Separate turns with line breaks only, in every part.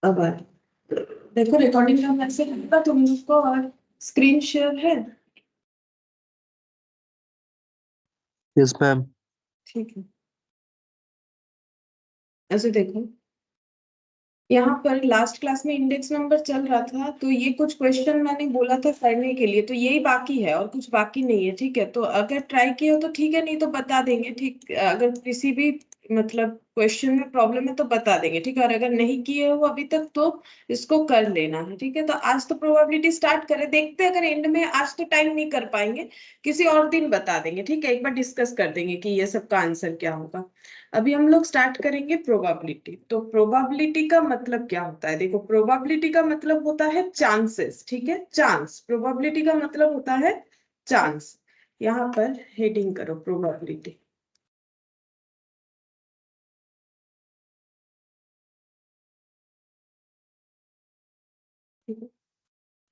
अब देखो रिकॉर्डिंग का मैसेज होगा तुम लोग को, और स्क्रीन शेयर है।
Yes ma'am.
ठीक है, ऐसे देखो, यहाँ पर लास्ट क्लास में इंडेक्स नंबर चल रहा था, तो ये कुछ क्वेश्चन मैंने बोला था करने के लिए, तो यही बाकी है और कुछ बाकी नहीं है। ठीक है, तो अगर ट्राई किए हो तो ठीक है, नहीं तो बता देंगे। ठीक, अगर किसी भी मतलब क्वेश्चन में प्रॉब्लम है तो बता देंगे। ठीक है, और अगर नहीं किए हो अभी तक तो इसको कर लेना है। ठीक है, तो आज तो प्रोबेबिलिटी स्टार्ट करें, देखते हैं अगर एंड में आज तो टाइम नहीं कर पाएंगे, किसी और दिन बता देंगे। ठीक है, एक बार डिस्कस कर देंगे कि ये सब का आंसर क्या होगा। अभी हम लोग स्टार्ट करेंगे प्रोबेबिलिटी। तो प्रोबेबिलिटी का मतलब क्या होता है, देखो प्रोबेबिलिटी का मतलब होता है चांसेस। ठीक है, चांस, प्रोबेबिलिटी का मतलब होता है चांस। यहाँ पर हेडिंग करो प्रोबेबिलिटी।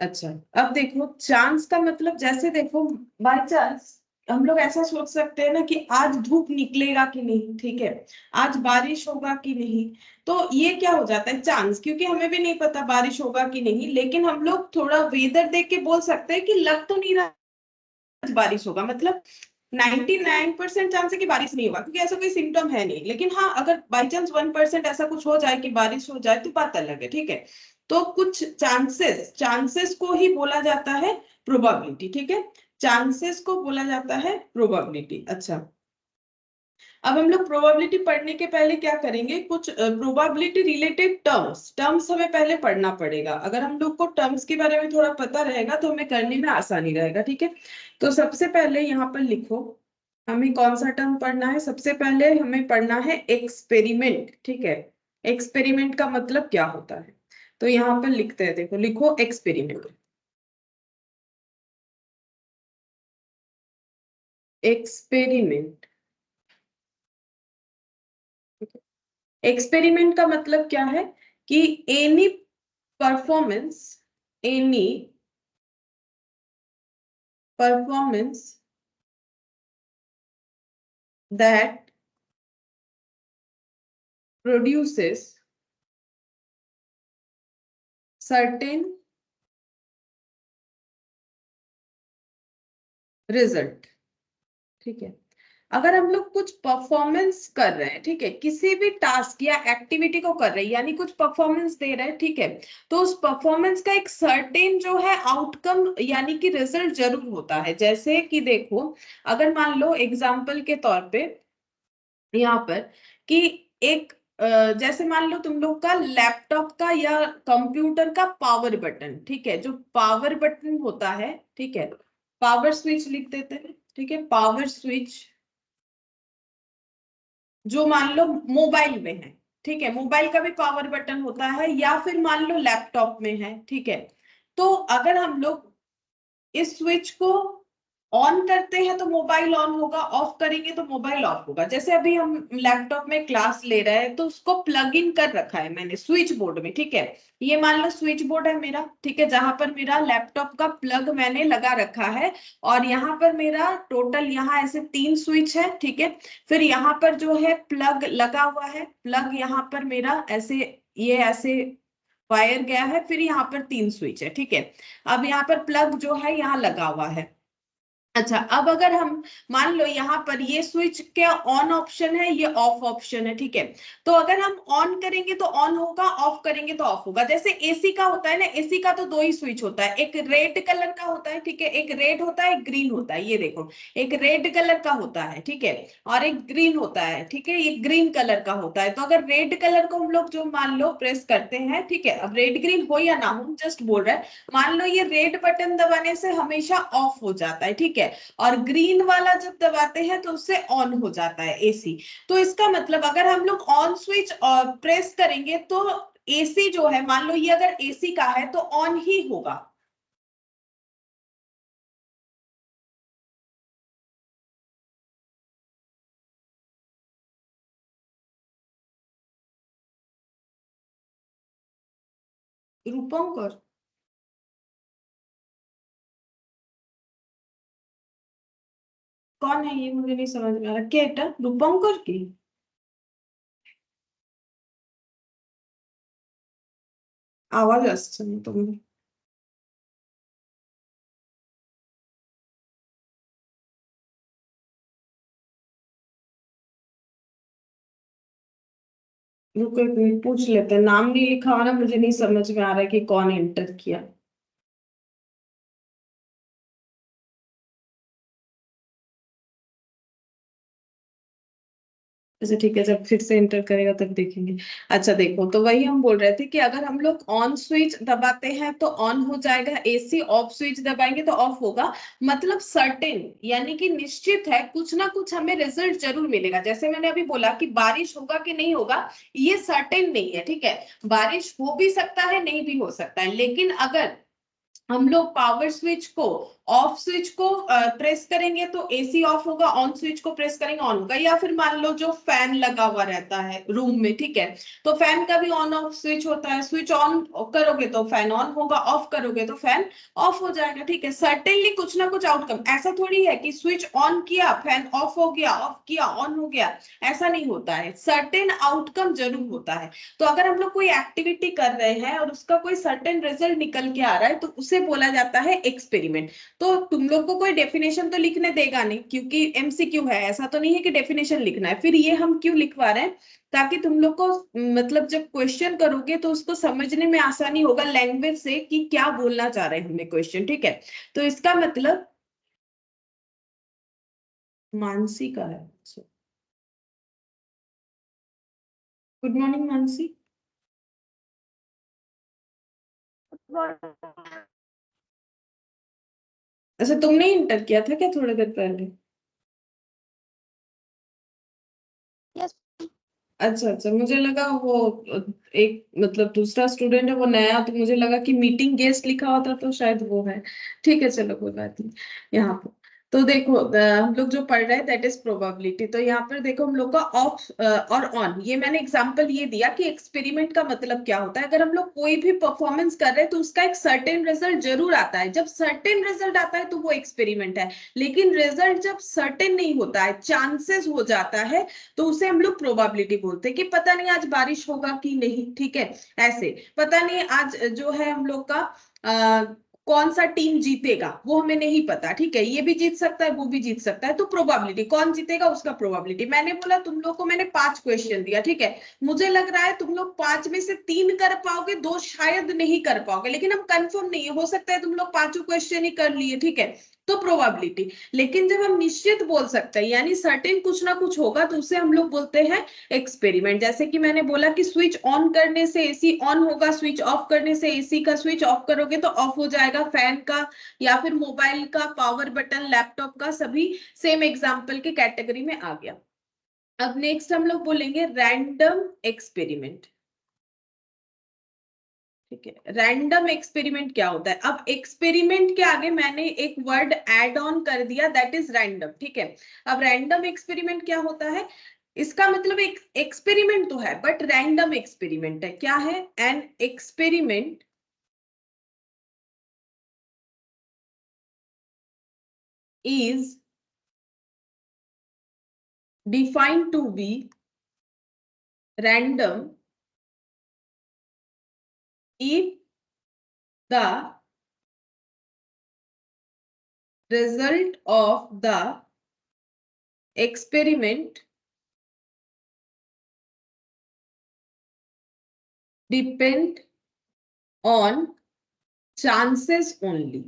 अच्छा, अब देखो चांस का मतलब, जैसे देखो बाय चांस हम लोग ऐसा सोच सकते हैं ना कि आज धूप निकलेगा कि नहीं। ठीक है, आज बारिश होगा कि नहीं। तो ये क्या हो जाता है, चांस, क्योंकि हमें भी नहीं पता बारिश होगा कि नहीं, लेकिन हम लोग थोड़ा वेदर देख के बोल सकते हैं कि लग तो नहीं रहा आज बारिश होगा। मतलब 99% चांस है कि बारिश नहीं होगा, क्योंकि ऐसा कोई सिम्टम है नहीं। लेकिन हाँ, अगर बाई चांस 1% ऐसा कुछ हो जाए कि बारिश हो जाए तो बात अलग है। ठीक है, तो कुछ चांसेस, चांसेस को ही बोला जाता है प्रोबेबिलिटी। ठीक है, चांसेस को बोला जाता है प्रोबेबिलिटी। अच्छा, अब हम लोग प्रोबेबिलिटी पढ़ने के पहले क्या करेंगे, कुछ प्रोबेबिलिटी रिलेटेड टर्म्स टर्म्स हमें पहले पढ़ना पड़ेगा। अगर हम लोग को टर्म्स के बारे में थोड़ा पता रहेगा तो हमें करने में आसानी रहेगा। ठीक है, तो सबसे पहले यहाँ पर लिखो, हमें कौन सा टर्म पढ़ना है। सबसे पहले हमें पढ़ना है एक्सपेरिमेंट। ठीक है, एक्सपेरिमेंट का मतलब क्या होता है, तो यहाँ पर लिखते हैं, देखो लिखो एक्सपेरिमेंट। एक्सपेरिमेंट, एक्सपेरिमेंट का मतलब क्या है कि any performance, any performance that produces certain result। ठीक है, अगर हम लोग कुछ परफॉर्मेंस कर रहे हैं, ठीक है, किसी भी टास्क या एक्टिविटी को कर रहे हैं, यानी कुछ परफॉर्मेंस दे रहे हैं, ठीक है, तो उस परफॉर्मेंस का एक सर्टेन जो है आउटकम यानी कि रिजल्ट जरूर होता है। जैसे कि देखो, अगर मान लो एग्जांपल के तौर पे यहाँ पर कि एक जैसे मान लो तुम लोग का लैपटॉप का या कंप्यूटर का पावर बटन, ठीक है, जो पावर बटन होता है, ठीक है, पावर स्विच लिख देते हैं। ठीक है, पावर स्विच जो मान लो मोबाइल में है, ठीक है, मोबाइल का भी पावर बटन होता है, या फिर मान लो लैपटॉप में है। ठीक है, तो अगर हम लोग इस स्विच को ऑन करते हैं तो मोबाइल ऑन होगा, ऑफ करेंगे तो मोबाइल ऑफ होगा। जैसे अभी हम लैपटॉप में क्लास ले रहे हैं तो उसको प्लग इन कर रखा है मैंने स्विच बोर्ड में। ठीक है, ये मान लो स्विच बोर्ड है मेरा, ठीक है, जहां पर मेरा लैपटॉप का प्लग मैंने लगा रखा है, और यहाँ पर मेरा टोटल यहाँ ऐसे 3 स्विच है। ठीक है, फिर यहाँ पर जो है प्लग लगा हुआ है, प्लग यहाँ पर मेरा ऐसे, ये ऐसे वायर गया है, फिर यहाँ पर 3 स्विच है। ठीक है, अब यहाँ पर प्लग जो है यहाँ लगा हुआ है। अच्छा, अब अगर हम मान लो यहाँ पर ये स्विच क्या ऑन ऑप्शन है, ये ऑफ ऑप्शन है। ठीक है, तो अगर हम ऑन करेंगे तो ऑन होगा, ऑफ करेंगे तो ऑफ होगा। जैसे एसी का होता है ना, एसी का तो 2 ही स्विच होता है, एक रेड कलर का होता है, ठीक है, एक रेड होता है, एक ग्रीन होता है। ये देखो, एक रेड कलर का होता है, ठीक है, और एक ग्रीन होता है। ठीक है, ये ग्रीन कलर का होता है। तो अगर रेड कलर को हम लोग जो मान लो प्रेस करते हैं, ठीक है, अब रेड ग्रीन हो या ना हो जस्ट बोल रहे हैं, मान लो ये रेड बटन दबाने से हमेशा ऑफ हो जाता है। ठीक है, और ग्रीन वाला जब दबाते हैं तो उससे ऑन हो जाता है एसी। तो इसका मतलब अगर हम लोग ऑन स्विच प्रेस करेंगे तो एसी जो है, मान लो ये अगर एसी का है तो ऑन ही होगा। रूपंकर, कौन है ये, मुझे नहीं समझ में आ रहा। क्या रूपंकर की? आवाज আসছে না তোমার। रुको एक मिनट पूछ लेते हैं, नाम नहीं लिखा हुआ ना, मुझे नहीं समझ में आ रहा है कि कौन एंटर किया। अच्छा ठीक है, जब फिर से एंटर करेगा तब देखेंगे। अच्छा देखो, तो वही हम बोल रहे थे कि अगर हम लोग ऑन स्विच दबाते हैं तो ऑन हो जाएगा एसी, ऑफ स्विच दबाएंगे तो ऑफ होगा। मतलब सर्टेन, यानी कि निश्चित है कुछ ना कुछ हमें रिजल्ट जरूर मिलेगा। जैसे मैंने अभी बोला कि बारिश होगा कि नहीं होगा, ये सर्टेन नहीं है, ठीक है। बारिश हो भी सकता है, नहीं भी हो सकता है, लेकिन अगर हम लोग पावर स्विच को, ऑफ स्विच को प्रेस करेंगे तो एसी ऑफ होगा, ऑन स्विच को प्रेस करेंगे ऑन होगा। या फिर मान लो जो फैन लगा हुआ रहता है रूम में, ठीक है, तो फैन का भी ऑन ऑफ स्विच होता है, स्विच ऑन करोगे तो फैन ऑन होगा, ऑफ करोगे तो फैन ऑफ हो जाएगा, ठीक है। सर्टेनली कुछ ना कुछ आउटकम, ऐसा थोड़ी है कि स्विच ऑन किया फैन ऑफ हो गया, ऑफ किया ऑन हो गया, ऐसा नहीं होता है। सर्टेन आउटकम जरूर होता है। तो अगर हम लोग कोई एक्टिविटी कर रहे हैं और उसका कोई सर्टेन रिजल्ट निकल के आ रहा है तो उसे बोला जाता है एक्सपेरिमेंट। तो तुम लोग को कोई डेफिनेशन तो लिखने देगा नहीं, क्योंकि एमसीक्यू है, ऐसा तो नहीं है कि डेफिनेशन लिखना है। फिर ये हम क्यों लिखवा रहे हैं, ताकि तुम लोग को मतलब जब क्वेश्चन करोगे तो उसको समझने में आसानी होगा लैंग्वेज से कि क्या बोलना चाह रहे हैं हमें क्वेश्चन, ठीक है। तो इसका मतलब मानसी का है। Good morning Mansi. अच्छा तुमने इंटर किया था क्या थोड़ी देर पहले?
यस।
अच्छा अच्छा, मुझे लगा वो एक मतलब दूसरा स्टूडेंट है वो नया, तो मुझे लगा कि मीटिंग गेस्ट लिखा होता तो शायद वो है। ठीक है चलो कोई बात नहीं। यहाँ पर तो देखो हम लोग जो पढ़ रहे हैं दैट इज प्रोबेबिलिटी। तो यहाँ पर देखो हम लोग का ऑफ और ऑन, ये मैंने एग्जांपल ये दिया कि एक्सपेरिमेंट का मतलब क्या होता है। अगर हम लोग कोई भी परफॉर्मेंस कर रहे हैं तो उसका एक सर्टेन रिजल्ट जरूर आता है। जब सर्टेन रिजल्ट आता है तो वो एक्सपेरिमेंट है। लेकिन रिजल्ट जब सर्टेन नहीं होता है, चांसेस हो जाता है, तो उसे हम लोग प्रोबेबिलिटी बोलते हैं कि पता नहीं आज बारिश होगा कि नहीं, ठीक है। ऐसे पता नहीं आज जो है हम लोग का कौन सा टीम जीतेगा वो हमें नहीं पता, ठीक है, ये भी जीत सकता है वो भी जीत सकता है, तो प्रोबेबिलिटी कौन जीतेगा उसका प्रोबेबिलिटी। मैंने बोला तुम लोग को मैंने 5 क्वेश्चन दिया, ठीक है, मुझे लग रहा है तुम लोग 5 में से 3 कर पाओगे, 2 शायद नहीं कर पाओगे, लेकिन हम कंफर्म नहीं है, हो सकता है तुम लोग 5 क्वेश्चन ही कर लिए, ठीक है, तो प्रोबेबिलिटी। लेकिन जब हम निश्चित बोल सकते हैं यानी सर्टेन कुछ ना कुछ होगा, तो उसे हम लोग बोलते हैं एक्सपेरिमेंट। जैसे कि मैंने बोला कि स्विच ऑन करने से एसी ऑन होगा, स्विच ऑफ करने से एसी का स्विच ऑफ करोगे तो ऑफ हो जाएगा, फैन का या फिर मोबाइल का पावर बटन, लैपटॉप का, सभी सेम एग्जांपल के कैटेगरी में आ गया। अब नेक्स्ट हम लोग बोलेंगे रैंडम एक्सपेरिमेंट, ठीक है। रैंडम एक्सपेरिमेंट क्या होता है? अब एक्सपेरिमेंट के आगे मैंने एक वर्ड ऐड ऑन कर दिया, दैट इज रैंडम, ठीक है। अब रैंडम एक्सपेरिमेंट क्या होता है? इसका मतलब एक एक्सपेरिमेंट तो है बट रैंडम एक्सपेरिमेंट है। क्या है? An experiment is defined to be random if the result of the experiment depend on chances only,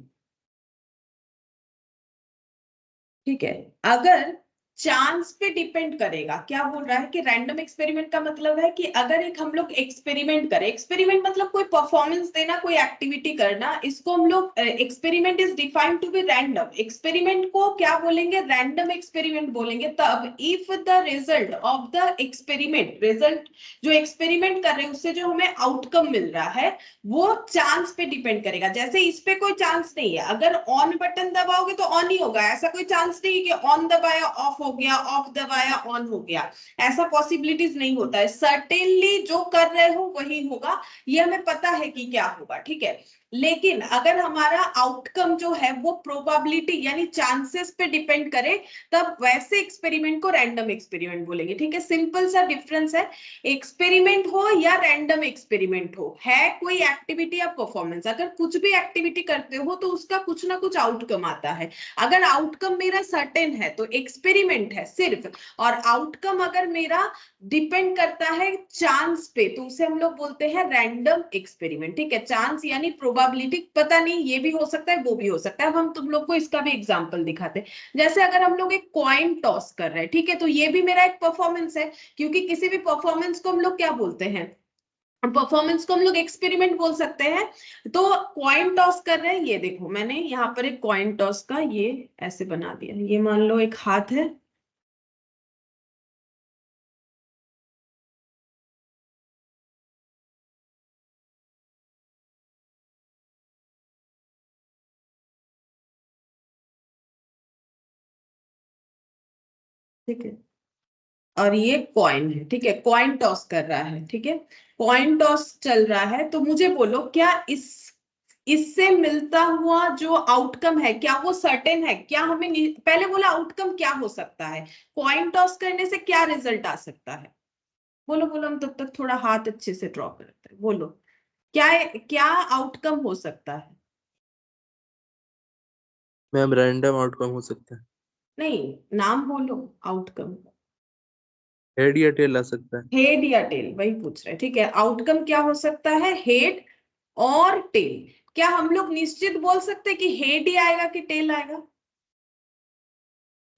ठीक है। अगर चांस पे डिपेंड करेगा, क्या बोल रहा है कि रैंडम एक्सपेरिमेंट का मतलब है कि अगर एक हम लोग एक्सपेरिमेंट करें, एक्सपेरिमेंट मतलब कोई परफॉर्मेंस देना, कोई एक्टिविटी करना, इसको हम लोग experiment is defined to be random. Experiment को क्या बोलेंगे? रैंडम एक्सपेरिमेंट बोलेंगे तब if the result of the experiment, result जो एक्सपेरिमेंट कर रहे हैं उससे जो हमें आउटकम मिल रहा है वो चांस पे डिपेंड करेगा। जैसे इस पे कोई चांस नहीं है, अगर ऑन बटन दबाओगे तो ऑन ही होगा, ऐसा कोई चांस नहीं कि ऑन दबाया ऑफ हो गया, ऑफ दबाया ऑन हो गया, ऐसा पॉसिबिलिटीज नहीं होता है। सर्टेनली जो कर रहे हो वही होगा, ये हमें पता है कि क्या होगा, ठीक है। लेकिन अगर हमारा आउटकम जो है वो प्रोबेबिलिटी यानी चांसेस पे डिपेंड करे, तब वैसे एक्सपेरिमेंट को रैंडम एक्सपेरिमेंट बोलेंगे। ठीक है, सिंपल सा डिफरेंस है, एक्सपेरिमेंट हो या रैंडम एक्सपेरिमेंट हो, है कोई एक्टिविटी या परफॉर्मेंस, अगर कुछ भी एक्टिविटी करते हो तो उसका कुछ ना कुछ आउटकम आता है। अगर आउटकम मेरा सर्टेन है तो एक्सपेरिमेंट है सिर्फ, और आउटकम अगर मेरा डिपेंड करता है चांस पे तो उसे हम लोग बोलते हैं रैंडम एक्सपेरिमेंट। ठीक है, चांस यानी प्रोबेबिलिटी पता नहीं, ये भी हो सकता है वो भी हो सकता है। अब हम तुम लोग को इसका भी एग्जांपल दिखाते हैं। जैसे अगर हम लोग एक कॉइन टॉस कर रहे हैं, ठीक है, तो ये भी मेरा एक परफॉर्मेंस है, क्योंकि किसी भी परफॉर्मेंस को हम लोग क्या बोलते हैं, परफॉर्मेंस को हम लोग एक्सपेरिमेंट बोल सकते हैं। तो कॉइन टॉस कर रहे हैं, ये देखो मैंने यहाँ पर एक कॉइन टॉस का ये ऐसे बना दिया, ये मान लो एक हाथ है, ठीक है, और ये कॉइन है। ठीक है, कॉइन टॉस कर रहा है, ठीक है, कॉइन टॉस चल रहा है। तो मुझे बोलो क्या इससे मिलता हुआ जो आउटकम है क्या वो सर्टेन है, क्या हमें पहले बोला आउटकम क्या हो सकता है, कॉइन टॉस करने से क्या रिजल्ट आ सकता है, बोलो बोलो, हम तब तक थोड़ा हाथ अच्छे से ड्रॉ करते हैं, बोलो क्या क्या आउटकम हो सकता है।
मैम रैंडम आउटकम हो सकता है।
नहीं, नाम बोलो आउटकम।
हेड या टेल आ सकता है।
हेड या टेल, वही पूछ रहे हैं। ठीक है, आउटकम क्या हो सकता है, हेड और टेल। क्या हम लोग निश्चित बोल सकते हैं कि हेड ही आएगा कि टेल आएगा,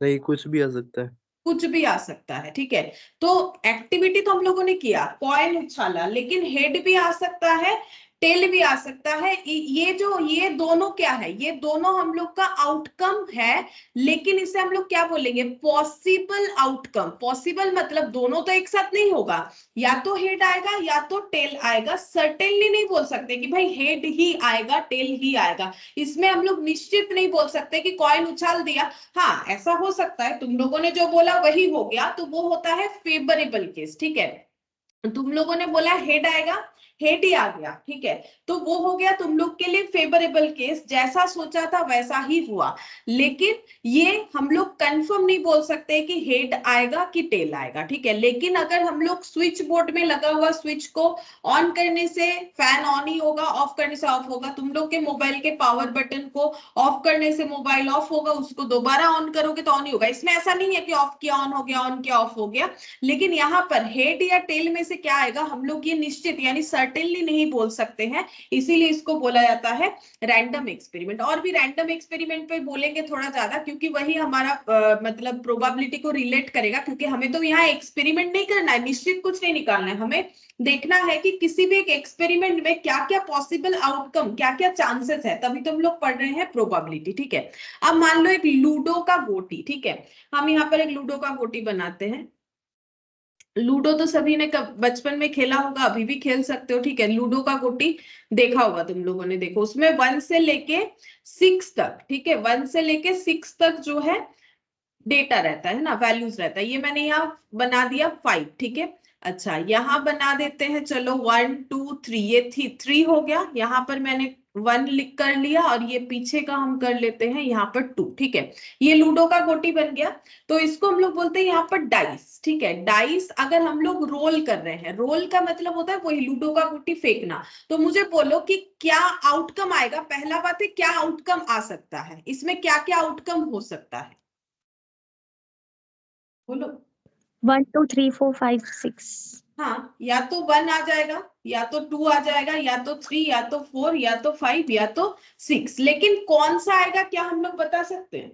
नहीं, कुछ भी आ सकता है।
कुछ भी आ सकता है। ठीक है, तो एक्टिविटी तो हम लोगों ने किया, कॉइन उछाला, लेकिन हेड भी आ सकता है, टेल भी आ सकता है। ये दोनों क्या है, ये दोनों हम लोग का आउटकम है, लेकिन इसे हम लोग क्या बोलेंगे, पॉसिबल आउटकम। पॉसिबल मतलब दोनों तो एक साथ नहीं होगा, या तो हेड आएगा या तो टेल आएगा। सर्टेनली नहीं बोल सकते कि भाई हेड ही आएगा टेल ही आएगा, इसमें हम लोग निश्चित नहीं बोल सकते कि कॉइन उछाल दिया। हाँ, ऐसा हो सकता है, तुम लोगों ने जो बोला वही हो गया, तो वो होता है फेवरेबल केस। ठीक है, तुम लोगों ने बोला हेड आएगा, हेड ही आ गया, ठीक है, तो वो हो गया तुम लोग के लिए फेवरेबल केस, जैसा सोचा था वैसा ही हुआ। लेकिन ये हम लोग कंफर्म नहीं बोल सकते कि हेड आएगा कि टेल आएगा। ठीक है, लेकिन अगर हम लोग स्विच बोर्ड में लगा हुआ स्विच को ऑन करने से फैन ऑन ही होगा, ऑफ करने से ऑफ होगा, तुम लोग के मोबाइल के पावर बटन को ऑफ करने से मोबाइल ऑफ होगा, उसको दोबारा ऑन करोगे तो ऑन ही होगा। इसमें ऐसा नहीं है कि ऑफ किया ऑन हो गया, ऑन किया ऑफ हो गया। लेकिन यहाँ पर हेड या टेल में से क्या आएगा हम लोग ये निश्चित यानी सर्टेनली नहीं बोल सकते हैं, इसीलिए इसको बोला जाता है रैंडम एक्सपेरिमेंट। और भी रैंडम एक्सपेरिमेंट पे बोलेंगे थोड़ा ज्यादा, क्योंकि वही हमारा मतलब प्रोबेबिलिटी को रिलेट करेगा, क्योंकि हमें तो यहाँ एक्सपेरिमेंट नहीं करना है, निश्चित कुछ नहीं निकालना है, हमें देखना है कि किसी भी एक एक्सपेरिमेंट में क्या क्या पॉसिबल आउटकम, क्या क्या चांसेस है, तभी तो हम लोग पढ़ रहे हैं प्रोबेबिलिटी। ठीक है, अब मान लो एक लूडो का गोटी, ठीक है, हम यहाँ पर एक लूडो का गोटी बनाते हैं। लूडो तो सभी ने बचपन में खेला होगा, अभी भी खेल सकते हो। ठीक है, लूडो का गोटी देखा होगा तुम लोगों ने, देखो उसमें 1 से लेके 6 तक, ठीक है, 1 से लेके 6 तक जो है डेटा रहता है ना, वैल्यूज रहता है। ये मैंने यहाँ बना दिया 5, ठीक है। अच्छा, यहाँ बना देते हैं, चलो 1 2 3, ये 3 हो गया, यहाँ पर मैंने 1 लिख कर लिया, और ये पीछे का हम कर लेते हैं यहाँ पर 2, ठीक है। ये लूडो का गोटी बन गया। तो इसको हम लोग बोलते हैं यहाँ पर डाइस। ठीक है, डाइस अगर हम लोग रोल कर रहे हैं, रोल का मतलब होता है वही लूडो का गोटी फेंकना। तो मुझे बोलो कि क्या आउटकम आएगा, पहला बात है क्या आउटकम आ सकता है, इसमें क्या क्या आउटकम हो सकता है, बोलो।
1 2 3 4 5 6।
हाँ, या तो 1 आ जाएगा, या तो 2 आ जाएगा, या तो 3, या तो 4, या तो 5, या तो 6, लेकिन कौन सा आएगा क्या हम लोग बता सकते हैं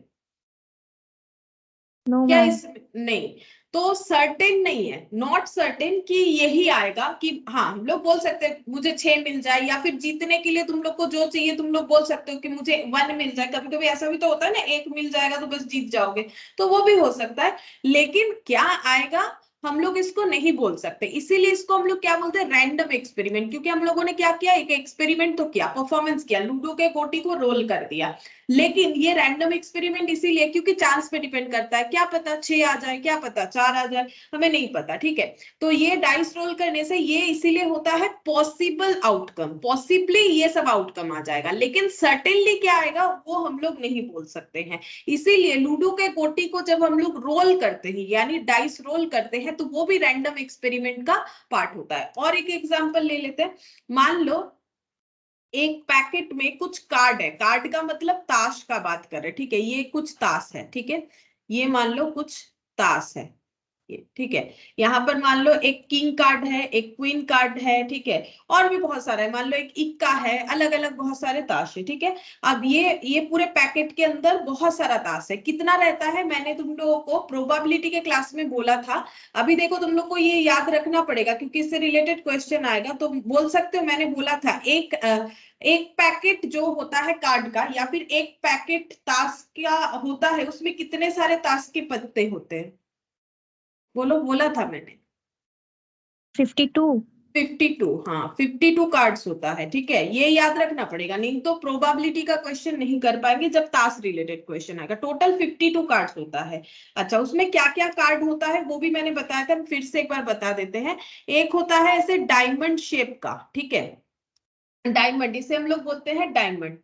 नो
क्या
मैम।
इस, नहीं, तो सर्टेन नहीं है, नॉट सर्टेन कि यही आएगा। कि हाँ हम लोग बोल सकते हैं मुझे 6 मिल जाए, या फिर जीतने के लिए तुम लोग को जो चाहिए तुम लोग बोल सकते हो कि मुझे 1 मिल जाए। कभी कभी ऐसा भी तो होता है ना, 1 मिल जाएगा तो बस जीत जाओगे, तो वो भी हो सकता है। लेकिन क्या आएगा, हम लोग इसको नहीं बोल सकते, इसीलिए इसको हम लोग क्या बोलते हैं, रैंडम एक्सपेरिमेंट। क्योंकि हम लोगों ने क्या किया, एक एक्सपेरिमेंट तो किया, परफॉर्मेंस किया, लूडो के गोटी को रोल कर दिया, लेकिन ये रैंडम एक्सपेरिमेंट इसीलिए क्योंकि चांस पे डिपेंड करता है, क्या पता 6 आ जाए, क्या पता 4 आ जाए, हमें नहीं पता, ठीक है। तो ये डाइस रोल करने से ये इसीलिए होता है पॉसिबल आउटकम, पॉसिबली ये सब आउटकम आ जाएगा, लेकिन सर्टेनली क्या आएगा वो हम लोग नहीं बोल सकते हैं। इसीलिए लूडो के गोटी को जब हम लोग रोल करते हैं, यानी डाइस रोल करते हैं, तो वो भी रैंडम एक्सपेरिमेंट का पार्ट होता है। और एक एग्जांपल ले लेते हैं, मान लो एक पैकेट में कुछ कार्ड है, कार्ड का मतलब ताश का बात कर रहे हैं, ठीक है, ये कुछ ताश है, ठीक है, ये मान लो कुछ ताश है, ये ठीक है। यहाँ पर मान लो एक किंग कार्ड है, एक क्वीन कार्ड है, ठीक है, और भी बहुत सारा है, मान लो एक इक्का है, अलग अलग बहुत सारे ताश है, ठीक है। अब ये पूरे पैकेट के अंदर बहुत सारा ताश है, कितना रहता है, मैंने तुम लोगों को प्रोबेबिलिटी के क्लास में बोला था। अभी देखो तुम लोग को ये याद रखना पड़ेगा क्योंकि इससे रिलेटेड क्वेश्चन आएगा, तो बोल सकते हो मैंने बोला था एक पैकेट जो होता है कार्ड का या फिर एक पैकेट ताश का होता है, उसमें कितने सारे ताश के पत्ते होते हैं, बोलो, बोला था मैंने
52।
52, हाँ 52 कार्ड्स होता है, ठीक है, ये याद रखना पड़ेगा, नहीं तो प्रोबेबिलिटी का क्वेश्चन नहीं कर पाएंगे जब ताश रिलेटेड क्वेश्चन आएगा। टोटल 52 कार्ड्स होता है। अच्छा, उसमें क्या क्या कार्ड होता है वो भी मैंने बताया था, फिर से एक बार बता देते हैं। एक होता है ऐसे डायमंड शेप का, ठीक है, डायमंड, इसे हम लोग बोलते हैं डायमंड,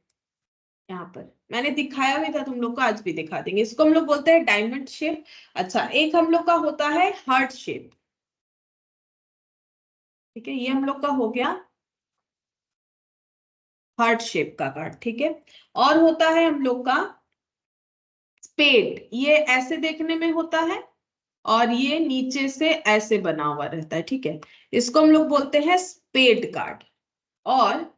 यहाँ पर मैंने दिखाया भी था तुम लोग को, आज भी दिखा देंगे, इसको हम लोग बोलते हैं डायमंड शेप। अच्छा, एक हम लोग का होता है हार्ट शेप, ठीक है, ये हम लोग का हो गया हार्ट शेप का कार्ड, ठीक है। और होता है हम लोग का स्पेड, ये ऐसे देखने में होता है और ये नीचे से ऐसे बना हुआ रहता है, ठीक है, इसको हम लोग बोलते हैं स्पेड कार्ड। और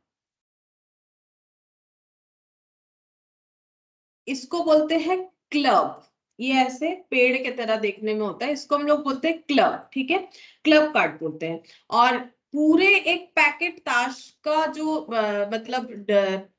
इसको बोलते हैं क्लब, ये ऐसे पेड़ के तरह देखने में होता है, इसको हम लोग बोलते हैं क्लब, ठीक है, क्लब कार्ड बोलते हैं। और पूरे एक पैकेट ताश का जो मतलब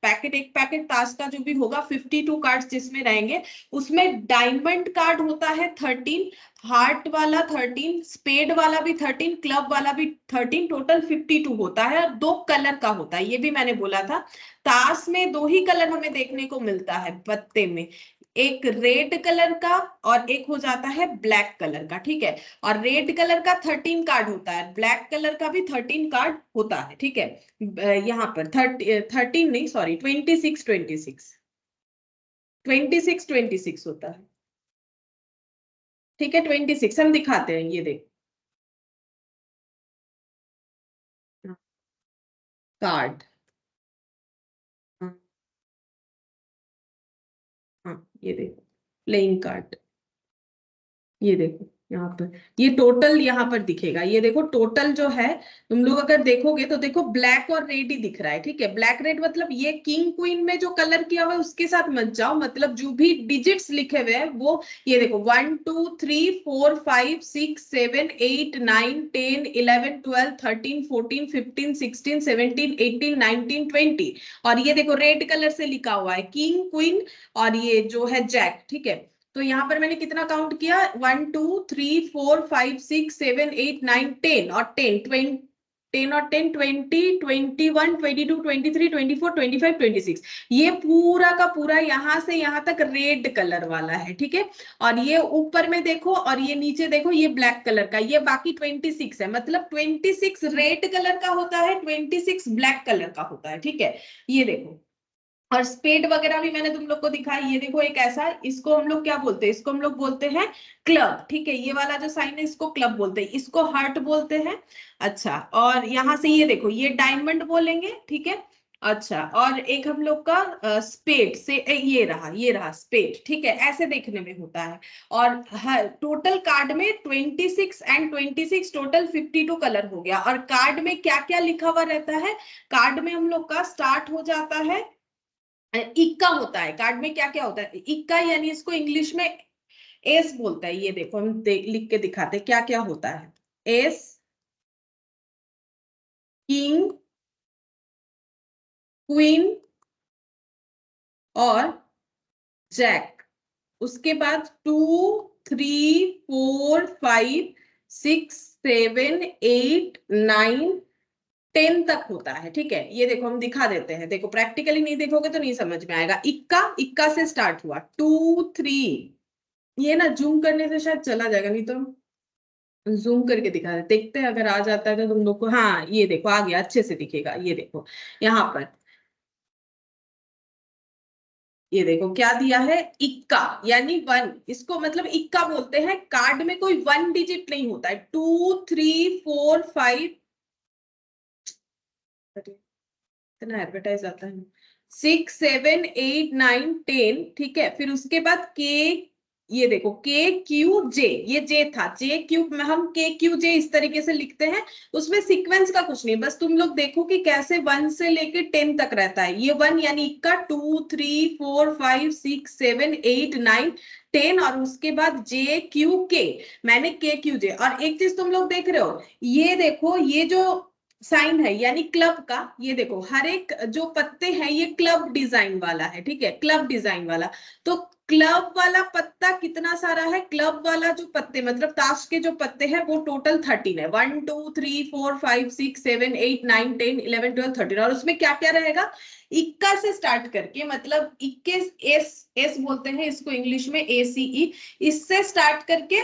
पैकेट, एक पैकेट ताश का जो भी होगा 52 कार्ड्स जिसमें रहेंगे, उसमें डायमंड कार्ड होता है 13, हार्ट वाला 13, स्पेड वाला भी 13, क्लब वाला भी 13, टोटल 52 होता है। और 2 कलर का होता है, ये भी मैंने बोला था, ताश में 2 ही कलर हमें देखने को मिलता है पत्ते में, एक रेड कलर का और एक हो जाता है ब्लैक कलर का, ठीक है। और रेड कलर का 13 कार्ड होता है, ब्लैक कलर का भी 13 कार्ड होता है, ठीक है। यहाँ पर 13 नहीं, सॉरी 26 होता है, ठीक है, 26 हम दिखाते हैं, ये देख कार्ड, हाँ हाँ, ये देखो प्लेइंग कार्ड, ये देखो यहाँ पर, ये टोटल यहाँ पर दिखेगा, ये देखो टोटल जो है, तुम लोग अगर देखोगे तो देखो ब्लैक और रेड ही दिख रहा है, ठीक है, ब्लैक रेड मतलब ये किंग क्वीन में जो कलर किया हुआ है उसके साथ मत जाओ, मतलब जो भी डिजिट्स लिखे हुए हैं वो, ये देखो 1 2 3 4 5 6 7 8 9 10 11 12 13 14 15 16 17 18 19 20, और ये देखो रेड कलर से लिखा हुआ है किंग क्वीन और ये जो है जैक, ठीक है। तो यहाँ पर मैंने कितना काउंट किया, 1 2 3 4 5 6 7 8 9 10, और 10 और 10 20 21 22 23 24 25 26, ये पूरा का पूरा यहाँ से यहाँ तक रेड कलर वाला है, ठीक है। और ये ऊपर में देखो और ये नीचे देखो, ये ब्लैक कलर का, ये बाकी 26 है, मतलब 26 रेड कलर का होता है, 26 ब्लैक कलर का होता है, ठीक है, ये देखो। और स्पेड वगैरह भी मैंने तुम लोग को दिखाया, ये देखो एक ऐसा, इसको हम लोग क्या बोलते हैं, इसको हम लोग बोलते हैं क्लब, ठीक है, ये वाला जो साइन है इसको क्लब बोलते हैं, इसको हार्ट बोलते हैं। अच्छा, और यहाँ से ये देखो ये डायमंड बोलेंगे, ठीक है। अच्छा, और एक हम लोग का स्पेड से ये रहा स्पेड, ठीक है, ऐसे देखने में होता है। और टोटल कार्ड में 26 एंड 26 टोटल 52 कलर हो गया। और कार्ड में क्या क्या लिखा हुआ रहता है, कार्ड में हम लोग का स्टार्ट हो जाता है, इक्का होता है, कार्ड में क्या क्या होता है, इक्का यानी इसको इंग्लिश में एस बोलता है, ये देखो हम लिख के दिखाते हैं क्या क्या होता है, एस, किंग, क्वीन और जैक, उसके बाद 2 3 4 5 6 7 8 9 10 तक होता है। ठीक है, ये देखो हम दिखा देते हैं, देखो प्रैक्टिकली नहीं देखोगे तो नहीं समझ में आएगा। इक्का इक्का से स्टार्ट हुआ 2 3, ये ना जूम करने से शायद चला जाएगा, नहीं तो जूम करके दिखा दे, देखते हैं अगर आ जाता है तो तुम लोग को। हाँ ये देखो आ गया, अच्छे से दिखेगा। ये देखो यहाँ पर, ये देखो क्या दिया है, इक्का यानी 1, इसको मतलब इक्का बोलते हैं। कार्ड में कोई 1 डिजिट नहीं होता है। 2 3 4 5, इतना एडवर्टाइज आता है। 6 7 8 9 10, ठीक है। फिर उसके बाद के, ये देखो के क्यू जे, ये जे था, जे क्यू में हम के क्यू जे इस तरीके से लिखते हैं। उसमें सीक्वेंस का कुछ नहीं, बस तुम लोग देखो कि कैसे 1 से लेके 10 तक रहता है। ये 1 यानी इक्का, 2 3 4 5 6 7 8 9 10, और उसके बाद जे क्यू के, मैंने के क्यू जे। और एक चीज तुम लोग देख रहे हो, ये देखो ये जो साइन है यानी क्लब का, ये देखो हर एक जो पत्ते हैं ये क्लब डिजाइन वाला है। ठीक है, क्लब डिजाइन वाला। तो क्लब वाला पत्ता कितना सारा है, क्लब वाला जो पत्ते मतलब ताश के जो पत्ते हैं वो टोटल 13 है। 1 2 3 4 5 6 7 8 9 10 11 12 13। और उसमें क्या क्या रहेगा, इक्का से स्टार्ट करके, मतलब इक्के, एस एस बोलते हैं इसको इंग्लिश में, ACE, इससे स्टार्ट करके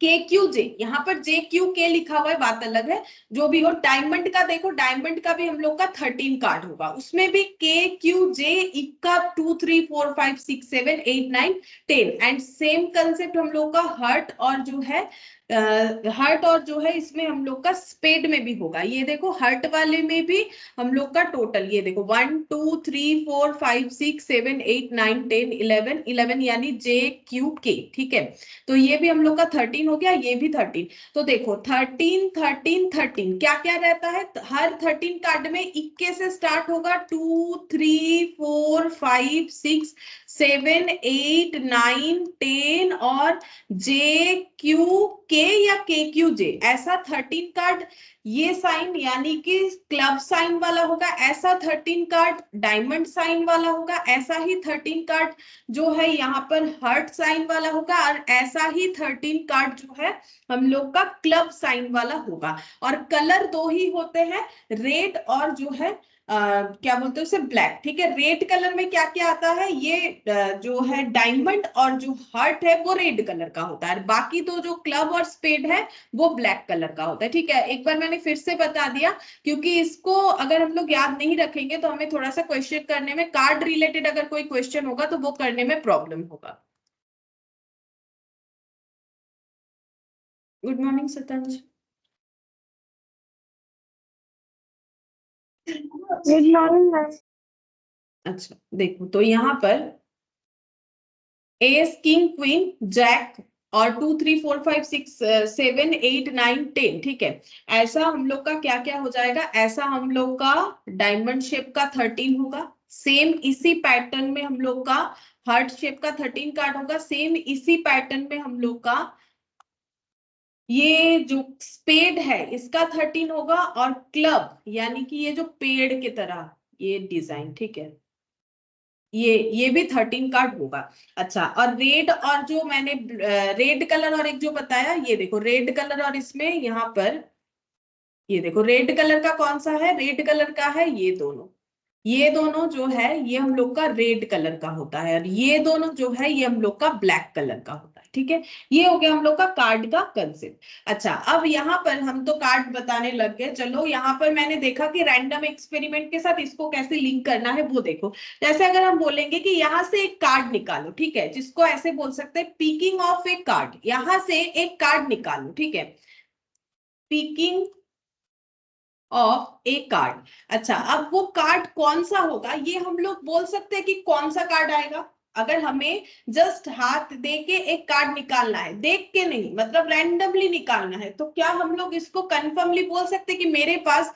के क्यू जे, यहाँ पर जे क्यू के लिखा हुआ है, बात अलग है। जो भी हो, डायमंड का देखो, डायमंड का भी हम लोग का 13 कार्ड होगा, उसमें भी के क्यू जे, इक्का 2 3 4 5 6 7 8 9 10। एंड सेम कंसेप्ट हम लोग का हर्ट और जो है हर्ट और जो है इसमें हम लोग का स्पेड में भी होगा। ये देखो हर्ट वाले में भी हम लोग का टोटल, ये देखो 1 2 3 4 5 6 7 8 9 10 11 11 यानी जे क्यू के। ठीक है, तो ये भी हम लोग का 13 हो गया, ये भी 13। तो देखो 13 13 13 क्या क्या रहता है, हर 13 कार्ड में इक्के से स्टार्ट होगा। 2 3 4 5 6 7 8 9 10 और जे क्यू के या के क्यू जे, ऐसा 13 कार्ड। ये साइन यानी कि क्लब साइन वाला होगा, ऐसा 13 कार्ड डायमंड साइन वाला होगा, ऐसा ही 13 कार्ड जो है यहाँ पर हर्ट साइन वाला होगा, और ऐसा ही 13 कार्ड जो है हम लोग का क्लब साइन वाला होगा। और कलर दो ही होते हैं, रेड और जो है क्या बोलते हैं उसे, ब्लैक। ठीक है, रेड कलर में क्या क्या आता है, ये जो है डायमंड और जो हार्ट है वो रेड कलर का होता है, बाकी दो जो क्लब और स्पेड है वो ब्लैक कलर का होता है। ठीक है, एक बार मैंने फिर से बता दिया, क्योंकि इसको अगर हम लोग याद नहीं रखेंगे तो हमें थोड़ा सा क्वेश्चन करने में, कार्ड रिलेटेड अगर कोई क्वेश्चन होगा तो वो करने में प्रॉब्लम होगा। Good morning Satanj.
Good morning ma'am.
अच्छा देखो, तो यहाँ पर एस किंग क्वीन जैक और 2 3 4 5 6 7 8 9 10। ठीक है, ऐसा हम लोग का क्या क्या हो जाएगा, ऐसा हम लोग का डायमंड शेप का 13 होगा। सेम इसी पैटर्न में हम लोग का हार्ट शेप का 13 कार्ड होगा। सेम इसी पैटर्न में हम लोग का ये जो स्पेड है इसका 13 होगा, और क्लब यानी कि ये जो पेड़ की तरह ये डिजाइन, ठीक है, ये भी 13 कार्ड होगा। अच्छा, और रेड और जो मैंने रेड कलर और एक जो बताया, ये देखो रेड कलर और इसमें यहाँ पर ये देखो रेड कलर का कौन सा है, रेड कलर का है ये दोनों जो है ये हम लोग का रेड कलर का होता है, और ये दोनों जो है ये हम लोग का ब्लैक कलर का होता है। ठीक है, ये हो गया हम लोग का कार्ड का कंसेप्ट। अच्छा, अब यहाँ पर हम तो कार्ड बताने लग गए, चलो यहाँ पर मैंने देखा कि रैंडम एक्सपेरिमेंट के साथ इसको कैसे लिंक करना है वो देखो। जैसे अगर हम बोलेंगे कि यहाँ से एक कार्ड निकालो, ठीक है, जिसको ऐसे बोल सकते हैं पिकिंग ऑफ ए कार्ड, यहाँ से एक कार्ड निकालो। ठीक है, पिकिंग ऑफ ए कार्ड। अच्छा, अब वो कार्ड कौन सा होगा ये हम लोग बोल सकते हैं कि कौन सा कार्ड आएगा। अगर हमें जस्ट हाथ दे के एक कार्ड निकालना है, देख के नहीं, मतलब रैंडमली निकालना है, तो क्या हम लोग इसको कंफर्मली बोल सकते हैं कि मेरे पास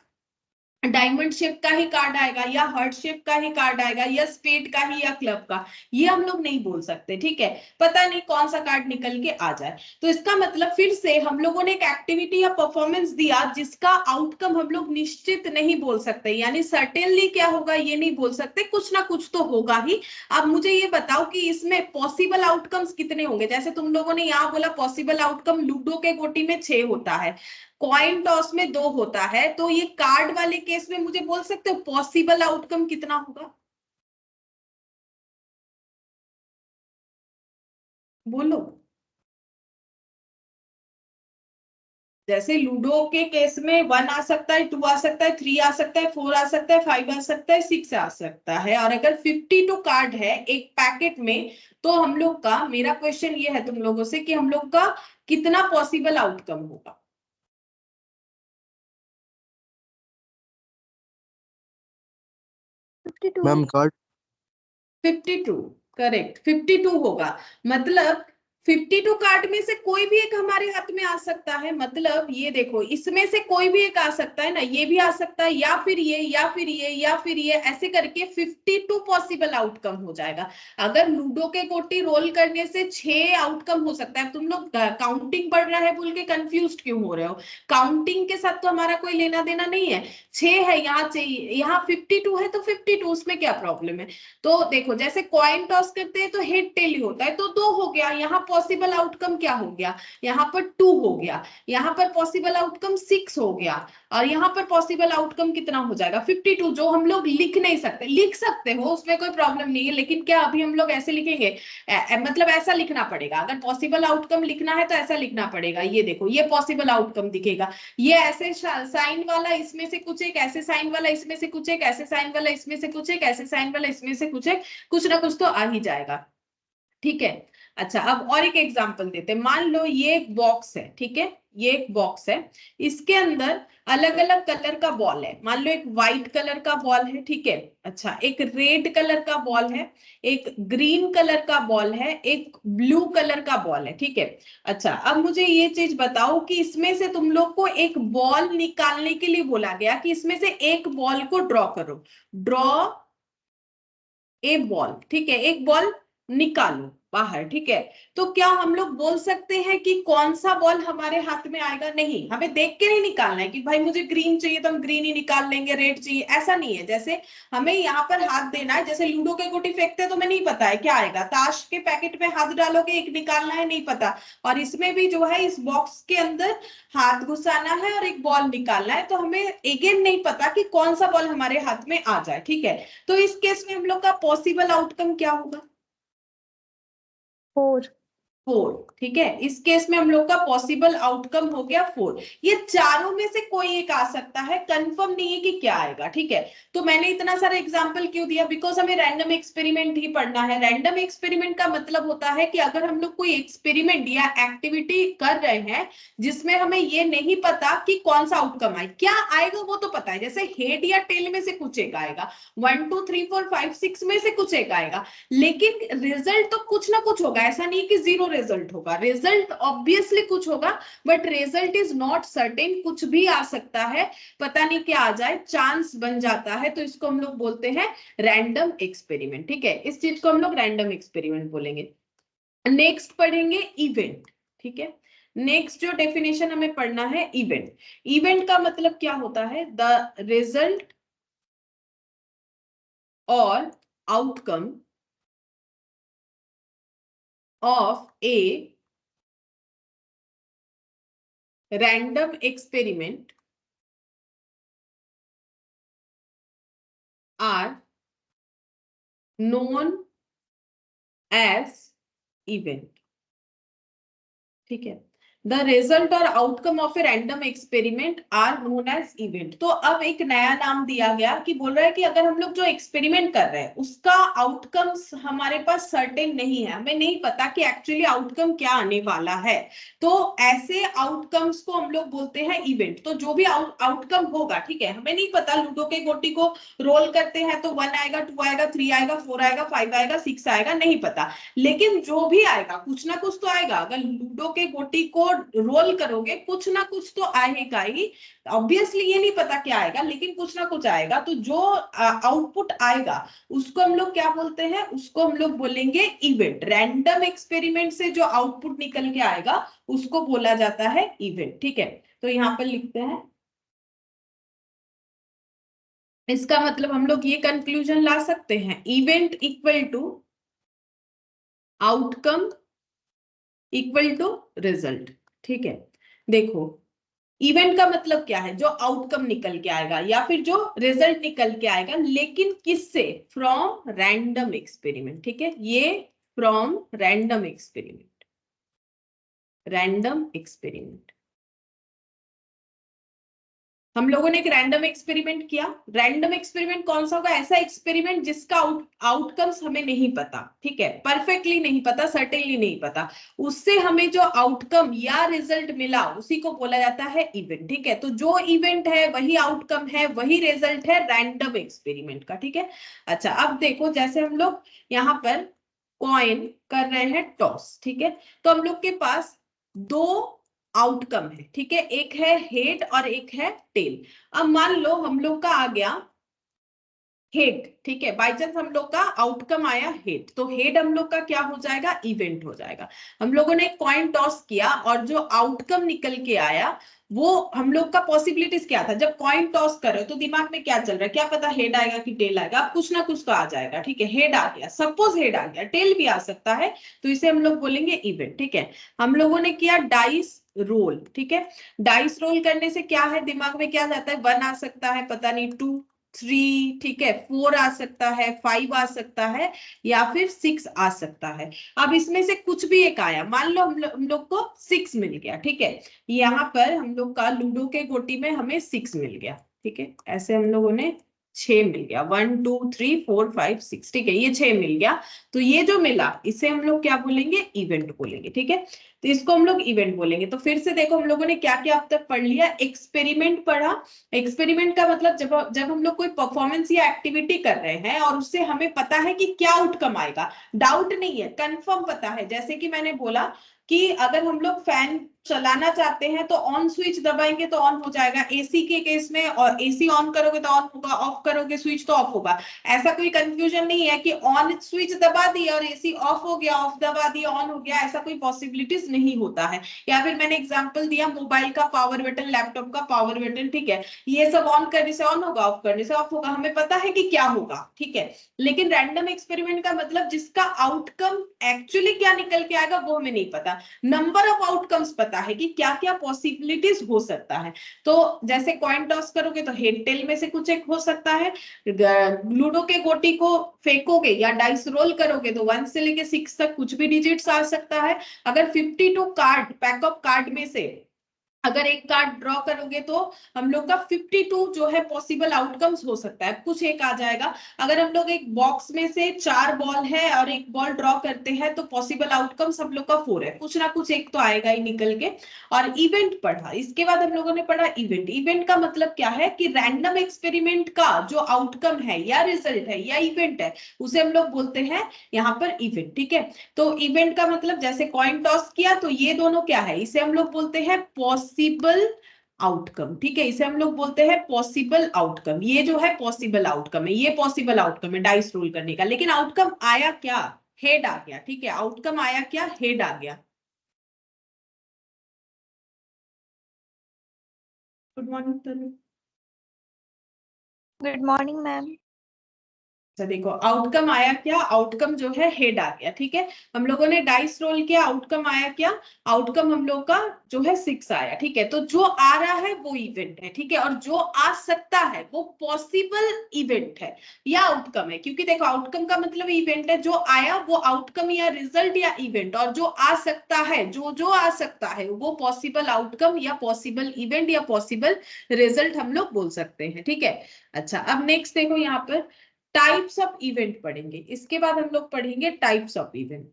डायमंड शेप का ही कार्ड आएगा या हार्ट शेप का ही कार्ड आएगा या स्पेड का ही या क्लब का, ये हम लोग नहीं बोल सकते, ठीक है। पता नहीं कौन सा कार्ड निकल के आ जाए। तो इसका मतलब फिर से हम लोगों ने एक एक्टिविटी या परफॉर्मेंस दिया जिसका आउटकम हम लोग निश्चित नहीं बोल सकते, यानी सर्टेनली क्या होगा ये नहीं बोल सकते, कुछ ना कुछ तो होगा ही। अब मुझे ये बताओ कि इसमें पॉसिबल आउटकम्स कितने होंगे। जैसे तुम लोगों ने यहाँ बोला पॉसिबल आउटकम लूडो के गोटी में 6 होता है, कॉइन टॉस में 2 होता है, तो ये कार्ड वाले केस में मुझे बोल सकते हो पॉसिबल आउटकम कितना होगा, बोलो। जैसे लूडो के केस में 1 आ सकता है, 2 आ सकता है, 3 आ सकता है, 4 आ सकता है, 5 आ सकता है, 6 आ सकता है, और अगर 52 कार्ड है एक पैकेट में, तो हम लोग का, मेरा क्वेश्चन ये है तुम लोगों से कि हम लोग का कितना पॉसिबल आउटकम होगा।
52
मैम कार्ड
52 करेक्ट, 52 होगा। मतलब 52 कार्ड में से कोई भी एक हमारे हाथ में आ सकता है, मतलब ये देखो इसमें से कोई भी एक आ सकता है ना, ये भी आ सकता है, या फिर ये, या फिर ये, या फिर ये, ऐसे करके 52 पॉसिबल आउटकम हो जाएगा। अगर लूडो के गोटी रोल करने से 6 आउटकम हो सकता है। तुम लोग काउंटिंग बढ़ रहा है बोल के कंफ्यूज क्यों हो रहे हो, काउंटिंग के साथ तो हमारा कोई लेना देना नहीं है। 6 है यहाँ, चाहिए यहाँ 52 है तो 52, उसमें क्या प्रॉब्लम है। तो देखो जैसे कॉइन टॉस करते हैं तो हेड टेल ही होता है, तो 2 हो गया। यहाँ पॉसिबल आउटकम क्या हो गया, यहाँ पर 2 हो गया, यहाँ पर पॉसिबल आउटकम 6 हो गया, और यहाँ पर पॉसिबल आउटकम कितना हो जाएगा 52, जो हम लोग लिख नहीं सकते। लिख सकते हो उसमें कोई प्रॉब्लम नहीं है, लेकिन क्या अभी हम लोग ऐसे लिखेंगे, मतलब ऐसा लिखना पड़ेगा। अगर पॉसिबल आउटकम लिखना है तो ऐसा लिखना पड़ेगा, ये देखो ये पॉसिबल आउटकम दिखेगा, ये ऐसे साइन वाला इसमें से कुछ एक, ऐसे साइन वाला इसमें से कुछ एक, ऐसे साइन वाला इसमें से कुछ एक, ऐसे साइन वाला इसमें से कुछ एक, कुछ ना कुछ तो आ ही जाएगा, ठीक है। अच्छा अब और एक एग्जांपल देते हैं। मान लो ये एक बॉक्स है, ठीक है, ये एक बॉक्स है, इसके अंदर अलग अलग कलर का बॉल है। मान लो एक व्हाइट कलर का बॉल है, ठीक है, अच्छा एक रेड कलर का बॉल है, एक ग्रीन कलर का बॉल है, एक ब्लू कलर का बॉल है, ठीक है। अच्छा अब मुझे ये चीज बताओ कि इसमें से तुम लोग को एक बॉल निकालने के लिए बोला गया कि इसमें से एक बॉल को ड्रॉ करो, ड्रॉ ए बॉल, ठीक है, एक बॉल निकालो बाहर, ठीक है। तो क्या हम लोग बोल सकते हैं कि कौन सा बॉल हमारे हाथ में आएगा? नहीं, हमें देख के नहीं निकालना है कि भाई मुझे ग्रीन चाहिए तो हम ग्रीन ही निकाल लेंगे, रेड चाहिए, ऐसा नहीं है। जैसे हमें यहाँ पर हाथ देना है, जैसे लूडो के गोटी फेंकते हैं तो हमें नहीं पता है क्या आएगा, ताश के पैकेट में हाथ डालोगे एक निकालना है, नहीं पता, और इसमें भी जो है इस बॉक्स के अंदर हाथ घुसाना है और एक बॉल निकालना है, तो हमें अगेन नहीं पता कि कौन सा बॉल हमारे हाथ में आ जाए, ठीक है। तो इस केस में हम लोग का पॉसिबल आउटकम क्या होगा?
4
4, ठीक है। इस केस में हम लोग का पॉसिबल आउटकम हो गया 4। ये चारों में से कोई एक आ सकता है, कंफर्म नहीं है कि क्या आएगा, ठीक है। तो मैंने इतना सारा एग्जांपल क्यों दिया, बिकॉज हमें रैंडम एक्सपेरिमेंट ही पढ़ना है। रैंडम एक्सपेरिमेंट का मतलब होता है कि अगर हम लोग कोई एक्सपेरिमेंट या एक्टिविटी कर रहे हैं जिसमें हमें ये नहीं पता कि कौन सा आउटकम आए, क्या आएगा वो तो पता है, जैसे हेड या टेल में से कुछ एक आएगा, 1 2 3 4 5 6 में से कुछ एक आएगा, लेकिन रिजल्ट तो कुछ ना कुछ होगा। ऐसा नहीं कि जीरो रिजल्ट होगा, रिजल्ट ऑब्वियसली कुछ होगा, but result is not certain, कुछ भी आ सकता है, पता नहीं क्या आ जाए, चांस बन जाता है। तो इसको हम लोग बोलते हैं रैंडम एक्सपेरिमेंट, ठीक है। इस चीज को हम लोग रैंडम एक्सपेरिमेंट बोलेंगे। नेक्स्ट पढ़ेंगे इवेंट, ठीक है। नेक्स्ट जो डेफिनेशन हमें पढ़ना है इवेंट। इवेंट का मतलब क्या होता है? द रिजल्ट और outcome of a random experiment are known as event, ठीक है। द रिजल्ट और outcome of a random experiment are known as event. तो अब एक नया नाम दिया गया कि बोल रहा है कि अगर हम लोग जो एक्सपेरिमेंट कर रहे हैं उसका आउटकम्स हमारे पास सर्टेन नहीं है, हमें नहीं पता कि एक्चुअली आउटकम क्या आने वाला है, तो ऐसे आउटकम्स को हम लोग बोलते हैं इवेंट। तो जो भी आउटकम होगा, ठीक है, हमें नहीं पता, लूडो के गोटी को रोल करते हैं तो 1 आएगा, 2 आएगा, 3 आएगा, 4 आएगा, 5 आएगा, 6 आएगा, नहीं पता, लेकिन जो भी आएगा कुछ ना कुछ तो आएगा। अगर लूडो के गोटी को रोल करोगे कुछ ना कुछ तो आएगा ही। ऑब्वियसली ये नहीं पता क्या आएगा, लेकिन कुछ ना कुछ आएगा। तो जो आउटपुट आएगा उसको हम लोग क्या बोलते हैं, उसको हम लोग बोलेंगे इवेंट। रैंडम एक्सपेरिमेंट से जो आउटपुट निकल के आएगा उसको बोला जाता है इवेंट। ठीक है, तो यहाँ पर लिखते हैं, इसका मतलब हम लोग ये कंक्लूजन ला सकते हैं, event equal to outcome equal to result. ठीक है, देखो इवेंट का मतलब क्या है, जो आउटकम निकल के आएगा या फिर जो रिजल्ट निकल के आएगा, लेकिन किससे, फ्रॉम रैंडम एक्सपेरिमेंट। ठीक है, ये from random experiment, random experiment. हम लोगों ने एक रैंडम एक्सपेरिमेंट किया। रैंडम एक्सपेरिमेंट कौन सा होगा, ऐसा एक्सपेरिमेंट जिसका आउटकम्स हमें नहीं पता। ठीक है, परफेक्टली नहीं पता, सर्टेनली नहीं पता, उससे हमें जो आउटकम या रिजल्ट मिला उसी को बोला जाता है इवेंट। ठीक है, तो जो इवेंट है वही आउटकम है, वही रिजल्ट है रैंडम एक्सपेरिमेंट का। ठीक है, अच्छा अब देखो, जैसे हम लोग यहाँ पर कॉइन कर रहे हैं टॉस। ठीक है, तो हम लोग के पास दो आउटकम है। ठीक है, एक है हेड और एक है टेल। अब मान लो हम लोग का आ गया हेड। ठीक है, बाई चांस हम लोग का आउटकम आया हेड, तो हेड हम लोग का क्या हो जाएगा, इवेंट हो जाएगा। हम लोगों ने कॉइन टॉस किया और जो आउटकम निकल के आया वो हम लोग का पॉसिबिलिटीज क्या था, जब कॉइन टॉस कर रहे हो तो दिमाग में क्या चल रहा है, क्या पता हेड आएगा कि टेल आएगा, अब कुछ ना कुछ तो आ जाएगा। ठीक है, हेड आ गया, सपोज हेड आ गया, टेल भी आ सकता है, तो इसे हम लोग बोलेंगे इवेंट। ठीक है, हम लोगों ने किया डाइस रोल। ठीक है, डाइस रोल करने से क्या है, दिमाग में क्या जाता है, 1 आ सकता है, पता नहीं 2 3, ठीक है, 4 आ सकता है, 5 आ सकता है, या फिर 6 आ सकता है। अब इसमें से कुछ भी एक आया, मान लो हम लोग को 6 मिल गया। ठीक है, यहाँ पर हम लोग का लूडो के गोटी में हमें 6 मिल गया। ठीक है, ऐसे हम लोगों ने 6 मिल गया, 1 2 3 4 5 6। ठीक है, ये 6 मिल गया, तो ये जो मिला इसे हम लोग क्या बोलेंगे, इवेंट बोलेंगे। ठीक है, तो इसको हम लोग इवेंट बोलेंगे। तो फिर से देखो हम लोगों ने क्या क्या अब तक पढ़ लिया, एक्सपेरिमेंट पढ़ा। एक्सपेरिमेंट का मतलब जब जब हम लोग कोई परफॉर्मेंस या एक्टिविटी कर रहे हैं और उससे हमें पता है कि क्या आउटकम आएगा, डाउट नहीं है, कंफर्म पता है। जैसे कि मैंने बोला कि अगर हम लोग फैन चलाना चाहते हैं तो ऑन स्विच दबाएंगे तो ऑन हो जाएगा, एसी के केस में, और एसी ऑन करोगे तो ऑन होगा, ऑफ करोगे स्विच तो ऑफ होगा। ऐसा कोई कंफ्यूजन नहीं है कि ऑन स्विच दबा दिया और एसी ऑफ हो गया, ऑफ दबा दिया ऑन हो गया, ऐसा कोई पॉसिबिलिटीज नहीं होता है। या फिर मैंने एग्जांपल दिया मोबाइल का पावर बटन, लैपटॉप का पावर बटन। ठीक है, ये सब ऑन करने से ऑन होगा, ऑफ करने से ऑफ होगा, हमें पता है कि क्या होगा। ठीक है, लेकिन रैंडम एक्सपेरिमेंट का मतलब जिसका आउटकम एक्चुअली क्या निकल के आएगा वो हमें नहीं पता, नंबर ऑफ आउटकम्स पता है कि क्या क्या पॉसिबिलिटीज हो सकता है। तो जैसे कॉइन टॉस करोगे तो हेड टेल में से कुछ एक हो सकता है, लूडो के गोटी को फेंकोगे या डाइस रोल करोगे तो 1 से लेके 6 तक कुछ भी डिजिट्स आ सकता है। अगर 52 कार्ड, पैक ऑफ कार्ड में से अगर एक कार्ड ड्रॉ करोगे तो हम लोग का 52 जो है पॉसिबल आउटकम्स हो सकता है, कुछ एक आ जाएगा। अगर हम लोग एक बॉक्स में से 4 बॉल है और एक बॉल ड्रॉ करते हैं तो पॉसिबल आउटकम्स हम लोग का 4 है, कुछ ना कुछ एक तो आएगा ही निकल के। और इवेंट पढ़ा, इसके बाद हम लोगों ने पढ़ा इवेंट। इवेंट का मतलब क्या है कि रैंडम एक्सपेरिमेंट का जो आउटकम है या रिजल्ट है या इवेंट है उसे हम लोग बोलते हैं यहाँ पर इवेंट। ठीक है, तो इवेंट का मतलब जैसे कॉइन टॉस किया तो ये दोनों क्या है, इसे हम लोग बोलते हैं पॉसिबल आउटकम। ठीक है, इसे हम लोग बोलते हैं पॉसिबल आउटकम। ये जो है पॉसिबल आउटकम है, ये पॉसिबल आउटकम है डाइस रोल करने का, लेकिन आउटकम आया क्या, हेड आ गया। ठीक है, आउटकम आया क्या, हेड आ गया। गुड मॉर्निंग तनु।
Good morning, ma'am.
अच्छा देखो, आउटकम आया क्या, आउटकम जो है हेड आ गया। ठीक है, हम लोगों ने डाइस रोल किया, आउटकम आया क्या, आउटकम हम लोग का जो है 6 आया। ठीक है, तो जो आ रहा है वो इवेंट है। ठीक है, और जो आ सकता है वो पॉसिबल इवेंट है या आउटकम है, क्योंकि देखो आउटकम का मतलब इवेंट है, जो आया वो आउटकम या रिजल्ट या इवेंट, और जो आ सकता है, जो आ सकता है वो पॉसिबल आउटकम या पॉसिबल इवेंट या पॉसिबल रिजल्ट हम लोग बोल सकते हैं। ठीक है, अच्छा अब नेक्स्ट देखो यहाँ पर टाइप्स ऑफ इवेंट पढ़ेंगे, इसके बाद हम लोग पढ़ेंगे टाइप्स ऑफ इवेंट।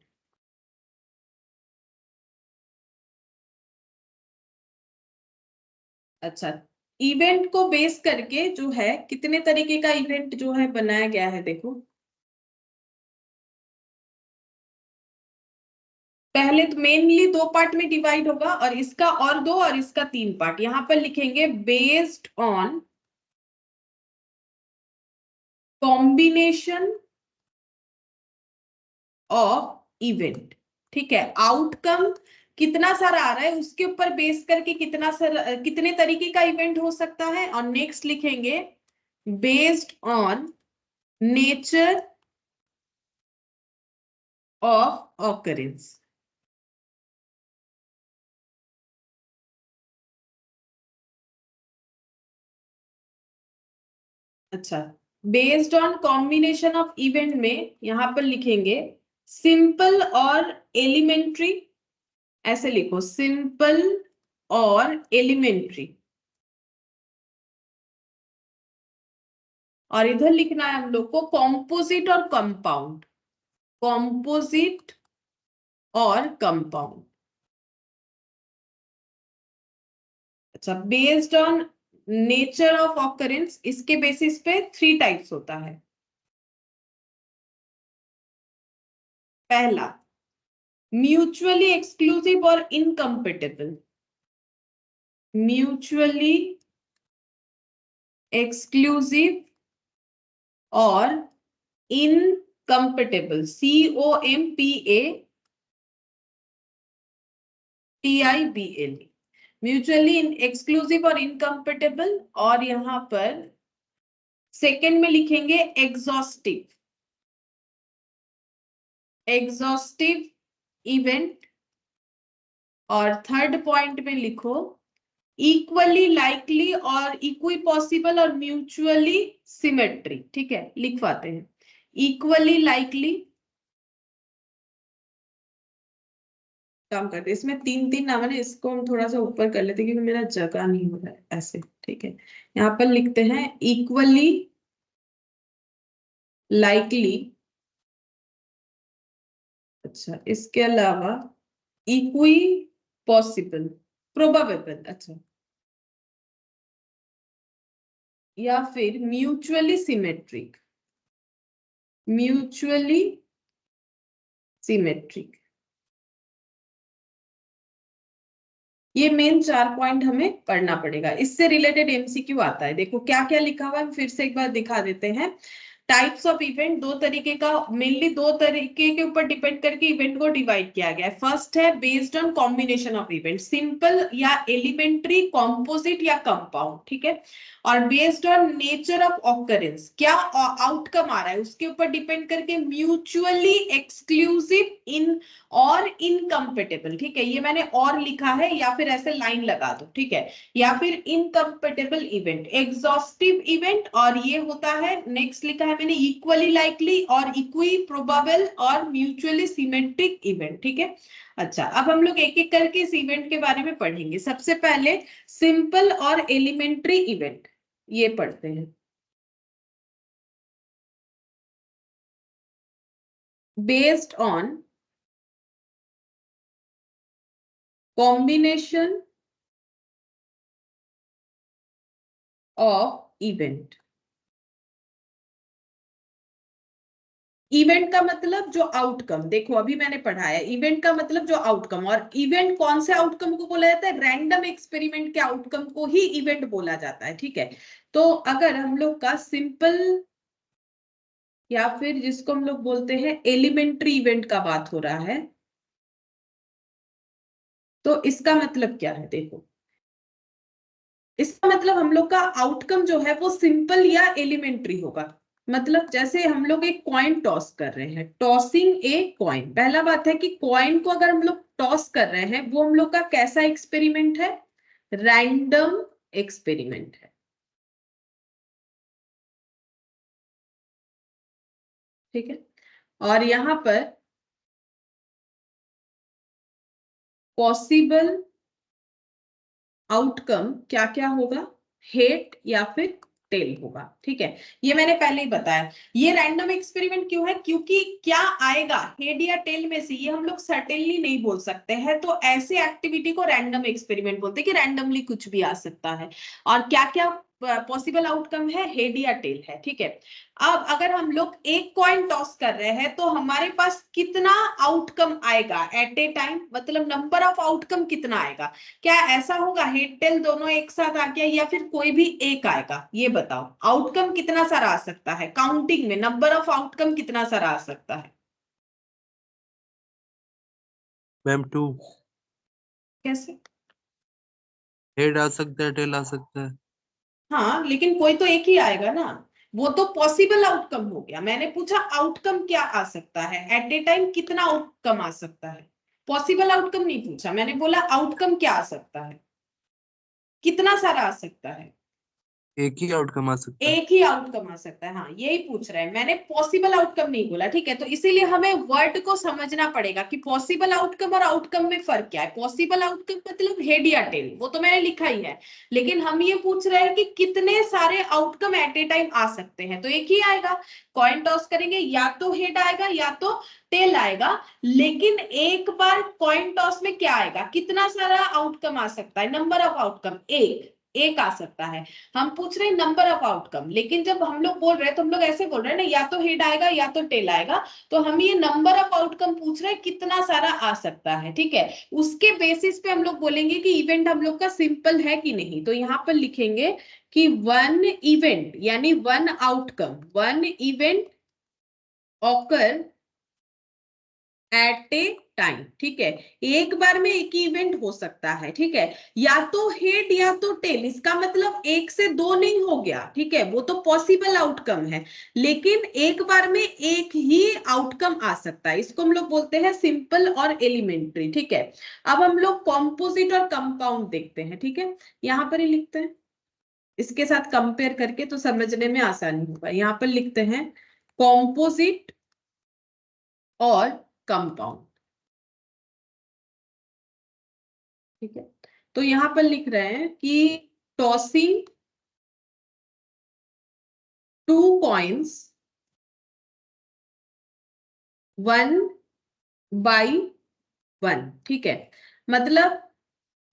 अच्छा, इवेंट को बेस करके जो है कितने तरीके का इवेंट जो है बनाया गया है, देखो पहले तो मेनली 2 पार्ट में डिवाइड होगा और इसका और 2 और इसका 3 पार्ट। यहां पर लिखेंगे based on combination of event. ठीक है, आउटकम कितना सारा आ रहा है उसके ऊपर बेस करके कितने तरीके का इवेंट हो सकता है। और नेक्स्ट लिखेंगे based on nature of occurrence. अच्छा, based on combination of event में यहां पर लिखेंगे सिंपल और एलिमेंट्री। ऐसे लिखो, सिंपल और एलिमेंट्री। और इधर लिखना है हम लोग को कॉम्पोजिट और कंपाउंड। कॉम्पोजिट और कंपाउंड। अच्छा, based on nature of occurrence, इसके बेसिस पे 3 टाइप्स होता है। पहला, म्यूचुअली एक्सक्लूसिव और इनकम्पेटेबल। म्यूचुअली एक्सक्लूसिव और इनकम्पेटेबल, COMPATIBL, म्यूचुअली एक्सक्लूसिव और इनकम्पेटेबल। और यहां पर सेकेंड में लिखेंगे एग्जॉस्टिव, एग्जॉस्टिव इवेंट। और थर्ड पॉइंट में लिखो इक्वली लाइकली और इक्वी पॉसिबल और म्यूचुअली सिमेट्री। ठीक है, लिखवाते हैं इक्वली लाइकली। काम करते इसमें 3 नाम है ना, इसको हम थोड़ा सा ऊपर कर लेते क्योंकि मेरा जगह नहीं हो रहा है ऐसे। ठीक है, यहाँ पर लिखते हैं इक्वली लाइकली। अच्छा, इसके अलावा इक्वी पॉसिबल, प्रोबेबल। अच्छा, या फिर म्यूचुअली सिमेट्रिक, म्यूचुअली सिमेट्रिक। ये मेन 4 पॉइंट हमें पढ़ना पड़ेगा। इससे रिलेटेड एमसीक्यू आता है। देखो क्या क्या लिखा हुआ है, फिर से एक बार दिखा देते हैं। टाइप्स ऑफ इवेंट 2 तरीके का, मेनली 2 तरीके के ऊपर डिपेंड करके इवेंट को डिवाइड किया गया है। फर्स्ट है based on combination of event, simple या एलिमेंट्री, कॉम्पोजिट या कंपाउंड। ठीक है, और based on nature of occurrence, क्या आउटकम आ रहा है उसके ऊपर डिपेंड करके म्यूचुअली एक्सक्लूसिव इन और इनकम्पेटेबल। ठीक है, ये मैंने और लिखा है या फिर ऐसे लाइन लगा दो। ठीक है, या फिर इनकम्पेटेबल इवेंट, एग्जॉस्टिव इवेंट। और ये होता है, नेक्स्ट लिखा है मैंने इक्वली लाइकली और इक्वी प्रोबेबल और म्यूचुअली सिमेट्रिक इवेंट। ठीक है, अच्छा अब हम लोग एक एक करके इस इवेंट के बारे में पढ़ेंगे। सबसे पहले सिंपल और एलिमेंट्री इवेंट, ये पढ़ते हैं। Based on combination of event. Event का मतलब जो आउटकम, देखो अभी मैंने पढ़ाया इवेंट का मतलब जो आउटकम। और इवेंट कौन से आउटकम को बोला जाता है? रैंडम एक्सपेरिमेंट के आउटकम को ही इवेंट बोला जाता है। ठीक है, तो अगर हम लोग का सिंपल या फिर जिसको हम लोग बोलते हैं एलिमेंट्री इवेंट का बात हो रहा है, तो इसका मतलब क्या है? देखो, इसका मतलब हम लोग का आउटकम जो है वो सिंपल या एलिमेंट्री होगा। मतलब जैसे हम लोग एक कॉइन टॉस कर रहे हैं, टॉसिंग ए कॉइन। पहला बात है कि कॉइन को अगर हम लोग टॉस कर रहे हैं, वो हम लोग का कैसा एक्सपेरिमेंट है? रैंडम एक्सपेरिमेंट है। ठीक है, और यहां पर पॉसिबल आउटकम क्या क्या होगा? हेड या फिर टेल होगा। ठीक है, ये मैंने पहले ही बताया। ये रैंडम एक्सपेरिमेंट क्यों है? क्योंकि क्या आएगा हेड या टेल में से, ये हम लोग सर्टेनली नहीं बोल सकते हैं। तो ऐसे एक्टिविटी को रैंडम एक्सपेरिमेंट बोलते हैं कि रैंडमली कुछ भी आ सकता है। और क्या क्या पॉसिबल आउटकम है, हेड या टेल है, ठीक है। अब अगर हम लोग एक कॉइन टॉस कर रहे हैं तो हमारे पास कितना आउटकम आएगा एट ए टाइम, मतलब नंबर ऑफ आउटकम कितना आएगा। क्या ऐसा होगा हेड टेल दोनों एक साथ आ गया या फिर कोई भी एक आएगा, ये बताओ। आउटकम कितना सारा आ सकता है, काउंटिंग में नंबर ऑफ आउटकम कितना सारा आ सकता है।
मैम 2
कैसे?
हेड आ सकता है, टेल आ सकता है।
हाँ लेकिन कोई तो एक ही आएगा ना, वो तो पॉसिबल आउटकम हो गया। मैंने पूछा आउटकम क्या आ सकता है, एट ए टाइम कितना आउटकम आ सकता है। पॉसिबल आउटकम नहीं पूछा, मैंने बोला आउटकम क्या आ सकता है, कितना सारा आ सकता है।
एक ही आउटकम आ सकता है।
एक ही आउटकम आ सकता है, हाँ यही पूछ रहे हैं। मैंने पॉसिबल आउटकम नहीं बोला, ठीक है। तो इसीलिए हमें वर्ड को समझना पड़ेगा कि पॉसिबल आउटकम और आउटकम में फर्क क्या है। पॉसिबल आउटकम मतलब हेड या टेल, वो तो मैंने लिखा ही है, लेकिन हम ये पूछ रहे हैं कि कितने सारे आउटकम एट ए टाइम आ सकते हैं। तो एक ही आएगा, कॉइन टॉस करेंगे या तो हेड आएगा या तो टेल आएगा। लेकिन एक बार कॉइन टॉस में क्या आएगा, कितना सारा आउटकम आ सकता है, नंबर ऑफ आउटकम एक आ सकता है। हम पूछ रहे हैं नंबर ऑफ आउटकम, लेकिन जब हम लोग बोल रहे हैं तो हम लोग ऐसे बोल रहे हैं ना, या तो हेड आएगा या तो टेल आएगा। तो हम ये नंबर ऑफ आउटकम पूछ रहे हैं कितना सारा आ सकता है, ठीक है। उसके बेसिस पे हम लोग बोलेंगे कि इवेंट हम लोग का सिंपल है कि नहीं। तो यहाँ पर लिखेंगे कि वन इवेंट यानी one outcome, one event occur at a time, ठीक है। एक बार में एक ही इवेंट हो सकता है, ठीक है, या तो हेड या तो टेल। इसका मतलब एक से दो नहीं हो गया, ठीक है, वो तो पॉसिबल आउटकम है। लेकिन एक बार में एक ही आउटकम आ सकता है, इसको हम लोग बोलते हैं सिंपल और एलिमेंट्री, ठीक है। अब हम लोग कॉम्पोजिट और कंपाउंड देखते हैं, ठीक है। यहाँ पर ही लिखते हैं, इसके साथ कंपेयर करके तो समझने में आसानी होगा। यहाँ पर लिखते हैं कॉम्पोजिट और कंपाउंड, ठीक है। तो यहां पर लिख रहे हैं कि tossing two coins one by one, ठीक है। मतलब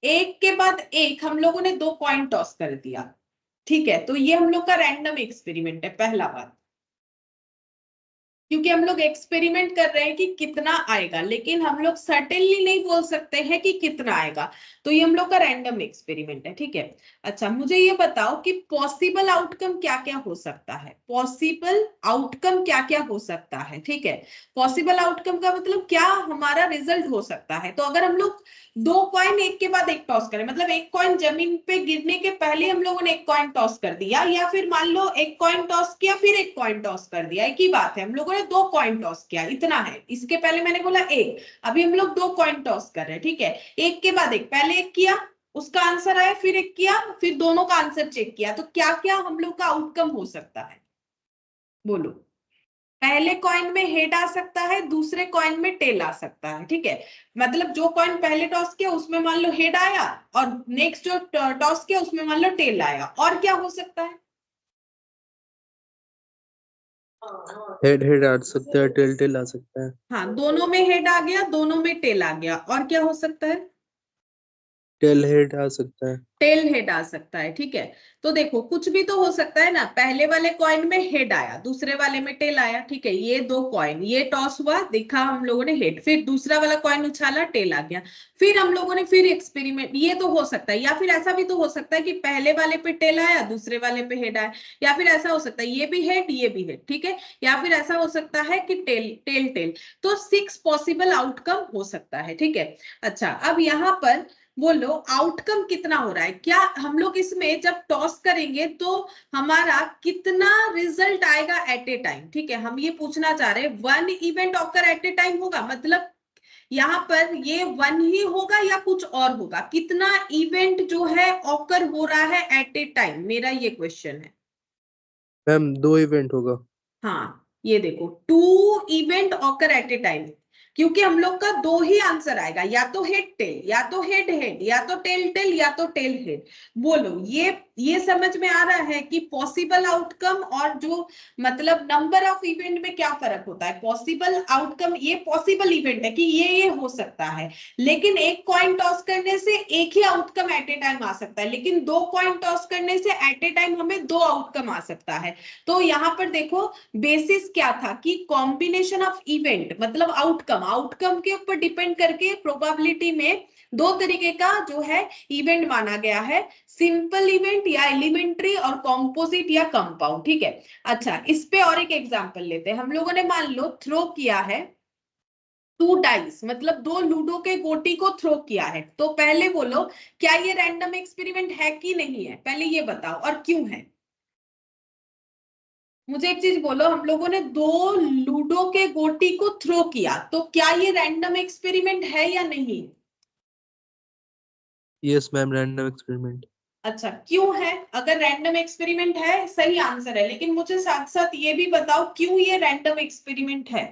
एक के बाद एक हम लोगों ने दो कॉइन टॉस कर दिया, ठीक है। तो ये हम लोग का रैंडम एक्सपेरिमेंट है, पहला बात। क्योंकि हम लोग एक्सपेरिमेंट कर रहे हैं कि कितना आएगा, लेकिन हम लोग सर्टेनली नहीं बोल सकते हैं कि कितना आएगा। तो ये हम लोग का रैंडम एक्सपेरिमेंट है, ठीक है। अच्छा मुझे ये बताओ कि पॉसिबल आउटकम क्या क्या हो सकता है, पॉसिबल आउटकम क्या क्या हो सकता है, ठीक है। पॉसिबल आउटकम का मतलब क्या हमारा रिजल्ट हो सकता है। तो अगर हम लोग दो कॉइन एक के बाद एक टॉस करें, मतलब एक कॉइन जमीन पे गिरने के पहले हम लोगों ने एक कॉइन टॉस कर दिया, या फिर मान लो एक कॉइन टॉस किया फिर एक कॉइन टॉस कर दिया, एक ही बात है। हम लोगों ने दो कॉइन टॉस किया, इतना है। इसके पहले मैंने बोला एक, अभी हम लोग दो कॉइन टॉस कर रहे हैं, ठीक है। एक के बाद एक, पहले एक किया उसका आंसर आया, फिर एक किया, फिर दोनों का आंसर चेक किया। तो क्या क्या हम लोग का आउटकम हो सकता है, बोलो। पहले कॉइन में हेड आ सकता है, दूसरे कॉइन में टेल आ सकता है, ठीक है। मतलब जो कॉइन पहले टॉस किया उसमें मान लो हेड आया, और नेक्स्ट जो टॉस किया उसमें मान लो टेल आया। और क्या हो सकता है,
हेड हेड आ सकता है, टेल टेल आ सकता है।
हाँ दोनों में हेड आ गया, दोनों में टेल आ गया। और क्या हो सकता है,
टेल हेड आ सकता है।
टेल हेड आ सकता है, ठीक है। तो देखो कुछ भी तो हो सकता है ना। पहले वाले कॉइन में हेड आया, दूसरे वाले में टेल आया, ठीक है। ये दो कॉइन, ये टॉस हुआ, देखा हम लोगों ने हेड, फिर दूसरा वाला कॉइन उछाला, टेल आ गया। फिर हम लोगों ने फिर एक्सपेरिमेंट, ये तो हो सकता है। या फिर ऐसा भी तो हो सकता है कि पहले वाले पे टेल आया, दूसरे वाले पे हेड आया। या फिर ऐसा हो सकता है ये भी हेड ये भी हेड, ठीक है। या फिर ऐसा हो सकता है कि टेल टेल टेल। तो 6 पॉसिबल आउटकम हो सकता है, ठीक है। अच्छा अब यहाँ पर बोलो आउटकम कितना हो रहा है। क्या हम लोग इसमें जब टॉस करेंगे तो हमारा कितना रिजल्ट आएगा एट ए टाइम, ठीक है। हम ये पूछना चाह रहे हैं one event occur at a time होगा, मतलब यहाँ पर ये वन ही होगा या कुछ और होगा, कितना इवेंट जो है ऑकर हो रहा है एट ए टाइम, मेरा ये क्वेश्चन है।
मैम 2 इवेंट होगा।
हाँ ये देखो two event occur at a time, क्योंकि हम लोग का दो ही आंसर आएगा, या तो हेड टेल, या तो हेड हेड, या तो टेल टेल, या तो टेल हेड। बोलो ये समझ में आ रहा है कि पॉसिबल आउटकम और जो मतलब नंबर ऑफ इवेंट में क्या फर्क होता है। पॉसिबल आउटकम, ये पॉसिबल इवेंट है कि ये हो सकता है, लेकिन एक कॉइन टॉस करने से एक ही आउटकम एट ए टाइम आ सकता है, लेकिन दो कॉइन टॉस करने से एट ए टाइम हमें दो आउटकम आ सकता है। तो यहाँ पर देखो बेसिस क्या था कि कॉम्बिनेशन ऑफ इवेंट मतलब आउटकम के ऊपर डिपेंड करके प्रोबेबिलिटी में दो तरीके का जो है इवेंट माना गया है, सिंपल इवेंट या एलिमेंट्री, और कॉम्पोजिट या कंपाउंड। ठीक है, अच्छा इस पे और एक एग्जांपल लेते हैं। हम लोगों ने मान लो थ्रो किया है 2 डाइस, मतलब 2 लूडो के गोटी को थ्रो किया है। तो पहले बोलो क्या ये रैंडम एक्सपेरिमेंट है कि नहीं है, पहले ये बताओ, और क्यों है। मुझे एक चीज बोलो, हम लोगों ने 2 लूडो के गोटी को थ्रो किया, तो क्या ये रैंडम एक्सपेरिमेंट है या नहीं।
Yes ma'am, random experiment.
अच्छा क्यों है। अगर रैंडम एक्सपेरिमेंट है सही आंसर है, लेकिन मुझे साथ साथ ये भी बताओ क्यों ये रैंडम एक्सपेरिमेंट है।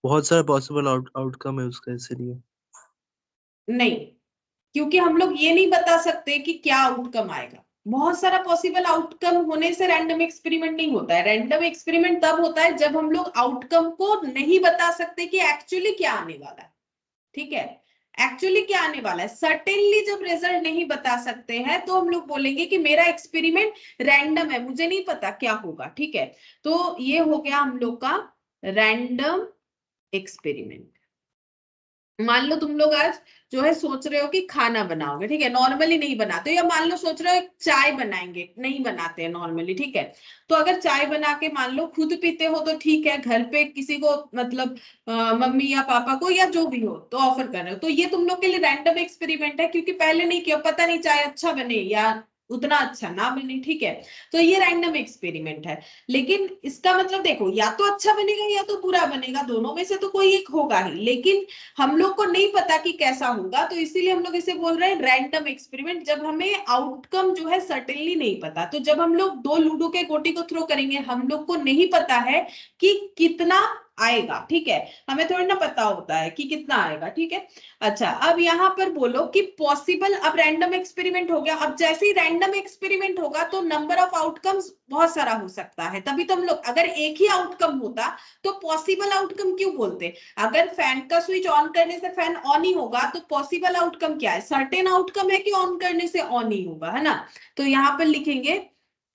बहुत सारा पॉसिबल आउटकम है उसका, इसीलिए।
नहीं, क्योंकि हम लोग ये नहीं बता सकते कि क्या आउटकम आएगा। बहुत सारा पॉसिबल आउटकम होने से रैंडम एक्सपेरिमेंट नहीं होता है। रैंडम एक्सपेरिमेंट तब होता है जब हम लोग आउटकम को नहीं बता सकते कि एक्चुअली क्या आने वाला है। ठीक है, एक्चुअली क्या आने वाला है, सर्टेनली जब रिजल्ट नहीं बता सकते हैं तो हम लोग बोलेंगे कि मेरा एक्सपेरिमेंट रैंडम है, मुझे नहीं पता क्या होगा। ठीक है, तो ये हो गया हम लोग का रैंडम एक्सपेरिमेंट। मान लो तुम लोग आज जो है सोच रहे हो कि खाना बनाओगे, ठीक है, नॉर्मली नहीं बनाते हो, या मान लो सोच रहे हो चाय बनाएंगे, नहीं बनाते हैं नॉर्मली। ठीक है, तो अगर चाय बना के मान लो खुद पीते हो तो ठीक है, घर पे किसी को मतलब मम्मी या पापा को या जो भी हो तो ऑफर कर रहे हो, तो ये तुम लोग के लिए रैंडम एक्सपेरिमेंट है, क्योंकि पहले नहीं किया, पता नहीं चाय अच्छा बने या उतना अच्छा ना बने। ठीक है, तो ये रैंडम एक्सपेरिमेंट है। लेकिन इसका मतलब देखो, या तो अच्छा बनेगा या तो बुरा बनेगा, दोनों में से तो कोई एक होगा ही, लेकिन हम लोग को नहीं पता कि कैसा होगा, तो इसीलिए हम लोग इसे बोल रहे हैं रैंडम एक्सपेरिमेंट, जब हमें आउटकम जो है सर्टेनली नहीं पता। तो जब हम लोग 2 लूडो के गोटी को थ्रो करेंगे, हम लोग को नहीं पता है कि कितना आएगा। ठीक है, हमें थोड़ी ना पता होता है कि कितना आएगा। ठीक है, अच्छा अब यहां पर बोलो कि पॉसिबल, अब रैंडम एक्सपेरिमेंट हो गया, अब जैसे ही रैंडम एक्सपेरिमेंट होगा तो नंबर ऑफ आउटकम्स बहुत सारा हो सकता है। तभी तो हम लोग, अगर एक ही आउटकम होता तो पॉसिबल आउटकम क्यों बोलते। अगर फैन का स्विच ऑन करने से फैन ऑन ही होगा तो पॉसिबल आउटकम क्या है, सर्टेन आउटकम है कि ऑन करने से ऑन ही होगा, है ना। तो यहां पर लिखेंगे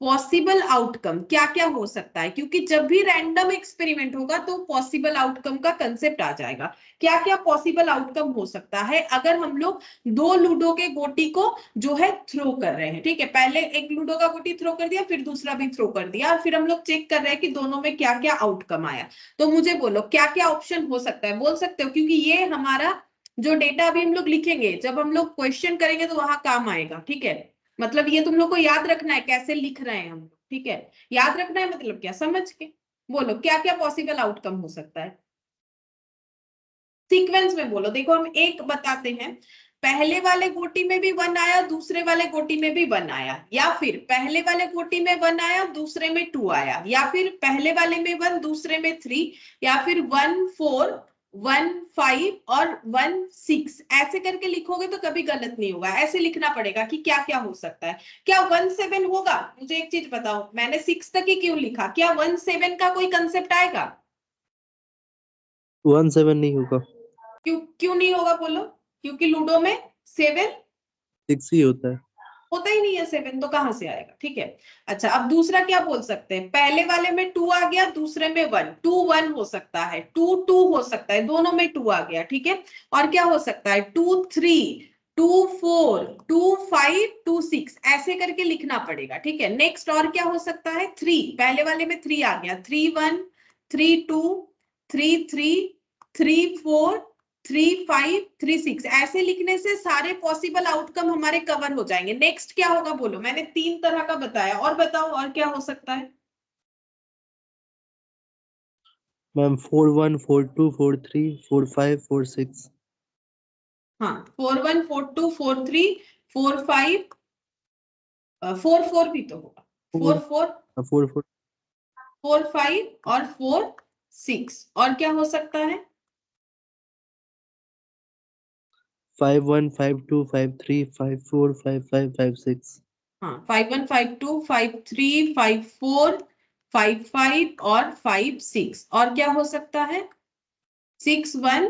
पॉसिबल आउटकम क्या क्या हो सकता है, क्योंकि जब भी रैंडम एक्सपेरिमेंट होगा तो पॉसिबल आउटकम का कंसेप्ट आ जाएगा। क्या क्या पॉसिबल आउटकम हो सकता है अगर हम लोग 2 लूडो के गोटी को जो है थ्रो कर रहे हैं। ठीक है, पहले एक लूडो का गोटी थ्रो कर दिया, फिर दूसरा भी थ्रो कर दिया, और फिर हम लोग चेक कर रहे हैं कि दोनों में क्या क्या आउटकम आया। तो मुझे बोलो क्या क्या ऑप्शन हो सकता है, बोल सकते हो, क्योंकि ये हमारा जो डेटा अभी हम लोग लिखेंगे, जब हम लोग क्वेश्चन करेंगे तो वहां काम आएगा। ठीक है, मतलब ये तुम लोग को याद रखना है कैसे लिख रहे हैं हम लोग। ठीक है, याद रखना है मतलब क्या, समझ के बोलो क्या क्या पॉसिबल आउटकम हो सकता है। सीक्वेंस में बोलो, देखो हम एक बताते हैं, पहले वाले गोटी में भी 1 आया, दूसरे वाले गोटी में भी 1 आया, या फिर पहले वाले गोटी में 1 आया, दूसरे में 2 आया, या फिर पहले वाले में 1, दूसरे में 3, या फिर 1 4 1 5 और 1 6, ऐसे करके लिखोगे तो कभी गलत नहीं होगा। ऐसे लिखना पड़ेगा कि क्या क्या हो सकता है। क्या 1 7 होगा, मुझे एक चीज बताओ, मैंने 6 तक ही क्यों लिखा, क्या 1 7 का कोई कंसेप्ट आएगा।
1 7 नहीं होगा।
क्यों क्यों नहीं होगा बोलो, क्योंकि लूडो में 7
6 ही होता है।
होता ही नहीं है, 7 तो कहां से आएगा। ठीक है, अच्छा अब दूसरा क्या बोल सकते हैं, पहले वाले में 2 आ गया, दूसरे में 1, 2 1 हो सकता है, 2 2 हो सकता है, दोनों में 2 आ गया। ठीक है, और क्या हो सकता है, 2 3 2 4 2 5 2 6, ऐसे करके लिखना पड़ेगा। ठीक है, नेक्स्ट और क्या हो सकता है, 3, पहले वाले में 3 आ गया, 3 1 3 2 3 3 3 4 3 5 3 6, ऐसे लिखने से सारे पॉसिबल आउटकम हमारे कवर हो जाएंगे। नेक्स्ट क्या होगा बोलो, मैंने 3 तरह का बताया, और बताओ और क्या हो सकता है।
मैम 4 1 4 2 4 3 4 5 4 6।
हाँ, 4 1 4 2 4 3 4 5 4 4 भी तो होगा, 4 4
4 4
4 5 और 4 6 और क्या हो सकता है?
5 1 5 2 5 3 5 4 5 5 5 6।
हाँ 5 1 5 2 5 3 5 4 5 5 और 5 6 और क्या हो सकता है? 6 1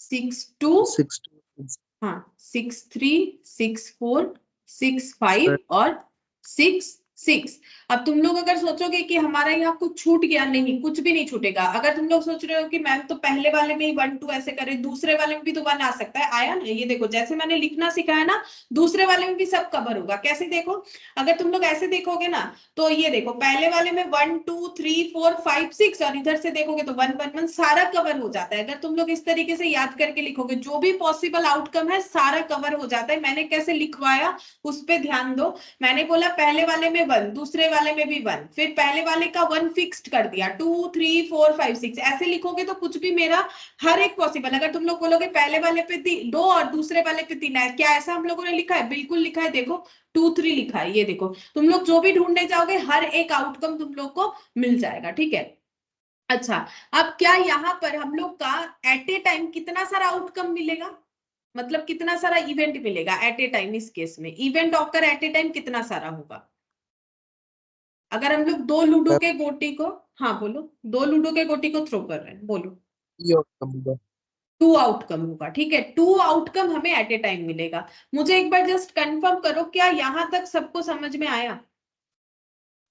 6 2
6 2
हाँ 6 3 6 4 6 5
7।
और 6 6। अब तुम लोग अगर सोचोगे कि हमारा यहाँ कुछ छूट गया, नहीं कुछ भी नहीं छूटेगा। अगर तुम लोग सोच रहे हो कि मैम तो पहले वाले में ही 1 2 ऐसे करे, दूसरे वाले में भी तो 1 आ सकता है, आया ना? ये देखो जैसे मैंने लिखना सिखाया ना, दूसरे वाले में भी सब कवर होगा। कैसे देखो, अगर तुम लोग ऐसे देखोगे ना तो ये देखो पहले वाले में 1 2 3 4 5 6 और इधर से देखोगे तो 1 1 1 सारा कवर हो जाता है। अगर तुम लोग इस तरीके से याद करके लिखोगे जो भी पॉसिबल आउटकम है सारा कवर हो जाता है। मैंने कैसे लिखवाया उस पर ध्यान दो। मैंने बोला पहले वाले में 1, दूसरे वाले में भी 1, फिर पहले वाले का 1 फिक्स्ड कर दिया, 2 3 4 5 6 ऐसे लिखोगे तो कुछ भी मेरा हर एक पॉसिबल। अगर तुम लोग बोलोगे पहले वाले पे 2 और दूसरे वाले पे 3 है, क्या ऐसा हम लोगों ने लिखा है? बिल्कुल लिखा है। देखो 2 3 लिखा है। ये देखो तुम लोग जो भी ढूंढने जाओगे हर एक आउटकम तुम लोग को मिल जाएगा। ठीक है, अच्छा अब क्या यहाँ पर हम लोग का एट ए टाइम कितना सारा आउटकम मिलेगा, मतलब कितना सारा इवेंट मिलेगा एट ए टाइम? इस केस में event occur at a time कितना सारा होगा? अगर हम लोग 2 लूडो के गोटी को, हाँ बोलो, 2 लूडो के गोटी को थ्रो कर रहे हैं, बोलो।
ये आउटकम होगा।
2 आउटकम होगा। ठीक है, 2 आउटकम हमें एट ए टाइम मिलेगा। मुझे एक बार जस्ट कंफर्म करो, क्या यहां तक सबको समझ में आया?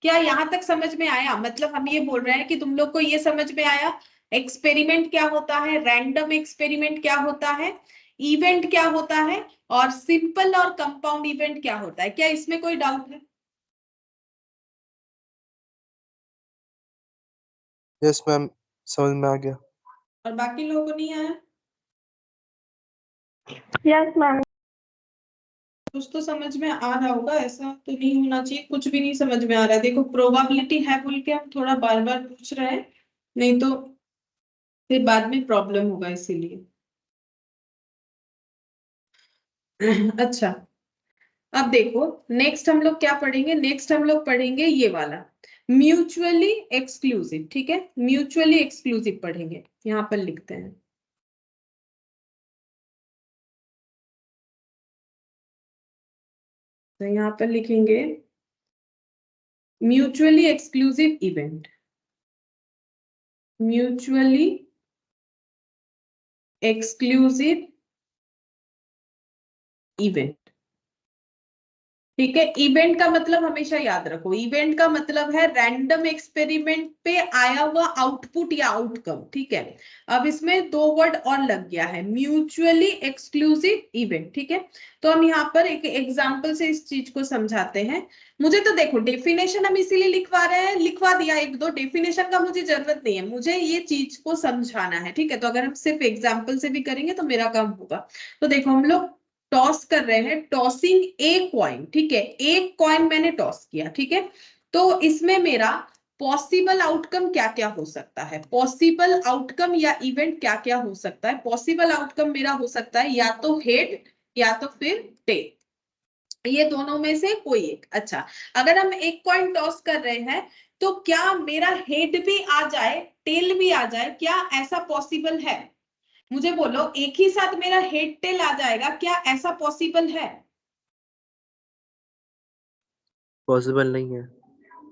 क्या यहां तक समझ में आया? मतलब हम ये बोल रहे हैं कि तुम लोग को ये समझ में आया एक्सपेरिमेंट क्या होता है, रैंडम एक्सपेरिमेंट क्या होता है, इवेंट क्या होता है, और सिंपल और कंपाउंड इवेंट क्या होता है? क्या इसमें कोई डाउट है?
यस मैम, समझ में आ गया।
और बाकी लोगों को नहीं आया?
Yes, ma'am.
कुछ तो समझ में आ रहा होगा, ऐसा तो नहीं होना चाहिए कुछ भी नहीं समझ में आ रहा है। देखो प्रोबेबिलिटी है बोल के हम थोड़ा बार बार पूछ रहे हैं, नहीं तो फिर बाद में प्रॉब्लम होगा, इसीलिए। अच्छा अब देखो नेक्स्ट हम लोग क्या पढ़ेंगे, नेक्स्ट हम लोग पढ़ेंगे ये वाला म्यूचुअली एक्सक्लूसिव। ठीक है, म्यूचुअली एक्सक्लूसिव पढ़ेंगे। यहाँ पर लिखते हैं, तो यहाँ पर लिखेंगे mutually exclusive event, mutually exclusive event. ठीक है, इवेंट का मतलब हमेशा याद रखो, इवेंट का मतलब है रैंडम एक्सपेरिमेंट पे आया हुआ आउटपुट या आउटकम। ठीक है, अब इसमें 2 वर्ड और लग गया है, म्यूचुअली एक्सक्लूसिव इवेंट। ठीक है, तो हम यहाँ पर एक एग्जांपल से इस चीज को समझाते हैं। मुझे तो देखो डेफिनेशन हम इसीलिए लिखवा रहे हैं, लिखवा दिया एक दो, डेफिनेशन का मुझे जरूरत नहीं है, मुझे ये चीज को समझाना है। ठीक है, तो अगर हम सिर्फ एग्जाम्पल से भी करेंगे तो मेरा काम होगा। तो देखो हम लोग टॉस कर रहे हैं, टॉसिंग ए कॉइन। ठीक है, एक कॉइन मैंने टॉस किया। ठीक है, तो इसमें मेरा पॉसिबल आउटकम क्या क्या हो सकता है, पॉसिबल आउटकम या इवेंट क्या क्या हो सकता है? पॉसिबल आउटकम मेरा हो सकता है या तो हेड या तो फिर टेल, ये दोनों में से कोई एक। अच्छा अगर हम एक कॉइन टॉस कर रहे हैं तो क्या मेरा हेड भी आ जाए टेल भी आ जाए, क्या ऐसा पॉसिबल है? मुझे बोलो एक ही साथ मेरा हेड टेल आ जाएगा, क्या ऐसा पॉसिबल है?
पॉसिबल नहीं है।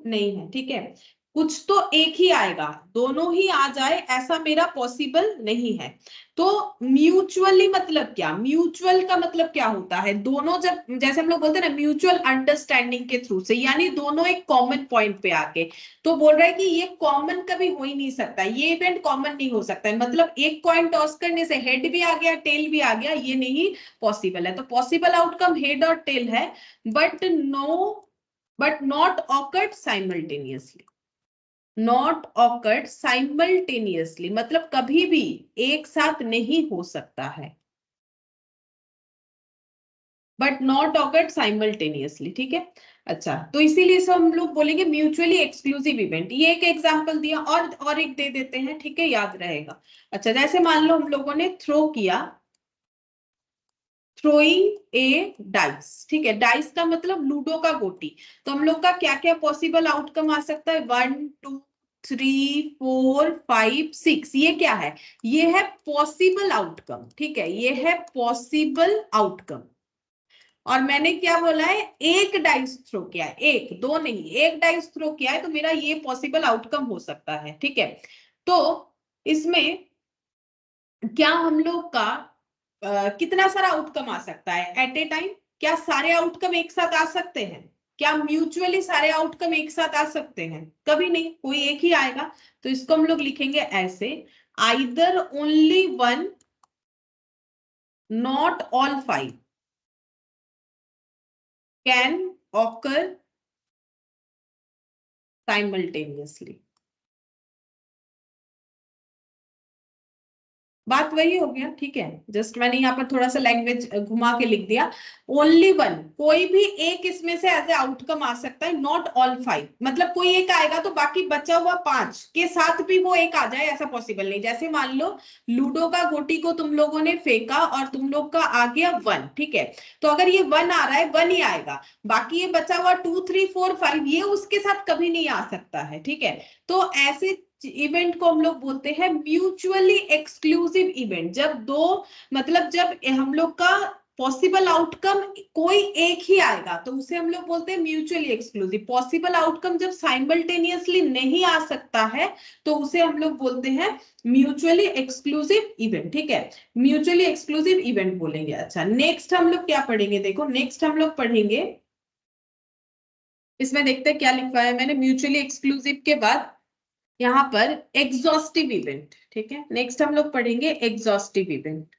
नहीं है। ठीक है, कुछ तो एक ही आएगा, दोनों ही आ जाए ऐसा मेरा पॉसिबल नहीं है। तो म्यूचुअली मतलब क्या, म्यूचुअल का मतलब क्या होता है? दोनों जब, जैसे हम लोग बोलते हैं ना म्यूचुअल अंडरस्टैंडिंग के थ्रू से, यानी दोनों एक कॉमन पॉइंट पे आके। तो बोल रहा है कि ये कॉमन कभी हो ही नहीं सकता, ये इवेंट कॉमन नहीं हो सकता है। मतलब एक कॉइन टॉस करने से हेड भी आ गया टेल भी आ गया, ये नहीं पॉसिबल है। तो पॉसिबल आउटकम हेड और टेल है, but no, but not occurred simultaneously, not occurred simultaneously मतलब कभी भी एक साथ नहीं हो सकता है, but not occurred simultaneously। ठीक है, अच्छा तो इसीलिए सब हम लोग बोलेंगे म्यूचुअली एक्सक्लूसिव इवेंट। ये एक एग्जांपल दिया, और एक दे देते हैं, ठीक है, याद रहेगा। अच्छा जैसे मान लो हम लोगों ने थ्रो किया, थ्रोइंग ए डाइस। ठीक है, डाइस का मतलब लूडो का गोटी। तो हम लोग का क्या क्या पॉसिबल आउटकम आ सकता है, 1 2 3 4 5 6, ये क्या है? ये है पॉसिबल आउटकम, ठीक है, ये है पॉसिबल आउटकम। और मैंने क्या बोला है? एक डाइस थ्रो किया है, एक दो नहीं, एक डाइस थ्रो किया है, तो मेरा ये पॉसिबल आउटकम हो सकता है, ठीक है। तो इसमें क्या हम लोग का कितना सारा आउटकम आ सकता है एट ए टाइम? क्या सारे आउटकम एक साथ आ सकते हैं? क्या म्यूचुअली सारे आउटकम एक साथ आ सकते हैं? कभी नहीं, कोई एक ही आएगा। तो इसको हम लोग लिखेंगे ऐसे, either only one, not all 5 can occur simultaneously. बात वही हो गया, ठीक है। जस्ट मैंने यहाँ पर थोड़ा सा लैंग्वेज घुमा के लिख दिया। ओनली वन, कोई भी एक इसमें से एज ए आउटकम आ सकता है, नॉट ऑल 5, मतलब कोई एक आएगा तो बाकी बचा हुआ 5 के साथ भी वो एक आ जाए, ऐसा पॉसिबल नहीं। जैसे मान लो लूडो का गोटी को तुम लोगों ने फेंका और तुम लोग का आ गया 1, ठीक है, तो अगर ये 1 आ रहा है 1 ही आएगा, बाकी ये बचा हुआ 2 3 4 5 ये उसके साथ कभी नहीं आ सकता है, ठीक है। तो ऐसे इवेंट को हम लोग बोलते हैं म्यूचुअली एक्सक्लूसिव इवेंट। जब दो, मतलब जब हम लोग का पॉसिबल आउटकम कोई एक ही आएगा तो उसे हम लोग बोलते हैं म्यूचुअली एक्सक्लूसिव। पॉसिबल आउटकम जब साइमल्टेनियसली नहीं आ सकता है तो उसे हम लोग बोलते हैं म्यूचुअली एक्सक्लूसिव इवेंट, ठीक है, म्यूचुअली एक्सक्लूसिव इवेंट बोलेंगे। अच्छा, नेक्स्ट हम लोग क्या पढ़ेंगे? देखो नेक्स्ट हम लोग पढ़ेंगे, इसमें देखते हैं क्या लिखा है मैंने म्यूचुअली एक्सक्लूसिव के बाद यहाँ पर एग्जॉस्टिव इवेंट, ठीक है। नेक्स्ट हम लोग पढ़ेंगे एग्जॉस्टिव इवेंट।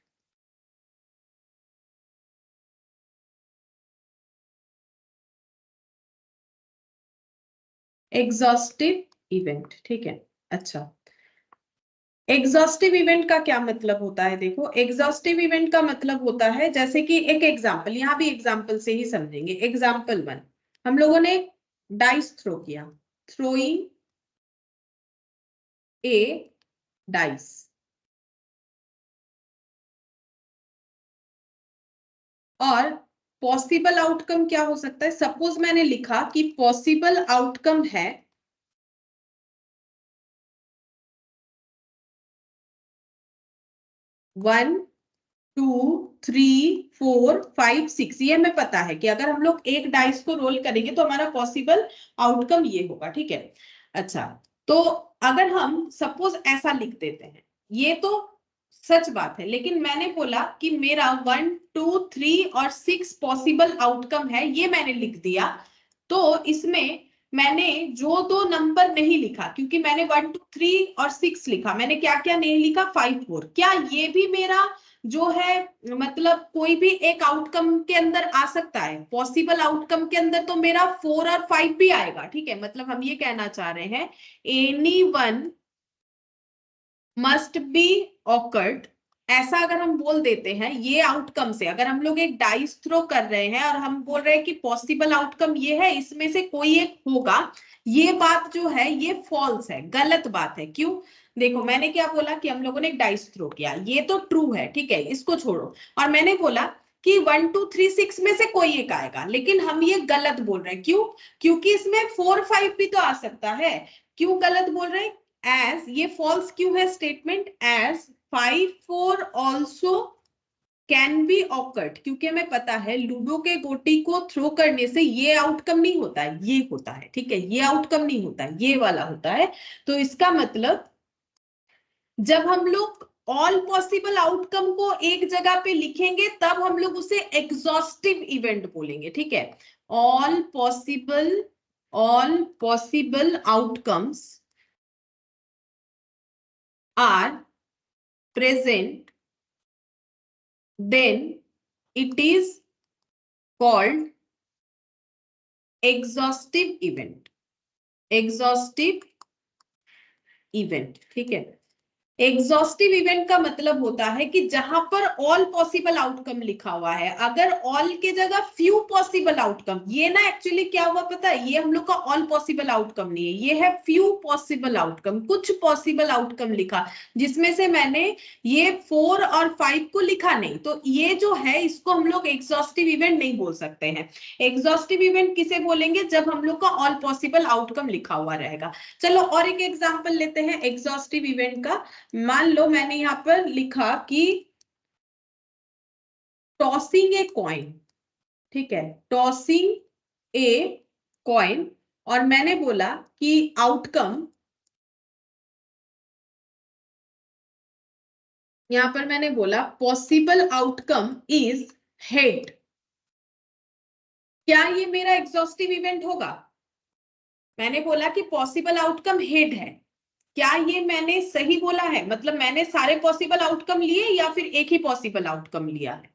एग्जॉस्टिव इवेंट, ठीक है। अच्छा, एग्जॉस्टिव इवेंट का क्या मतलब होता है? देखो एग्जॉस्टिव इवेंट का मतलब होता है, जैसे कि एक एग्जांपल, यहाँ भी एग्जांपल से ही समझेंगे। एग्जांपल 1, हम लोगों ने डाइस थ्रो किया, थ्रोइंग ए डाइस, और पॉसिबल आउटकम क्या हो सकता है? सपोज मैंने लिखा कि पॉसिबल आउटकम है 1 2 3 4 5 6, ये हमें पता है कि अगर हम लोग एक डाइस को रोल करेंगे तो हमारा पॉसिबल आउटकम ये होगा, ठीक है। अच्छा, तो अगर हम सपोज ऐसा लिख देते हैं, ये तो सच बात है, लेकिन मैंने बोला कि मेरा 1 2 3 और 6 पॉसिबल आउटकम है, ये मैंने लिख दिया। तो इसमें मैंने जो दो नंबर नहीं लिखा, क्योंकि मैंने 1 2 3 और 6 लिखा, मैंने क्या क्या नहीं लिखा? 5 4, क्या ये भी मेरा जो है मतलब कोई भी एक आउटकम के अंदर आ सकता है? पॉसिबल आउटकम के अंदर तो मेरा 4 और 5 भी आएगा, ठीक है। मतलब हम ये कहना चाह रहे हैं any one must be awkward, ऐसा अगर हम बोल देते हैं ये आउटकम से, अगर हम लोग एक डाइस थ्रो कर रहे हैं और हम बोल रहे हैं कि पॉसिबल आउटकम ये है, इसमें से कोई एक होगा, ये बात जो है ये फॉल्स है, गलत बात है। क्यों? देखो मैंने क्या बोला कि हम लोगों ने एक डाइस थ्रो किया, ये तो ट्रू है, ठीक है, इसको छोड़ो। और मैंने बोला कि 1 2 3 6 में से कोई एक आएगा, लेकिन हम ये गलत बोल रहे हैं। क्यों? क्योंकि इसमें 4 5 भी तो आ सकता है। क्यों गलत बोल रहे हैं? एज, ये फॉल्स क्यों है statement? As 5 4 also can be occurred, क्योंकि हमें पता है लूडो के गोटी को थ्रो करने से ये आउटकम नहीं होता है, ये होता है, ठीक है, ये आउटकम नहीं होता है, ये वाला होता है। तो इसका मतलब जब हम लोग ऑल पॉसिबल आउटकम को एक जगह पे लिखेंगे तब हम लोग उसे एग्जॉस्टिव इवेंट बोलेंगे, ठीक है। All possible outcomes are present, then it is called exhaustive event, exhaustive event, ठीक है। एग्जॉस्टिव इवेंट का मतलब होता है कि जहां पर ऑल पॉसिबल आउटकम लिखा हुआ है, अगर ऑल के जगह फ्यू पॉसिबल आउटकम, ये ना एक्चुअली क्या हुआ पता है, ये हम लोग का ऑल पॉसिबल आउटकम नहीं है, ये है फ्यू पॉसिबल आउटकम, कुछ पॉसिबल आउटकम लिखा, जिसमें से मैंने ये 4 और 5 को लिखा नहीं, तो ये जो है इसको हम लोग एग्जॉस्टिव इवेंट नहीं बोल सकते हैं। एग्जॉस्टिव इवेंट किसे बोलेंगे, जब हम लोग का ऑल पॉसिबल आउटकम लिखा हुआ रहेगा। चलो और एक एग्जांपल लेते हैं एग्जॉस्टिव इवेंट का। मान लो मैंने यहां पर लिखा कि टॉसिंग ए कॉइन, ठीक है, टॉसिंग ए कॉइन, और मैंने बोला कि आउटकम, यहां पर मैंने बोला पॉसिबल आउटकम इज हेड। क्या ये मेरा एग्जॉस्टिव इवेंट होगा? मैंने बोला कि पॉसिबल आउटकम हेड है, क्या ये मैंने सही बोला है? मतलब मैंने सारे पॉसिबल आउटकम लिए या फिर एक ही पॉसिबल आउटकम लिया है?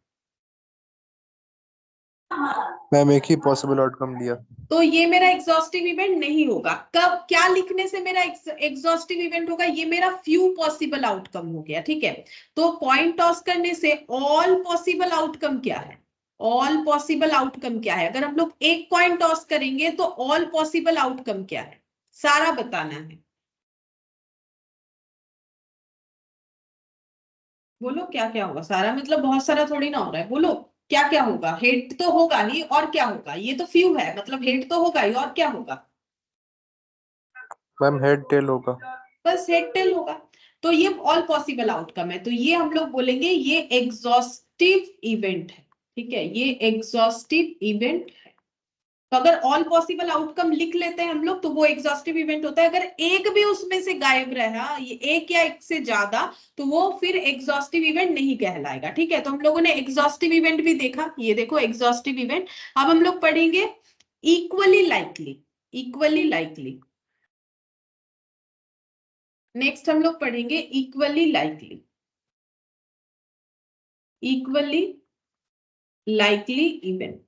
मैम एक ही पॉसिबल आउटकम लिया।
तो ये मेरा एग्जॉस्टिव इवेंट नहीं होगा। कब, क्या लिखने से मेरा एग्जॉस्टिव इवेंट होगा? ये मेरा फ्यू पॉसिबल आउटकम हो गया, ठीक है। तो कॉइन टॉस करने से ऑल पॉसिबल आउटकम क्या है? ऑल पॉसिबल आउटकम क्या है? अगर हम लोग एक कॉइन टॉस करेंगे तो ऑल पॉसिबल आउटकम क्या है, सारा बताना है। बोलो क्या क्या होगा सारा, मतलब बहुत सारा थोड़ी ना हो रहा है, बोलो क्या क्या होगा। हेड तो होगा ही, और क्या होगा? ये तो फ्यू है, मतलब हेड तो होगा ही, और क्या होगा?
मैम हेड टेल होगा।
बस हेड टेल होगा। तो ये ऑल पॉसिबल आउटकम है, तो ये हम लोग बोलेंगे ये एग्जॉस्टिव इवेंट है, ठीक है, ये एग्जॉस्टिव इवेंट है। तो अगर ऑल पॉसिबल आउटकम लिख लेते हैं हम लोग तो वो एग्जॉस्टिव इवेंट होता है। अगर एक भी उसमें से गायब रहा, ये एक या एक से ज्यादा, तो वो फिर एग्जॉस्टिव इवेंट नहीं कहलाएगा, ठीक है। तो हम लोगों ने एग्जॉस्टिव इवेंट भी देखा, ये देखो एग्जॉस्टिव इवेंट। अब हम लोग पढ़ेंगे equally likely. Equally likely next हम लोग पढ़ेंगे equally likely. Equally likely event.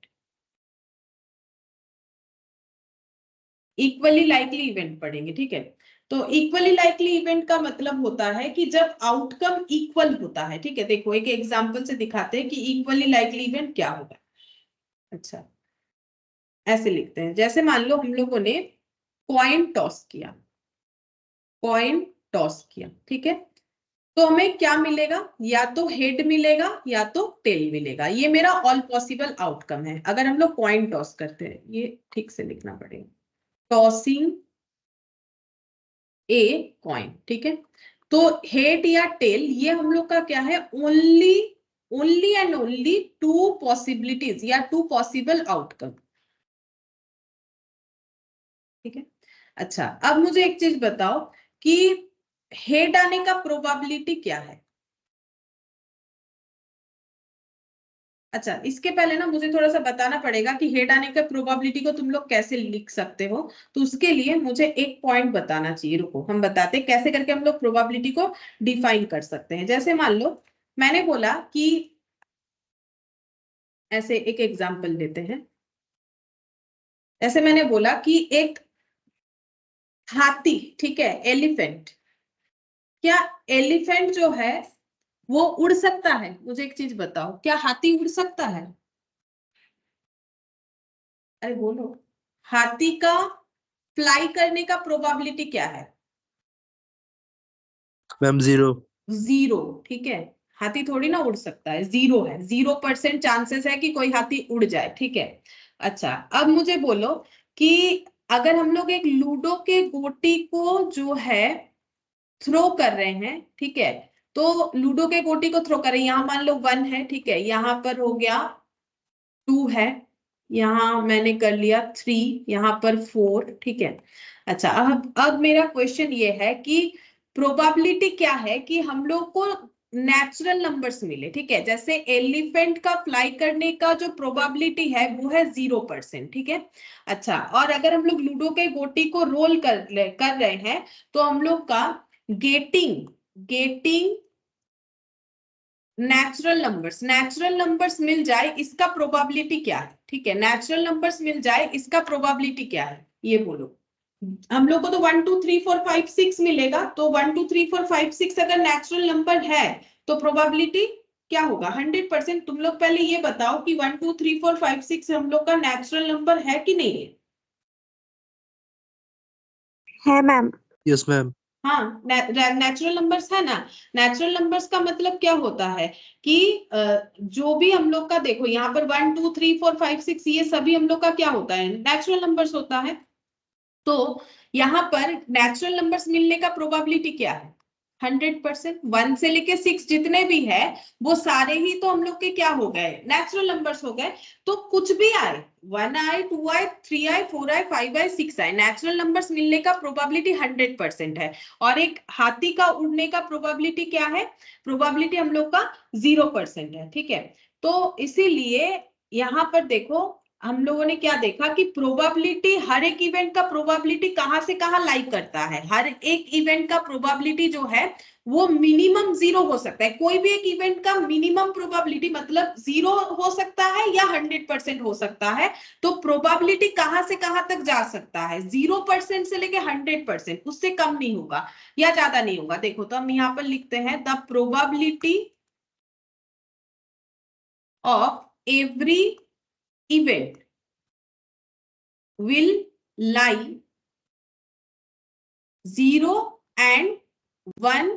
Equally likely event पढ़ेंगे, ठीक है। तो इक्वली लाइकली इवेंट का मतलब होता है कि जब आउटकम इक्वल होता है, ठीक है। देखो एक एग्जांपल से दिखाते हैं कि इक्वली लाइकली इवेंट क्या होगा। अच्छा, ऐसे लिखते हैं, जैसे मान लो हम लोगों ने कॉइन टॉस किया, कॉइन टॉस किया, ठीक है। तो हमें क्या मिलेगा? या तो हेड मिलेगा या तो टेल मिलेगा। ये मेरा ऑल पॉसिबल आउटकम है अगर हम लोग कॉइन टॉस करते हैं। ये ठीक से लिखना पड़ेगा, टॉसिंग ए कॉइन, ठीक है। तो हेड या टेल ये हम लोग का क्या है? Only, only and only to possibilities या टू पॉसिबल आउटकम, ठीक है। अच्छा, अब मुझे एक चीज बताओ कि हेड आने का प्रोबेबिलिटी क्या है? अच्छा, इसके पहले ना मुझे थोड़ा सा बताना पड़ेगा कि हेड आने का प्रोबेबिलिटी को तुम लोग कैसे लिख सकते हो। तो उसके लिए मुझे एक पॉइंट बताना चाहिए, रुको हम बताते हैं कैसे करके हम लोग प्रोबेबिलिटी को डिफाइन कर सकते हैं। जैसे मान लो मैंने बोला कि, ऐसे एक एग्जांपल देते हैं, ऐसे मैंने बोला कि एक हाथी, ठीक है, एलिफेंट, क्या एलिफेंट जो है वो उड़ सकता है? मुझे एक चीज बताओ, क्या हाथी उड़ सकता है? अरे बोलो, हाथी का फ्लाई करने का प्रोबेबिलिटी क्या है?
मैम 0।
जीरो, ठीक है। हाथी थोड़ी ना उड़ सकता है, जीरो है, 0% चांसेस है कि कोई हाथी उड़ जाए, ठीक है। अच्छा, अब मुझे बोलो कि अगर हम लोग एक लूडो के गोटी को जो है थ्रो कर रहे हैं, ठीक है, तो लूडो के गोटी को थ्रो कर रहे हैं, यहाँ मान लो 1 है, ठीक है, यहाँ पर हो गया 2 है, यहाँ मैंने कर लिया 3, यहाँ पर 4, ठीक है। अच्छा, अब मेरा क्वेश्चन ये है कि प्रोबेबिलिटी क्या है कि हम लोग को नेचुरल नंबर्स मिले, ठीक है। जैसे एलिफेंट का फ्लाई करने का जो प्रोबेबिलिटी है वो है 0%, ठीक है। अच्छा, और अगर हम लोग लूडो के गोटी को रोल कर रहे हैं तो हम लोग का गेटिंग गेटिंग नेचुरल नंबर्स मिल जाए इसका प्रोबेबिलिटी क्या है? ठीक है, नेचुरल नंबर्स मिल जाए इसका प्रोबेबिलिटी क्या है, ये बोलो। हम लोग को तो 1 2 3 4 5 6 मिलेगा, तो 1 2 3 4 5 6 अगर नेचुरल नंबर है तो प्रोबेबिलिटी क्या होगा? 100%। तुम लोग पहले ये बताओ कि 1 2 3 4 5 6 हम लोग का नेचुरल नंबर है कि नहीं है?
है मैम।
Yes ma'am.
हाँ, नेचुरल नंबर्स है ना। नेचुरल नंबर्स का मतलब क्या होता है कि जो भी हम लोग का, देखो यहाँ पर 1 2 3 4 5 6 ये सभी हम लोग का क्या होता है? नेचुरल नंबर्स होता है। तो यहाँ पर नेचुरल नंबर्स मिलने का प्रोबेबिलिटी क्या है? 100%। 1 से लेके 6 जितने भी है वो सारे ही तो हम लोग के क्या हो गए? नेचुरल नंबर्स हो गए। तो कुछ भी आए, 1 आए, 2 आए, 3 आए, 4 आए, 5 आए, 6 आए, नेचुरल नंबर्स मिलने का प्रोबेबिलिटी 100% है। और एक हाथी का उड़ने का प्रोबेबिलिटी क्या है? प्रोबेबिलिटी हम लोग का 0% है। ठीक है, तो इसीलिए यहाँ पर देखो हम लोगों ने क्या देखा कि प्रोबेबिलिटी, हर एक इवेंट का प्रोबेबिलिटी कहां से कहां लाई करता है। हर एक इवेंट का प्रोबेबिलिटी जो है वो मिनिमम 0 हो सकता है। कोई भी एक इवेंट का मिनिमम प्रोबेबिलिटी मतलब 0 हो सकता है या 100% हो सकता है। तो प्रोबेबिलिटी कहां से कहां तक जा सकता है? 0% से लेके 100%, उससे कम नहीं होगा या ज्यादा नहीं होगा। देखो तो हम यहाँ पर लिखते हैं the probability of every event will lie 0 and 1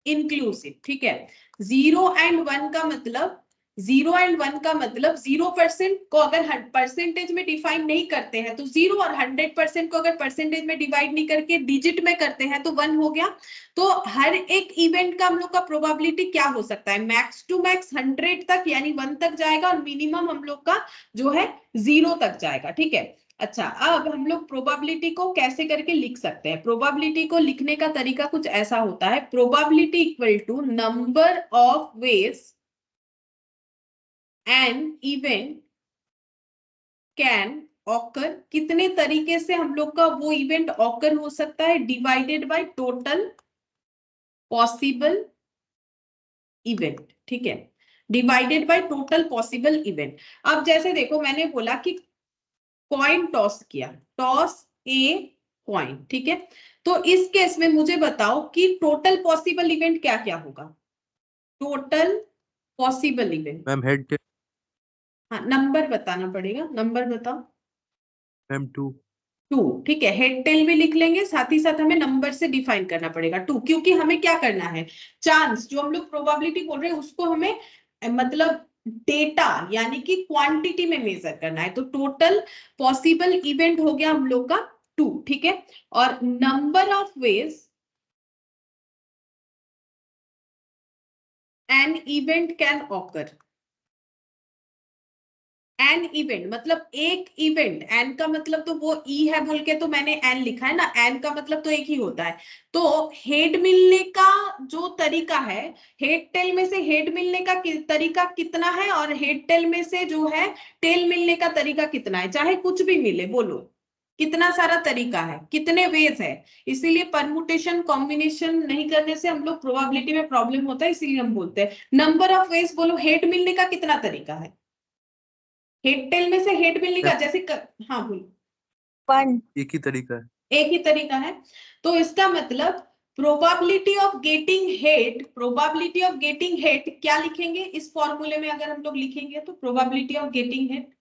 inclusive. ठीक है, 0 एंड 1 का मतलब, 0 एंड 1 का मतलब 0% को अगर परसेंटेज में डिफाइन नहीं करते हैं तो 0, और 100% को अगर परसेंटेज में डिवाइड नहीं करके डिजिट में करते हैं तो 1 हो गया। तो हर एक इवेंट का हम लोग का प्रोबेबिलिटी क्या हो सकता है? मैक्स टू मैक्स 100 तक यानी 1 तक जाएगा, और मिनिमम हम लोग का जो है 0 तक जाएगा। ठीक है, अच्छा अब हम लोग प्रोबेबिलिटी को कैसे करके लिख सकते हैं? प्रोबेबिलिटी को लिखने का तरीका कुछ ऐसा होता है, probability equal to number of ways an event can occur. कितने तरीके से हम लोग का वो इवेंट ऑकर हो सकता है, divided by total possible event. ठीक है, divided by total possible event. अब जैसे देखो मैंने बोला कि कॉइन टॉस किया, टॉस ए कॉइन। ठीक है, तो इस केस में मुझे बताओ कि टोटल पॉसिबल इवेंट क्या क्या होगा? Total possible event,
ma'am head tail.
हाँ नंबर बताना पड़ेगा, नंबर बताओ।
मैम 2।
2। ठीक है, हेड टेल भी लिख लेंगे, साथ ही साथ हमें नंबर से डिफाइन करना पड़ेगा 2, क्योंकि हमें क्या करना है, चांस जो हम लोग प्रोबेबिलिटी बोल रहे हैं उसको हमें मतलब डेटा यानी कि क्वांटिटी में मेजर करना है। तो टोटल पॉसिबल इवेंट हो गया हम लोग का 2। ठीक है, और number of ways an event can occur. An event मतलब एक इवेंट, एन का मतलब तो वो ई है बोल के तो मैंने एन लिखा है ना, एन का मतलब तो एक ही होता है। तो हेड मिलने का जो तरीका है, हेड टेल में से हेड मिलने का तरीका कितना है, और हेड टेल में से जो है टेल मिलने का तरीका कितना है? चाहे कुछ भी मिले, बोलो कितना सारा तरीका है, कितने वेज है। इसीलिए परमुटेशन कॉम्बिनेशन नहीं करने से हम लोग प्रोबेबिलिटी में प्रॉब्लम होता है, इसीलिए हम बोलते हैं नंबर ऑफ वेज। बोलो हेड मिलने का कितना तरीका है? हेड टेल में से हेड मिलने का जैसे हाँ बोलो।
1।
एक ही तरीका है।
एक ही तरीका है। तो इसका मतलब probability of getting head, probability of getting head क्या लिखेंगे इस फॉर्मूले में? अगर हम लोग लिखेंगे तो प्रोबेबिलिटी ऑफ गेटिंग हेड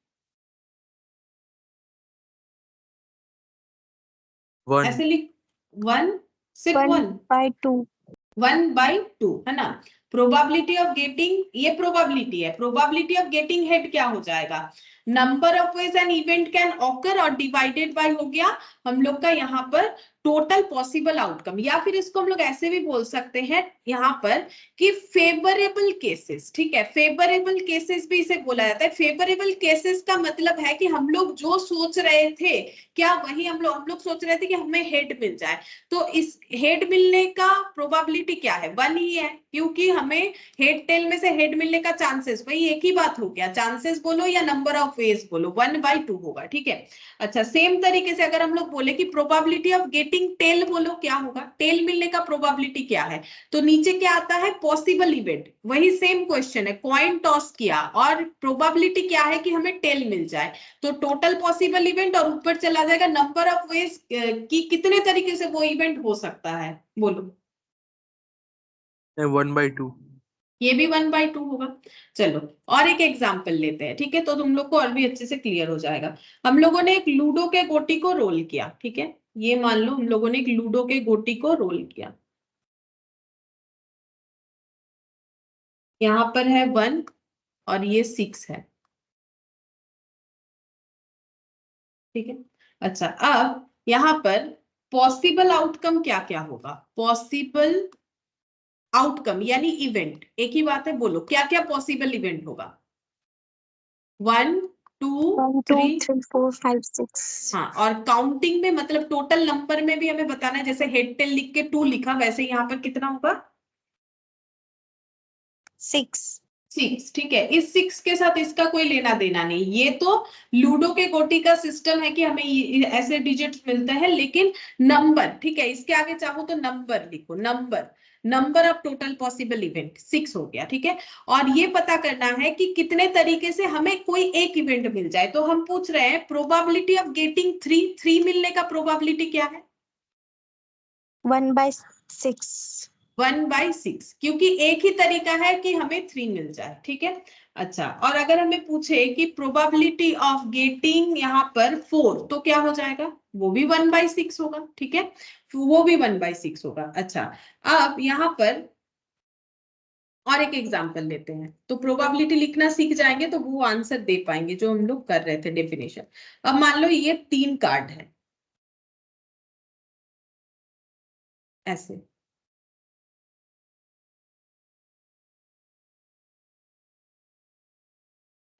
1।
ऐसे लिख, 1, सिर्फ
1
1,
by 2।
1/2 है ना। प्रोबेबिलिटी ऑफ गेटिंग, ये प्रोबेबिलिटी है, प्रोबेबिलिटी ऑफ गेटिंग हेड क्या हो जाएगा? Number of ways an event can occur, और डिवाइडेड बाय हो गया हम लोग का यहाँ पर टोटल पॉसिबल आउटकम। या फिर इसको हम लोग ऐसे भी बोल सकते हैं यहाँ पर कि फेवरेबल केसेस। ठीक है, फेवरेबल केसेस भी इसे बोला जाता है। फेवरेबल केसेस का मतलब है कि हम लोग जो सोच रहे थे क्या वही हम लोग सोच रहे थे कि हमें हेड मिल जाए। तो इस हेड मिलने का प्रोबेबिलिटी क्या है? 1 ही है, क्योंकि हमें हेड टेल में से हेड मिलने का चांसेस वही एक ही बात हो गया, चांसेस बोलो या नंबर ऑफ वेज बोलो, 1/2 होगा। ठीक है, अच्छा सेम तरीके से अगर हम लोग बोले कि probability of getting getting tail बोलो क्या होगा, टेल मिलने का प्रोबेबिलिटी क्या है, तो नीचे क्या आता है पॉसिबल इवेंट, वही सेम क्वेश्चन है, कॉइन टॉस किया और प्रोबेबिलिटी क्या है कि हमें टेल मिल जाए, तो टोटल पॉसिबल इवेंट और ऊपर चला जाएगा नंबर ऑफ वेज कि कितने तरीके से वो इवेंट हो सकता है, बोलो
1/2।
ये भी 1/2 होगा। चलो और एक एग्जाम्पल लेते हैं, ठीक है, तो तुम लोग को और भी अच्छे से क्लियर हो जाएगा। हम लोगों ने एक लूडो के गोटी को रोल किया, ठीक है, ये मान लो हम लोगों ने एक लूडो के गोटी को रोल किया, यहाँ पर है 1 और ये 6 है, ठीक है। अच्छा अब यहाँ पर पॉसिबल आउटकम क्या क्या होगा, पॉसिबल आउटकम यानी इवेंट, एक ही बात है, बोलो क्या क्या पॉसिबल इवेंट होगा, 1 2
1 2
3
3 4 5 6
हाँ, और काउंटिंग में मतलब टोटल नंबर में भी हमें बताना है, जैसे हेड टेल लिख के 2 लिखा वैसे यहाँ पर कितना होगा
6
6, ठीक है। इस 6 के साथ इसका कोई लेना देना नहीं, ये तो लूडो के गोटी का सिस्टम है कि हमें ऐसे डिजिट्स मिलते हैं, लेकिन नंबर, ठीक है, इसके आगे चाहो तो नंबर लिखो, number number of total possible event 6 हो गया, ठीक है। और ये पता करना है कि कितने तरीके से हमें कोई एक इवेंट मिल जाए, तो हम पूछ रहे हैं प्रोबेबिलिटी ऑफ गेटिंग 3 मिलने का प्रोबेबिलिटी क्या है
1/6
1/6, क्योंकि एक ही तरीका है कि हमें 3 मिल जाए, ठीक है। अच्छा और अगर हमें पूछे कि प्रोबेबिलिटी ऑफ गेटिंग यहाँ पर 4 तो क्या हो जाएगा, वो भी 1/6 होगा, ठीक है, वो भी 1/6 होगा। अच्छा अब यहाँ पर और एक एग्जांपल लेते हैं, तो प्रोबेबिलिटी लिखना सीख जाएंगे तो वो आंसर दे पाएंगे जो हम लोग कर रहे थे डेफिनेशन। अब मान लो ये 3 कार्ड है ऐसे,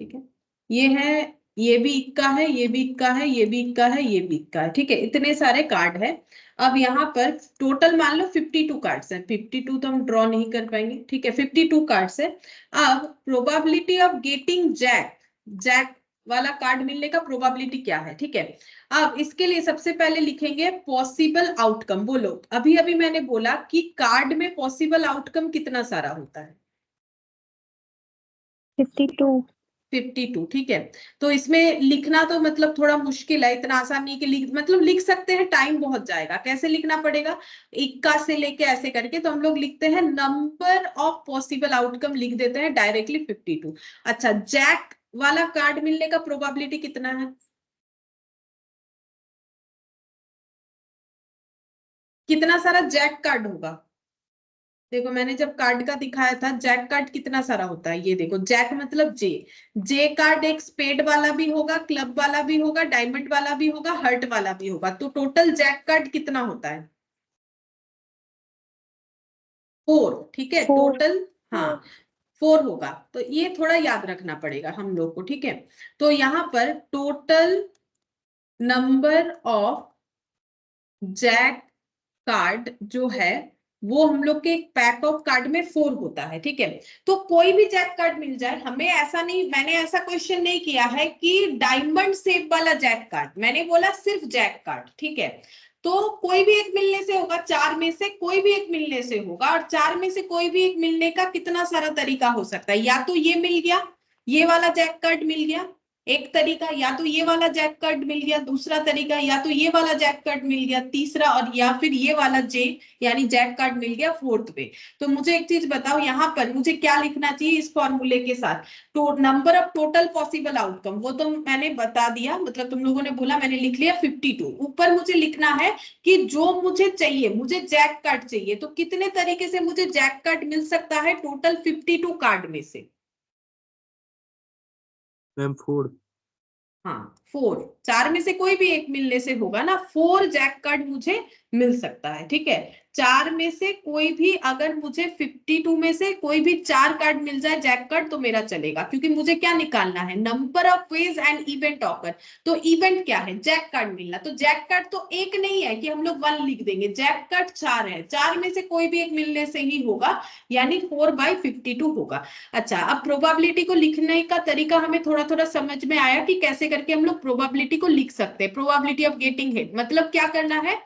ठीक है, ये है, ये भी इक्का है, ये भी इक्का है, ये भी इक्का है, ये भी इक्का है, ठीक है, इतने सारे कार्ड है। अब यहाँ पर टोटल मान लो 52 कार्ड्स है, 52 तो हम ड्रॉ नहीं कर पाएंगे, ठीक है, 52 कार्ड्स है। अब probability of getting jack, jack वाला कार्ड मिलने का प्रोबेबिलिटी क्या है, ठीक है। अब इसके लिए सबसे पहले लिखेंगे पॉसिबल आउटकम, बोलो अभी अभी मैंने बोला कि कार्ड में पॉसिबल आउटकम कितना सारा होता है
52
52, ठीक है। तो इसमें लिखना तो मतलब थोड़ा मुश्किल है, इतना आसान नहीं कि मतलब लिख सकते हैं, टाइम बहुत जाएगा, कैसे लिखना पड़ेगा, इक्का से लेके ऐसे करके, तो हम लोग लिखते हैं नंबर ऑफ पॉसिबल आउटकम, लिख देते हैं डायरेक्टली 52। अच्छा जैक वाला कार्ड मिलने का प्रोबेबिलिटी कितना है, कितना सारा जैक कार्ड होगा, देखो मैंने जब कार्ड का दिखाया था जैक कार्ड कितना सारा होता है, ये देखो जैक मतलब जे, जे कार्ड एक स्पेड वाला भी होगा, क्लब वाला भी होगा, डायमंड वाला भी होगा, हर्ट वाला भी होगा, तो टोटल जैक कार्ड कितना होता है 4, ठीक है
4
टोटल, हाँ 4 होगा, तो ये थोड़ा याद रखना पड़ेगा हम लोग को, ठीक है। तो यहाँ पर total number of jack card जो है वो हम लोग के एक पैक ऑफ कार्ड में 4 होता है, ठीक है। तो कोई भी जैक कार्ड मिल जाए हमें, ऐसा नहीं, मैंने ऐसा क्वेश्चन नहीं किया है कि डायमंड शेप वाला जैक कार्ड, मैंने बोला सिर्फ जैक कार्ड, ठीक है। तो कोई भी एक मिलने से होगा, 4 में से कोई भी एक मिलने से होगा, और 4 में से कोई भी एक मिलने का कितना सारा तरीका हो सकता है, या तो ये मिल गया, ये वाला जैक कार्ड मिल गया एक तरीका, या तो ये वाला जैक कार्ड मिल गया दूसरा तरीका, या तो ये वाला जैक कार्ड मिल गया तीसरा, और या फिर ये वाला जे यानी जैक कार्ड मिल गया फोर्थ पे। तो मुझे एक चीज बताओ यहाँ पर मुझे क्या लिखना चाहिए इस फॉर्मूले के साथ, तो number of total possible outcome, वो तो मैंने बता दिया, मतलब तुम लोगों ने बोला मैंने लिख लिया 52, ऊपर मुझे लिखना है कि जो मुझे चाहिए, मुझे जैक कार्ड चाहिए, तो कितने तरीके से मुझे जैक कार्ड मिल सकता है टोटल 52 कार्ड में से,
मैम 4।
हाँ 4, 4 में से कोई भी एक मिलने से होगा ना, 4 जैक कार्ड मुझे मिल सकता है, ठीक है। 4 में से कोई भी, अगर मुझे 52 में से कोई भी 4 कार्ड मिल जाए जैक कार्ड तो मेरा चलेगा, क्योंकि मुझे क्या निकालना है number of veg and event occur, तो इवेंट क्या है जैक कार्ड मिलना, तो जैक कार्ड तो एक नहीं है कि हम लोग 1 लिख देंगे, जैक कार्ड 4 है, 4 में से कोई भी एक मिलने से ही होगा, यानी 4/52 होगा। अच्छा अब प्रोबेबिलिटी को लिखने का तरीका हमें थोड़ा थोड़ा समझ में आया कि कैसे करके हम लोग प्रोबेबिलिटी को लिख सकते हैं, प्रोबेबिलिटी ऑफ गेटिंग हिट मतलब क्या करना है,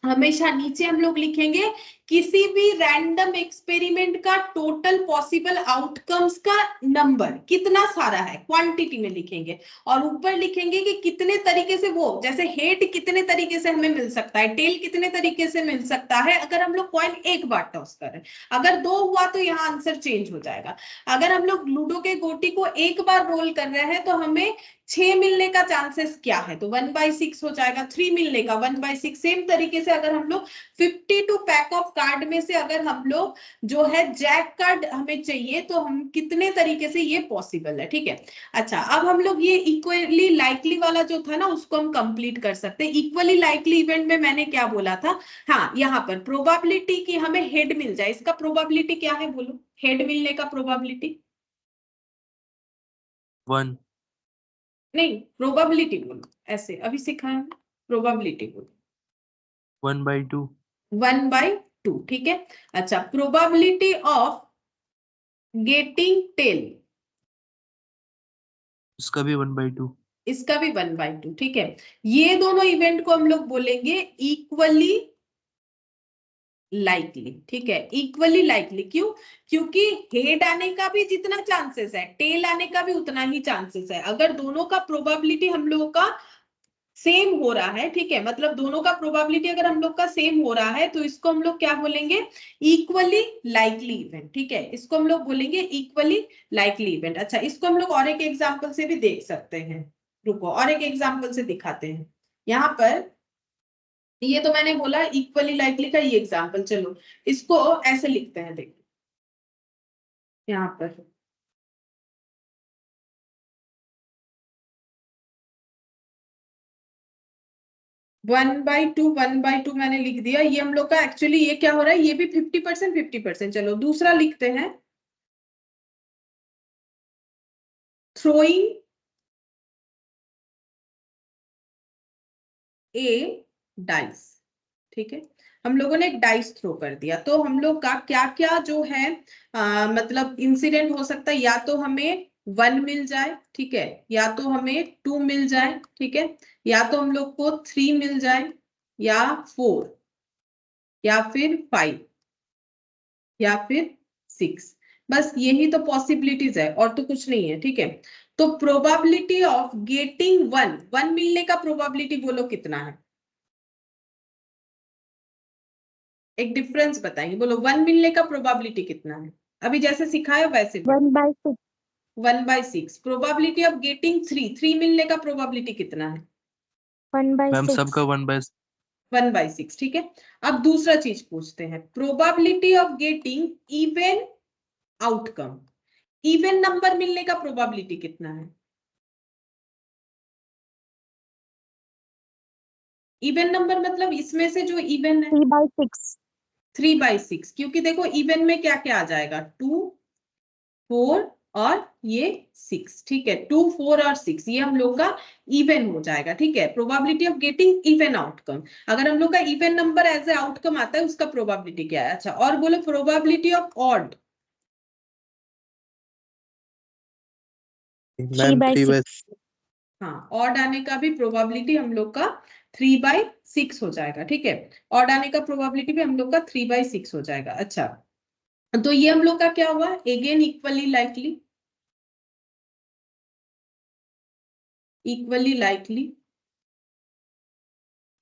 हमेशा नीचे हम लोग लिखेंगे किसी भी रैंडम एक्सपेरिमेंट का टोटल पॉसिबल आउटकम्स का नंबर कितना सारा है, क्वांटिटी में लिखेंगे। और ऊपर लिखेंगे कि कितने तरीके से, वो जैसे हेड कितने तरीके से हमें मिल सकता है, टेल कितने तरीके से मिल सकता है अगर हम लोग कॉइन एक बार टॉस करें। अगर 2 हुआ तो यहाँ आंसर चेंज हो जाएगा। अगर हम लोग लूडो के गोटी को एक बार रोल कर रहे हैं तो हमें 6 मिलने का चांसेस क्या है, तो 1/6 हो जाएगा। 3 मिलने का 1/6। सेम तरीके से अगर हम लोग 52 पैक ऑफ कार्ड में से अगर हम लोग जो है जैक कार्ड हमें चाहिए तो हम कितने तरीके से ये पॉसिबल है, ठीक है। अच्छा, अब हम लोग ये इक्वली लाइकली वाला जो था ना उसको हम कंप्लीट कर सकते हैं। इक्वली लाइकली इवेंट में मैंने क्या बोला था, हाँ यहाँ पर प्रोबेबिलिटी कि हमें हेड मिल जाए, इसका प्रोबेबिलिटी क्या है बोलो, हेड मिलने का प्रोबेबिलिटी।
1
नहीं, प्रोबेबिलिटी बोलो, ऐसे अभी सिखाया है, प्रोबेबिलिटी बोलो।
1/2
1/2, ठीक है। अच्छा, प्रोबेबिलिटी ऑफ गेटिंग टेल,
इसका भी 1/2
इसका भी 1/2, ठीक है। ये दोनों इवेंट को हम लोग बोलेंगे इक्वली लाइकली, ठीक है। इक्वली लाइकली क्यों, क्योंकि हेड आने का भी जितना चांसेस है टेल आने का भी उतना ही चांसेस है। अगर दोनों का प्रोबेबिलिटी हम लोगों का सेम हो रहा है, ठीक है, मतलब दोनों का प्रोबेबिलिटी अगर हम लोग का सेम हो रहा है तो इसको हम लोग क्या बोलेंगे, इक्वली लाइकली इवेंट, ठीक है। इसको हम लोग बोलेंगे इक्वली लाइकली इवेंट। अच्छा, इसको हम लोग और एक एग्जांपल से भी देख सकते हैं, रुको और एक एग्जांपल से दिखाते हैं। यहाँ पर ये तो मैंने बोला इक्वली लाइकली का ये एग्जांपल, चलो इसको ऐसे लिखते हैं, देखो यहाँ पर 1/2 मैंने लिख दिया। ये हम लोग का एक्चुअली ये क्या हो रहा है, ये भी 50% 50%। चलो दूसरा लिखते हैं, throwing a dice, ठीक है। हम लोगों ने एक डाइस थ्रो कर दिया तो हम लोग का क्या क्या जो है मतलब इंसिडेंट हो सकता है, या तो हमें 1 मिल जाए, ठीक है, या तो हमें 2 मिल जाए, ठीक है, या तो हम लोग को 3 मिल जाए, या 4, या फिर 5, या फिर 6। बस यही तो पॉसिबिलिटीज है और तो कुछ नहीं है, ठीक है। तो प्रोबेबिलिटी ऑफ गेटिंग 1 मिलने का प्रोबेबिलिटी बोलो कितना है, एक डिफरेंस बताइए, बोलो 1 मिलने का प्रोबेबिलिटी कितना है, अभी जैसे सिखाया वैसे
1/6.
1/6। प्रोबेबिलिटी ऑफ गेटिंग 3 मिलने का प्रोबेबिलिटी कितना है,
मैम
1/6.
सबका 1/6
1/6, ठीक है। अब दूसरा चीज पूछते हैं, probability of getting even outcome, even number मिलने का प्रोबेबिलिटी कितना है, इवन नंबर मतलब इसमें से जो इवन है
3/6.
3/6, क्योंकि देखो इवन में क्या क्या आ जाएगा, 2, 4 और ये 6, ठीक है। 2, 4 और 6 ये हम लोग का इवन हो जाएगा, ठीक है। Probability of getting even outcome, अगर हम लोग का even number as a outcome आता है उसका प्रोबेबिलिटी क्या है। अच्छा, और बोलो प्रोबेबिलिटी ऑफ ऑड,
मैम
3/6.
हाँ ऑड आने का भी प्रोबेबिलिटी हम लोग का 3/6 हो जाएगा, ठीक है। ऑड आने का प्रोबेबिलिटी भी हम लोग का 3/6 हो जाएगा। अच्छा, तो ये हम लोग का क्या हुआ, again equally likely, equally likely,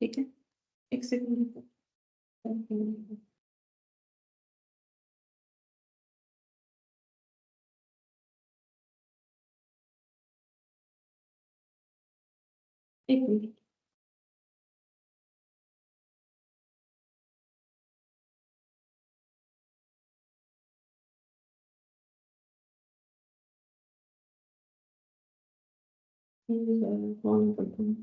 ठीक है। एक सेकंड, एक मिनट, कौन करता है?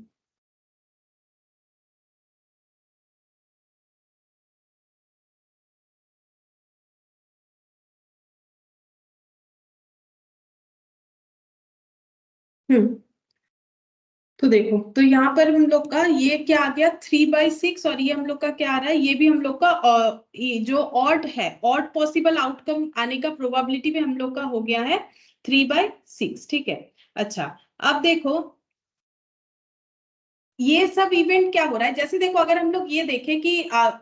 तो देखो, तो यहाँ पर हम लोग का ये क्या आ गया 3/6, और ये हम लोग का क्या आ रहा है, ये भी हम लोग का ये जो ऑड है, ऑड पॉसिबल आउटकम आने का प्रोबेबिलिटी भी हम लोग का हो गया है 3/6, ठीक है। अच्छा, अब देखो ये सब इवेंट क्या हो रहा है, जैसे देखो अगर हम लोग ये देखें कि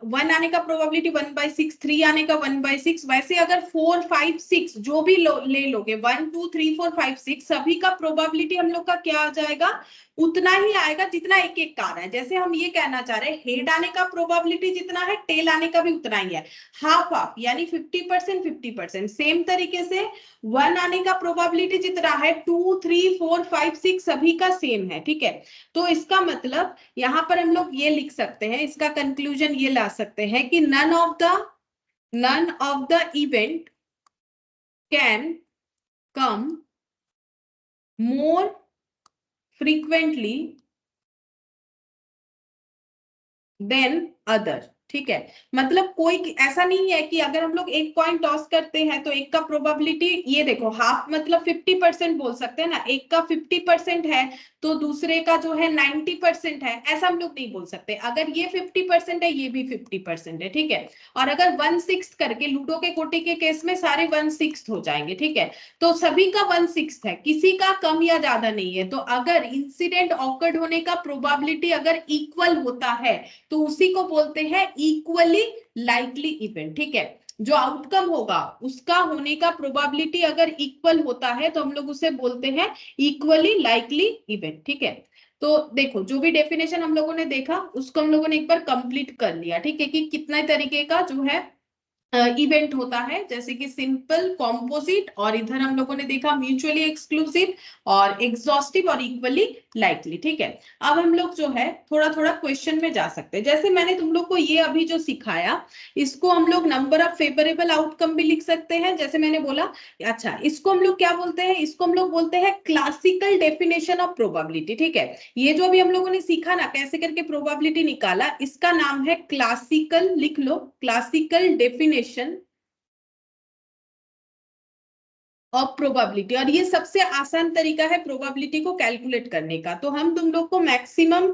1 आने का प्रोबेबिलिटी 1/6, 3 आने का 1/6, वैसे अगर 4, 5, 6 जो भी ले लोगे 1, 2, 3, 4, 5, 6 सभी का प्रोबेबिलिटी हम लोग का क्या आ जाएगा, उतना ही आएगा जितना एक एक का आ रहा है। जैसे हम ये कहना चाह रहे हैं हेड आने का प्रोबेबिलिटी जितना है टेल आने का भी उतना ही है, हाफ हाफ, यानी 50%, 50%। सेम तरीके से 1 आने का प्रोबेबिलिटी जितना है 2, 3, 4, 5, 6 सभी का सेम है, ठीक है। तो इसका मतलब यहां पर हम लोग ये लिख सकते हैं, इसका कंक्लूजन ये ला सकते हैं कि none of the event can come more frequently than other, ठीक है। मतलब कोई ऐसा नहीं है कि अगर हम लोग एक कॉइन टॉस करते हैं तो एक का प्रोबेबिलिटी, ये देखो हाफ मतलब 50% बोल सकते हैं ना, एक का 50% है तो दूसरे का जो है 90% है, ऐसा हम लोग नहीं बोल सकते। अगर ये 50% है ये भी 50% है, ठीक है। और अगर 1/6 करके लूडो के गोटी के केस में सारे 1/6 हो जाएंगे, ठीक है। तो सभी का 1/6 है, किसी का कम या ज्यादा नहीं है। तो अगर इंसिडेंट ऑकर्ड होने का प्रोबेबिलिटी अगर इक्वल होता है तो उसी को बोलते हैं इक्वली लाइकली इवेंट, ठीक है। जो आउटकम होगा उसका होने का प्रोबेबिलिटी अगर इक्वल होता है तो हम लोग उसे बोलते हैं इक्वली लाइकली इवेंट, ठीक है। तो देखो जो भी डेफिनेशन हम लोगों ने देखा उसको हम लोगों ने एक बार कंप्लीट कर लिया, ठीक है, कि कितना तरीके का जो है इवेंट होता है, जैसे कि सिंपल, कॉम्पोजिट, और इधर हम लोगों ने देखा म्यूचुअली एक्सक्लूसिव और एग्जॉस्टिव और इक्वली लाइकली, ठीक है। अब हम लोग जो है थोड़ा थोड़ा क्वेश्चन में जा सकते हैं। जैसे मैंने तुम लोग को ये अभी जो सिखाया इसको हम लोग नंबर ऑफ फेवरेबल आउटकम भी लिख सकते हैं, जैसे मैंने बोला। अच्छा, इसको हम लोग क्या बोलते हैं, इसको हम लोग बोलते हैं क्लासिकल डेफिनेशन ऑफ प्रोबेबिलिटी, ठीक है। ये जो अभी हम लोगों ने सीखा ना कैसे करके प्रोबेबिलिटी निकाला, इसका नाम है क्लासिकल, लिख लो, क्लासिकल डेफिनेशन ऑफ प्रोबेबिलिटी। और ये सबसे आसान तरीका है प्रोबेबिलिटी को कैलकुलेट करने का। तो हम तुम लोग को मैक्सिमम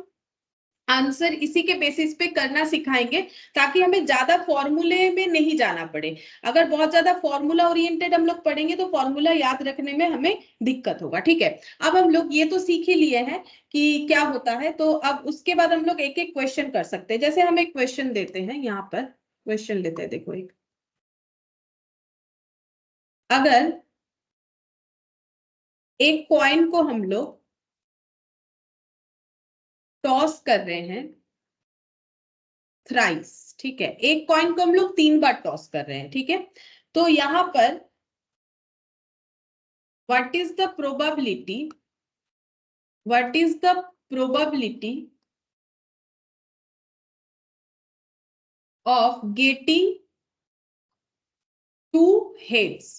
आंसर इसी के बेसिस पे करना सिखाएंगे ताकि हमें ज्यादा फॉर्मूले में नहीं जाना पड़े। अगर बहुत ज्यादा फॉर्मूला ओरिएंटेड हम लोग पढ़ेंगे तो फॉर्मूला याद रखने में हमें दिक्कत होगा, ठीक है। अब हम लोग ये तो सीख ही लिए हैं कि क्या होता है, तो अब उसके बाद हम लोग एक एक क्वेश्चन कर सकते हैं। जैसे हम एक क्वेश्चन देते हैं, यहाँ पर क्वेश्चन लेते हैं, देखो एक, अगर एक कॉइन को हम लोग टॉस कर रहे हैं थ्राइस, ठीक है, एक कॉइन को हम लोग 3 बार टॉस कर रहे हैं, ठीक है। तो यहां पर what is the probability of getting 2 heads,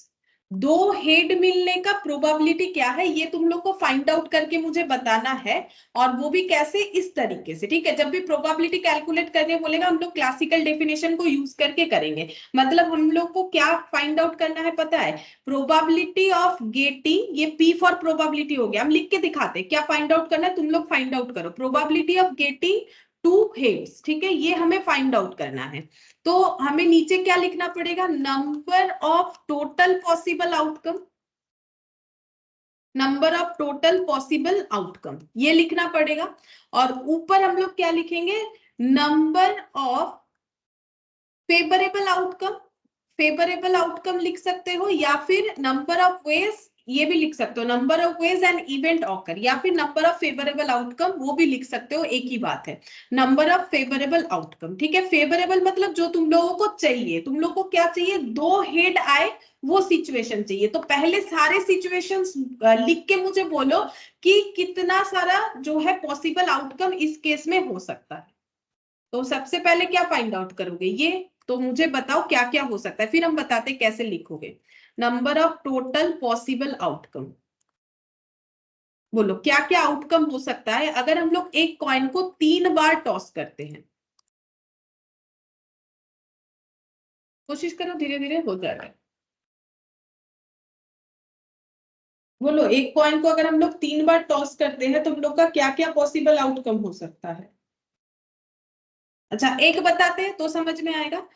2 head मिलने का प्रोबेबिलिटी क्या है, ये तुम लोग को फाइंड आउट करके मुझे बताना है। और वो भी कैसे, इस तरीके से, ठीक है। जब भी प्रोबेबिलिटी कैलकुलेट करने बोलेगा हम लोग क्लासिकल डेफिनेशन को यूज करके करेंगे। मतलब हम लोग को क्या फाइंड आउट करना है पता है, प्रोबेबिलिटी ऑफ गेटिंग, ये पी फॉर प्रोबेबिलिटी हो गया, हम लिख के दिखाते क्या फाइंड आउट करना है, तुम लोग फाइंड आउट करो। प्रोबेबिलिटी ऑफ गेटिंग 2 हेड्स, ठीक है, ये हमें फाइंड आउट करना है। तो हमें नीचे क्या लिखना पड़ेगा, number of total possible outcome, number of total possible outcome, ये लिखना पड़ेगा। और ऊपर हम लोग क्या लिखेंगे, number of favourable outcome, favourable outcome लिख सकते हो, या फिर नंबर ऑफ वेज, ये भी लिख सकते हो, number of veg and event occur, या फिर नंबर ऑफ फेवरेबल आउटकम, वो भी लिख सकते हो, एक ही बात है, नंबर ऑफ फेवरेबल आउटकम, ठीक है। फेवरेबल मतलब जो तुम लोगों को चाहिए, तुम लोग को क्या चाहिए, 2 हेड आए वो सिचुएशन चाहिए। तो पहले सारे सिचुएशंस लिख के मुझे बोलो कि कितना सारा जो है पॉसिबल आउटकम इस केस में हो सकता है। तो सबसे पहले क्या फाइंड आउट करोगे, ये तो मुझे बताओ क्या क्या हो सकता है, फिर हम बताते कैसे लिखोगे। Number of total possible outcome, बोलो क्या क्या आउटकम हो सकता है अगर हम लोग एक कॉइन को 3 बार टॉस करते हैं। कोशिश करो, धीरे धीरे हो जाएगा। बोलो एक कॉइन को अगर हम लोग 3 बार टॉस करते हैं तो हम लोग का क्या क्या पॉसिबल आउटकम हो सकता है। अच्छा, एक बताते हैं तो समझ में आएगा।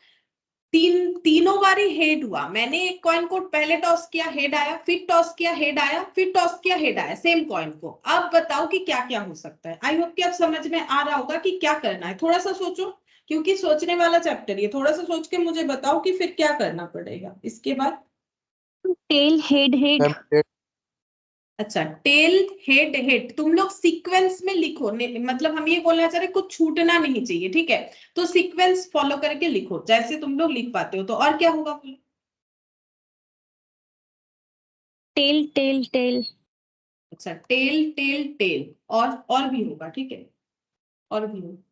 तीनों बारी हेड हुआ, मैंने एक कॉइन को पहले टॉस किया हेड आया, फिर टॉस किया हेड आया, फिर टॉस किया हेड आया, सेम कॉइन को। अब बताओ कि क्या क्या हो सकता है। आई होप कि अब समझ में आ रहा होगा कि क्या करना है। थोड़ा सा सोचो, क्योंकि सोचने वाला चैप्टर ये, थोड़ा सा सोच के मुझे बताओ कि फिर क्या करना पड़ेगा इसके बाद।
Tail head head.
Ma'am tail
अच्छा, टेल हेड हेड तुम लोग सीक्वेंस में लिखो, मतलब हम ये बोलना चाह रहे कुछ छूटना नहीं चाहिए, ठीक है। तो सीक्वेंस फॉलो करके लिखो जैसे तुम लोग लिख पाते हो। तो और क्या होगा बोलो।
Tail tail tail.
अच्छा, टेल टेल टेल, और भी होगा, ठीक है, और भी होगा।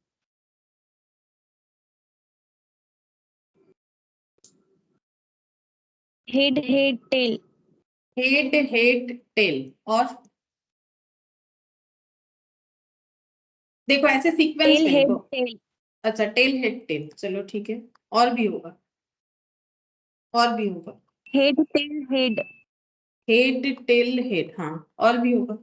Head head tail.
Head head tail, और देखो ऐसे सीक्वेंस
टेल
में
हेड
लिखो।
टेल।
अच्छा, टेल हेड टेल, चलो ठीक है, और भी होगा, और भी होगा।
Head tail head.
Head tail head, हाँ, और भी होगा।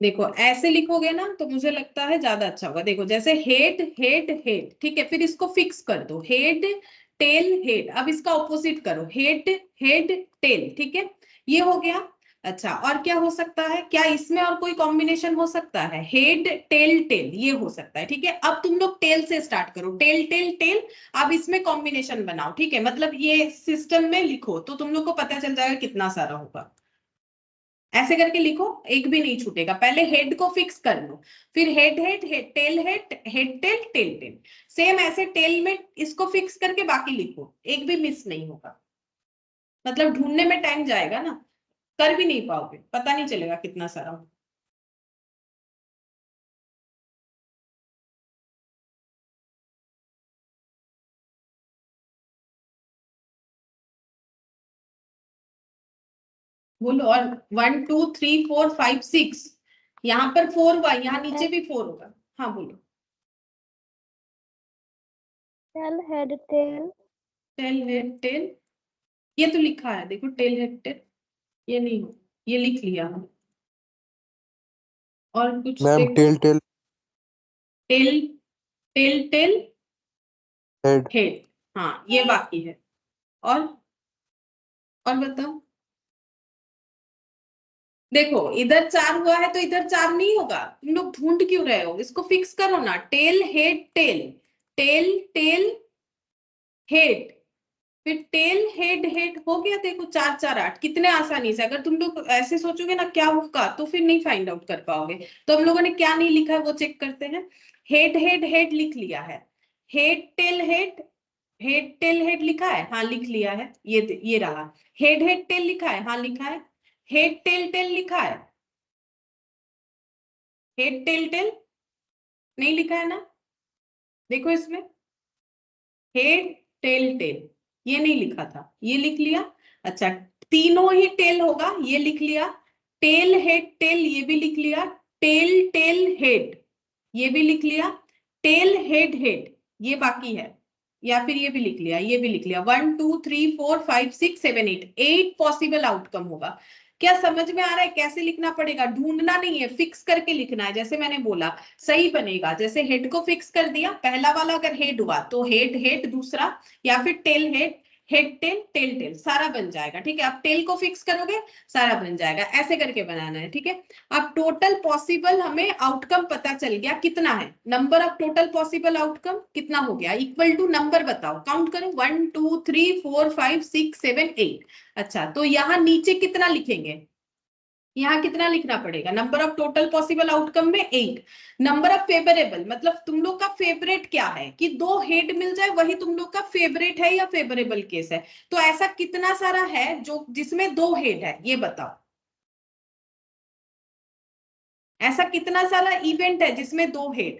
देखो ऐसे लिखोगे ना तो मुझे लगता है ज्यादा अच्छा होगा। देखो जैसे हेड हेड हेड, ठीक है, फिर इसको फिक्स कर दो, हेड टेल हेड। अब इसका ऑपोजिट करो, हेड हेड टेल, ठीक है, ये हो गया। अच्छा, और क्या हो सकता है, क्या इसमें और कोई कॉम्बिनेशन हो सकता है। हेड टेल टेल, ये हो सकता है, ठीक है। अब तुम लोग टेल से स्टार्ट करो, टेल टेल टेल। अब इसमें कॉम्बिनेशन बनाओ, ठीक है, मतलब ये सिस्टम में लिखो तो तुम लोग को पता चल जाएगा कितना सारा होगा। ऐसे करके लिखो, एक भी नहीं छूटेगा। पहले हेड को फिक्स कर लो, फिर head head head tail head head tail tail tail. Same ऐसे टेल में इसको फिक्स करके बाकी लिखो, एक भी मिस नहीं होगा। मतलब ढूंढने में टाइम जाएगा ना, कर भी नहीं पाओगे, पता नहीं चलेगा कितना सारा हो। बोलो। और 1 2 3 4 5 6, यहाँ पर 4 हुआ, यहाँ नीचे भी 4 होगा। हाँ बोलो।
Tell head tail.
Tail head tell, ये तो लिखा है, देखो टेल हेड टेल, ये नहीं हो, ये लिख लिया हमने। और कुछ
मैम
देखो।
Tail tail
tail tail tail
head
head, हाँ ये बाकी है। और बताओ। देखो इधर 4 हुआ है तो इधर 4 नहीं होगा, तुम लोग ढूंढ क्यों रहे हो, इसको फिक्स करो ना। Tail head tail, tail tail head, फिर टेल हेड हेड हो गया। देखो 4 4 8, कितने आसानी से। अगर तुम लोग ऐसे सोचोगे ना क्या होगा तो फिर नहीं फाइंड आउट कर पाओगे। तो हम लोगों ने क्या नहीं लिखा है वो चेक करते हैं। हेड हेड हेड लिख लिया है, head tail head, head tail head लिखा है, हाँ लिख लिया है, ये रहा। हेड हेड टेल लिखा है, हाँ लिखा है। हेड टेल टेल लिखा है, हेड टेल टेल नहीं लिखा है ना, देखो इसमें हेड टेल टेल, ये नहीं लिखा था, ये लिख लिया। अच्छा, तीनों ही टेल होगा, ये लिख लिया। टेल हेड टेल, ये भी लिख लिया। टेल टेल हेड, ये भी लिख लिया। टेल हेड हेड, ये बाकी है, या फिर ये भी लिख लिया, ये भी लिख लिया। 1 2 3 4 5 6 7 8, 8 पॉसिबल आउटकम होगा। क्या समझ में आ रहा है कैसे लिखना पड़ेगा। ढूंढना नहीं है, फिक्स करके लिखना है। जैसे मैंने बोला सही बनेगा। जैसे हेड को फिक्स कर दिया, पहला वाला अगर हेड हुआ तो हेड हेड दूसरा, या फिर tail head head tail tail tail, सारा बन जाएगा, ठीक है। आप टेल को फिक्स करोगे सारा बन जाएगा, ऐसे करके बनाना है, ठीक है। अब टोटल पॉसिबल हमें आउटकम पता चल गया कितना है। Number of total possible outcome कितना हो गया, इक्वल टू नंबर बताओ, काउंट करो। 1 2 3 4 5 6 7 8। अच्छा, तो यहाँ नीचे कितना लिखेंगे, यहाँ कितना लिखना पड़ेगा। Number of total possible outcome में 8। नंबर ऑफ फेवरेबल, मतलब तुम लोग का फेवरेट क्या है, कि 2 हेड मिल जाए वही तुम लोग का फेवरेट है या फेवरेबल केस है। तो ऐसा कितना सारा है जो जिसमें 2 हेड है, ये बताओ। ऐसा कितना सारा इवेंट है जिसमें 2 हेड,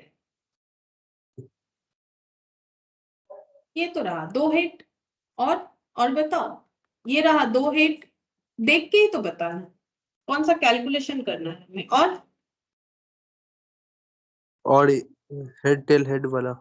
ये तो रहा 2 हेड। और बताओ, ये रहा 2 हेड। देख के ही तो बताना कौन सा कैलकुलेशन करना है हमें।
और हेड टेल हेड वाला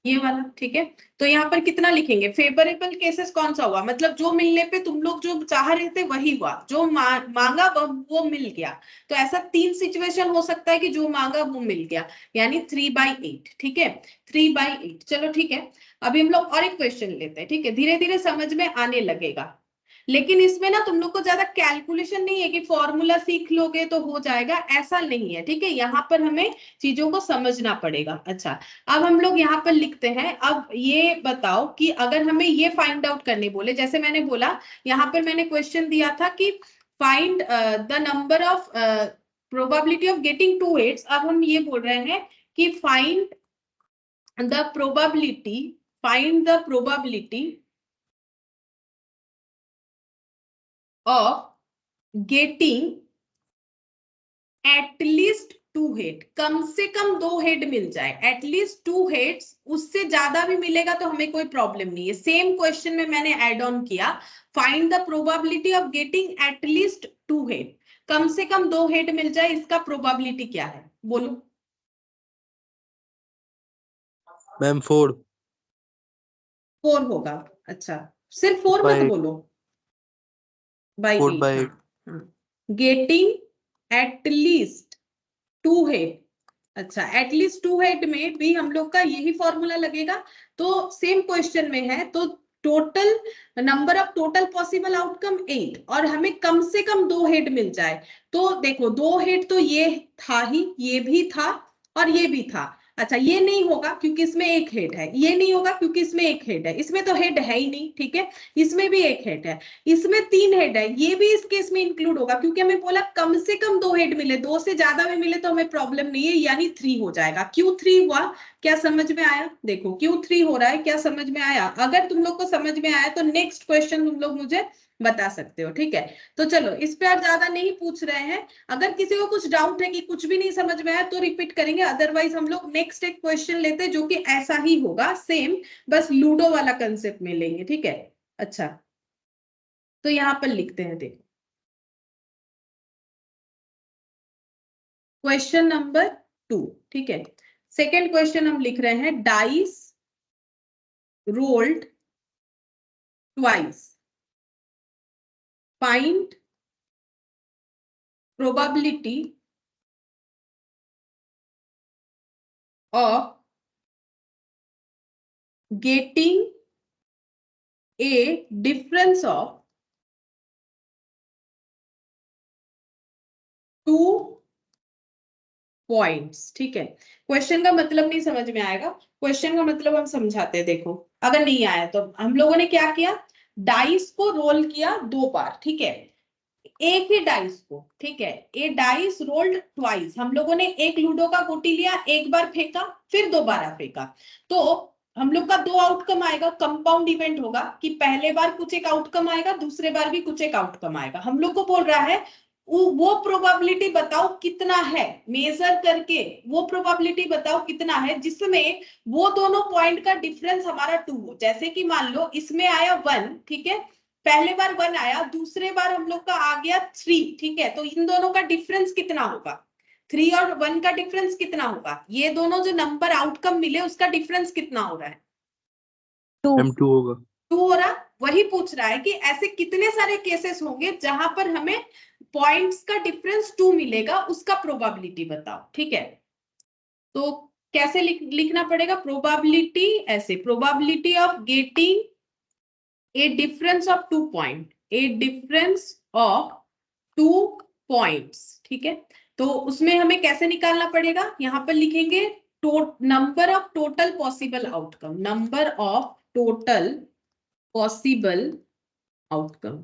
ये वाला, ठीक है। तो यहाँ पर कितना लिखेंगे, फेवरेबल केसेस कौन सा हुआ, मतलब जो मिलने पे तुम लोग जो चाह रहे थे वही हुआ, जो मांगा वो मिल गया। तो ऐसा 3 सिचुएशन हो सकता है कि जो मांगा वो मिल गया, यानी 3/8, ठीक है, 3/8। चलो ठीक है, अभी हम लोग और एक क्वेश्चन लेते हैं, ठीक है, धीरे धीरे समझ में आने लगेगा। लेकिन इसमें ना तुम लोग को ज्यादा कैलकुलेशन नहीं है कि फॉर्मूला सीख लोगे तो हो जाएगा, ऐसा नहीं है, ठीक है, यहाँ पर हमें चीजों को समझना पड़ेगा। अच्छा, अब हम लोग यहाँ पर लिखते हैं, अब ये बताओ कि अगर हमें ये फाइंड आउट करने बोले, जैसे मैंने बोला यहाँ पर मैंने क्वेश्चन दिया था कि find the number of probability of getting 2 8। अब हम ये बोल रहे हैं कि find the probability of getting at least 2 head, कम से कम 2 हेड मिल जाए, एटलीस्ट 2 हेड्स, उससे ज्यादा भी मिलेगा तो हमें कोई प्रॉब्लम नहीं है। सेम क्वेश्चन में मैंने ऐड ऑन किया, find the probability of getting at least 2 head, कम से कम 2 हेड मिल जाए, इसका प्रोबेबिलिटी क्या है, बोलो।
मैम 4
4 होगा। अच्छा, सिर्फ 4 मत
4/8
बोलो, बाई
4/8
8, गेटिंग एटलीस्ट 2 हेड। अच्छा, एटलीस्ट 2 हेड में भी हम लोग का यही फॉर्मूला लगेगा, तो सेम क्वेश्चन में है, तो total number of total possible outcome 8, और हमें कम से कम 2 हेड मिल जाए। तो देखो 2 हेड तो ये था ही, ये भी था और ये भी था। अच्छा, ये नहीं होगा क्योंकि इसमें एक हेड है, ये नहीं होगा क्योंकि इसमें एक हेड है, इसमें तो हेड है ही नहीं, ठीक है, इसमें भी एक हेड है, इसमें 3 हेड है, ये भी इस केस में इंक्लूड होगा क्योंकि हमें बोला कम से कम 2 हेड मिले, 2 से ज्यादा भी मिले तो हमें प्रॉब्लम नहीं है, यानी 3 हो जाएगा। क्यों 3 हुआ, क्या समझ में आया, देखो क्यों 3 हो रहा है, क्या समझ में आया, अगर तुम लोग को समझ में आया तो नेक्स्ट क्वेश्चन तुम लोग मुझे बता सकते हो, ठीक है। तो चलो इस पे और ज्यादा नहीं पूछ रहे हैं, अगर किसी को कुछ डाउट है कि कुछ भी नहीं समझ में आया तो रिपीट करेंगे, अदरवाइज हम लोग नेक्स्ट एक क्वेश्चन लेते हैं जो कि ऐसा ही होगा सेम, बस लूडो वाला कंसेप्ट में लेंगे, ठीक है। अच्छा, तो यहां पर लिखते हैं, देखो क्वेश्चन नंबर 2, ठीक है। सेकेंड क्वेश्चन हम लिख रहे हैं, dice rolled twice, find probability of getting a difference of 2 points, ठीक है। क्वेश्चन का मतलब नहीं समझ में आएगा, क्वेश्चन का मतलब हम समझाते हैं, देखो अगर नहीं आया तो हम लोगों ने क्या किया, डाइस को रोल किया 2 बार, ठीक है, एक ही डाइस को, ठीक है, ए डाइस रोल्ड ट्वाइस, हम लोगों ने एक लूडो का गोटी लिया, एक बार फेंका फिर दोबारा फेंका, तो हम लोग का 2 आउटकम आएगा, कंपाउंड इवेंट होगा कि पहले बार कुछ एक आउटकम आएगा, दूसरे बार भी कुछ एक आउटकम आएगा। हम लोग को बोल रहा है वो प्रोबेबिलिटी बताओ कितना है, मेजर करके वो प्रोबेबिलिटी बताओ कितना है जिसमें वो दोनों पॉइंट का डिफरेंस हमारा 2 हो। जैसे कि मान लो इसमें आया 1, ठीक है, पहले बार 1 आया, दूसरे बार हम लोग का आ गया 3, ठीक है, तो इन दोनों का डिफरेंस कितना होगा, 3 और 1 का डिफरेंस कितना होगा, ये दोनों जो नंबर आउटकम मिले उसका डिफरेंस कितना हो रहा है,
2
मैम 2 होगा।
2 हो रहा। वही पूछ रहा है कि ऐसे कितने सारे केसेस होंगे जहां पर हमें पॉइंट्स का डिफरेंस 2 मिलेगा, उसका प्रोबेबिलिटी बताओ, ठीक है। तो कैसे लिखना पड़ेगा, प्रोबेबिलिटी ऐसे, probability of getting a difference of 2 point, a difference of 2 points, ठीक है। तो उसमें हमें कैसे निकालना पड़ेगा, यहां पर लिखेंगे number of total possible outcome, number of total possible outcome,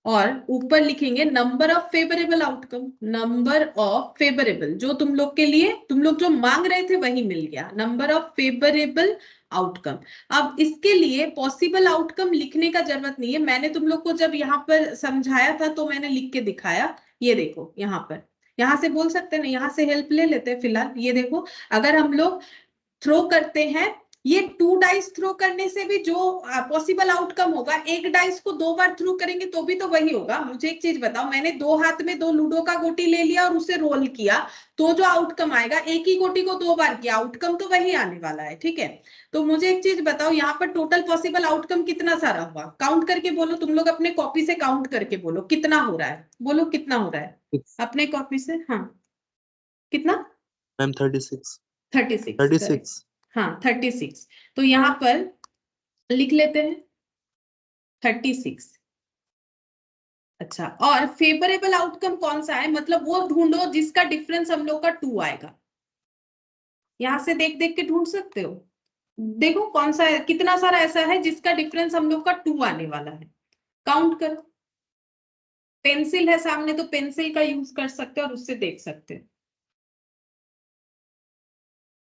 और ऊपर लिखेंगे number of favourable outcome, number of favourable, जो तुम लोग के लिए तुम लोग जो मांग रहे थे वही मिल गया, नंबर ऑफ फेवरेबल आउटकम। अब इसके लिए पॉसिबल आउटकम लिखने का जरूरत नहीं है, मैंने तुम लोग को जब यहाँ पर समझाया था तो मैंने लिख के दिखाया, ये देखो यहाँ पर, यहाँ से बोल सकते हैं ना, यहाँ से हेल्प ले लेते हैं फिलहाल, ये देखो अगर हम लोग थ्रो करते हैं ये 2 डाइस थ्रो करने से भी जो पॉसिबल आउटकम होगा, एक डाइस को 2 बार थ्रो करेंगे तो भी तो वही होगा। मुझे एक चीज बताओ, मैंने 2 हाथ में 2 लूडो का गोटी ले लिया और उसे रोल किया, तो जो आउटकम आएगा, एक ही गोटी को 2 बार किया, आउटकम तो वही आने वाला है। ठीक है, तो मुझे एक चीज बताओ, यहाँ पर टोटल पॉसिबल आउटकम कितना सारा हुआ? काउंट करके बोलो, तुम लोग अपने कॉपी से काउंट करके बोलो कितना हो रहा है, बोलो कितना हो रहा है
6
अपने कॉपी से। हाँ, कितना?
मैम 36
36,
36
हाँ 36। तो यहाँ पर लिख लेते हैं 36। अच्छा, और फेवरेबल आउटकम कौन सा है, मतलब वो ढूंढो जिसका डिफरेंस हम लोग का 2 आएगा। यहां से देख देख के ढूंढ सकते हो, देखो कौन सा है, कितना सारा ऐसा है जिसका डिफरेंस हम लोग का 2 आने वाला है। काउंट करो, पेंसिल है सामने तो पेंसिल का यूज कर सकते हो और उससे देख सकते हो।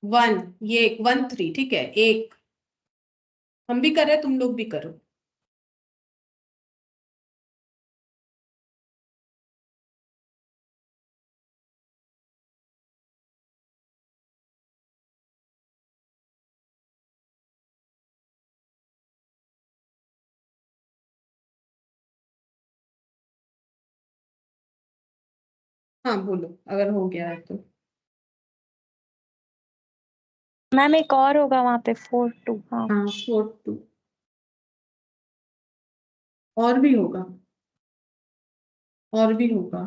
1, ये 1 3, ठीक है, एक हम भी कर रहे, तुम लोग भी करो। हाँ बोलो, अगर हो गया है तो।
मैम एक और होगा वहां पे 4 2। हाँ
हाँ 4 2, और भी होगा, और भी होगा।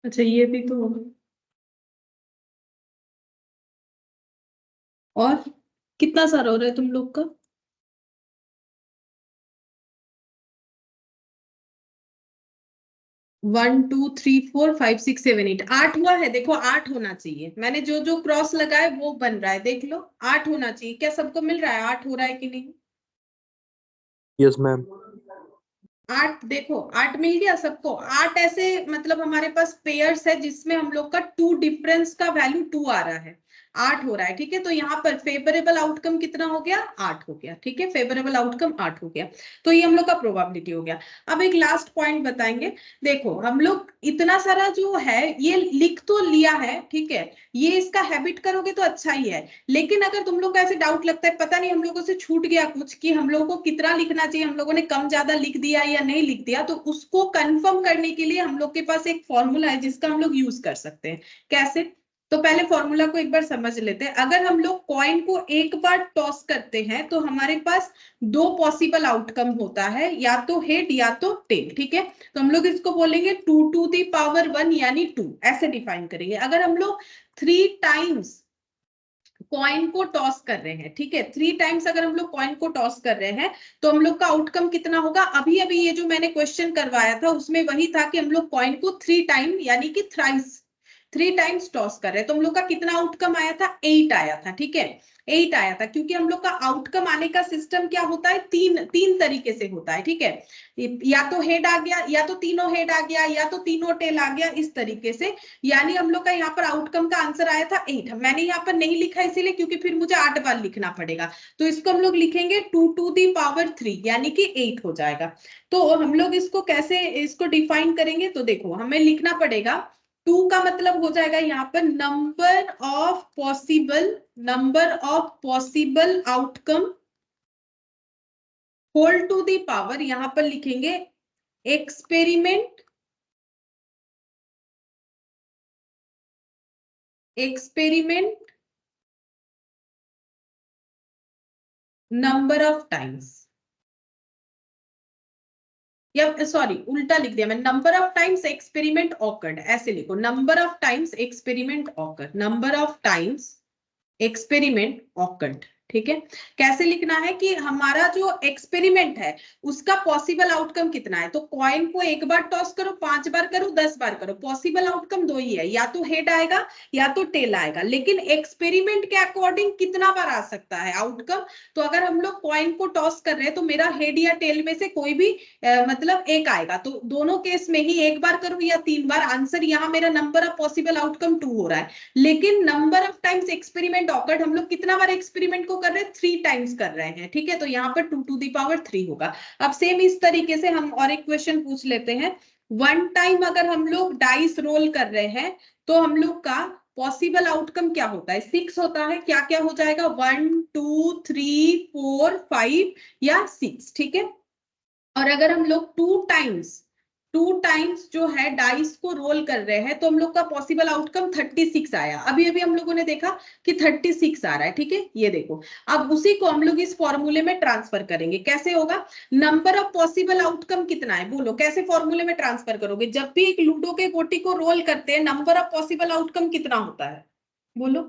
अच्छा, ये भी तो होगा। और कितना सारा हो रहा है तुम लोग का? 1 2 3 4 5 6 7 8, 8 हुआ है। देखो 8 होना चाहिए, मैंने जो जो क्रॉस लगाया वो बन रहा है, देख लो 8 होना चाहिए। क्या सबको मिल रहा है 8 हो रहा है कि नहीं?
यस मैम
8, देखो 8 मिल गया सबको। 8 ऐसे मतलब हमारे पास पेयर्स है जिसमें हम लोग का 2 डिफरेंस का वैल्यू 2 आ रहा है, 8 हो रहा है। ठीक है, तो यहाँ पर फेवरेबल आउटकम कितना हो गया? 8 हो गया। ठीक है, फेवरेबल आउटकम 8 हो गया। तो ये हम लोग का प्रोबेबिलिटी हो गया। अब एक लास्ट पॉइंट बताएंगे। देखो हम लोग इतना सारा जो है ये लिख तो लिया है, ठीक है, ये इसका हैबिट करोगे तो अच्छा ही है। लेकिन अगर तुम लोग को ऐसे डाउट लगता है पता नहीं हम लोगों से छूट गया कुछ, कि हम लोगों को कितना लिखना चाहिए, हम लोगों ने कम ज्यादा लिख दिया या नहीं लिख दिया, तो उसको कंफर्म करने के लिए हम लोग के पास एक फॉर्मूला है जिसका हम लोग यूज कर सकते हैं। कैसे? तो पहले फॉर्मूला को एक बार समझ लेते हैं। अगर हम लोग कॉइन को एक बार टॉस करते हैं तो हमारे पास 2 पॉसिबल आउटकम होता है, या तो हेड या तो टेल। ठीक है, तो हम लोग इसको बोलेंगे 2 टू द पावर 1 यानी 2, ऐसे डिफाइन करेंगे। अगर हम लोग 3 टाइम्स कॉइन को टॉस कर रहे हैं, ठीक है, 3 टाइम्स अगर हम लोग कॉइन को टॉस कर रहे हैं तो हम लोग का आउटकम कितना होगा? अभी अभी ये जो मैंने क्वेश्चन करवाया था उसमें वही था कि हम लोग कॉइन को 3 टाइम यानी कि थ्राइस 3 टाइम्स टॉस कर रहे हैं, तो हम लोग का कितना आउटकम आया था? 8 आया था। ठीक है, 8 आया था, क्योंकि हम लोग का आउटकम आने का सिस्टम क्या होता है? तीन तरीके से होता है। ठीक है, या तो हेड आ गया, या तो तीनों हेड आ गया, या तो तीनों टेल आ गया, इस तरीके से। यानी हम लोग का यहाँ पर आउटकम का आंसर आया था 8। मैंने यहाँ पर नहीं लिखा इसीलिए क्योंकि फिर मुझे 8 बार लिखना पड़ेगा, तो इसको हम लोग लिखेंगे 2 टू दी पावर 3 यानी कि 8 हो जाएगा। तो हम लोग इसको कैसे इसको डिफाइन करेंगे? तो देखो हमें लिखना पड़ेगा 2 का मतलब हो जाएगा यहाँ पर number of possible outcome whole to the power, यहां पर लिखेंगे एक्सपेरिमेंट नंबर ऑफ टाइम्स, या सॉरी उल्टा लिख दिया मैंने, number of times experiment occurred, ऐसे लिखो, number of times experiment occurred, number of times experiment occurred. ठीक है, कैसे लिखना है कि हमारा जो एक्सपेरिमेंट है उसका पॉसिबल आउटकम कितना है? तो कॉइन को एक बार टॉस करो, 5 बार करो, 10 बार करो, पॉसिबल आउटकम 2 ही है, या तो हेड आएगा या तो टेल आएगा। लेकिन एक्सपेरिमेंट के अकॉर्डिंग कितना बार आ सकता है आउटकम? तो अगर हम लोग कॉइन को टॉस कर रहे हैं तो मेरा हेड या टेल में से कोई भी मतलब एक आएगा, तो दोनों केस में ही एक बार करो या 3 बार, आंसर यहाँ मेरा नंबर ऑफ पॉसिबल आउटकम 2 हो रहा है। लेकिन number of times experiment awkward, हम लोग कितना बार एक्सपेरिमेंट को कर रहे हैं 3 टाइम्स कर रहे हैं, ठीक है, तो यहाँ पर 2 टू द पावर 3 होगा। अब सेम इस तरीके से हम और एक क्वेश्चन पूछ लेते हैं। 1 टाइम अगर हम लोग डाइस रोल कर रहे हैं तो हम लोग का पॉसिबल आउटकम क्या होता है? 6 होता है। क्या क्या हो जाएगा? 1 2 3 4 5 या 6, ठीक है। और अगर हम लोग 2 टाइम्स जो है डाइस को रोल कर रहे हैं तो हम लोग का पॉसिबल आउटकम 36 आया। अभी अभी हम लोगों ने देखा कि 36 आ रहा है, ठीक है, ये देखो। अब उसी को हम लोग इस फॉर्मूले में ट्रांसफर करेंगे। कैसे होगा? नंबर ऑफ पॉसिबल आउटकम कितना है, बोलो कैसे फॉर्मूले में ट्रांसफर करोगे? जब भी एक लूडो के गोटी को रोल करते हैं नंबर ऑफ पॉसिबल आउटकम कितना होता है, बोलो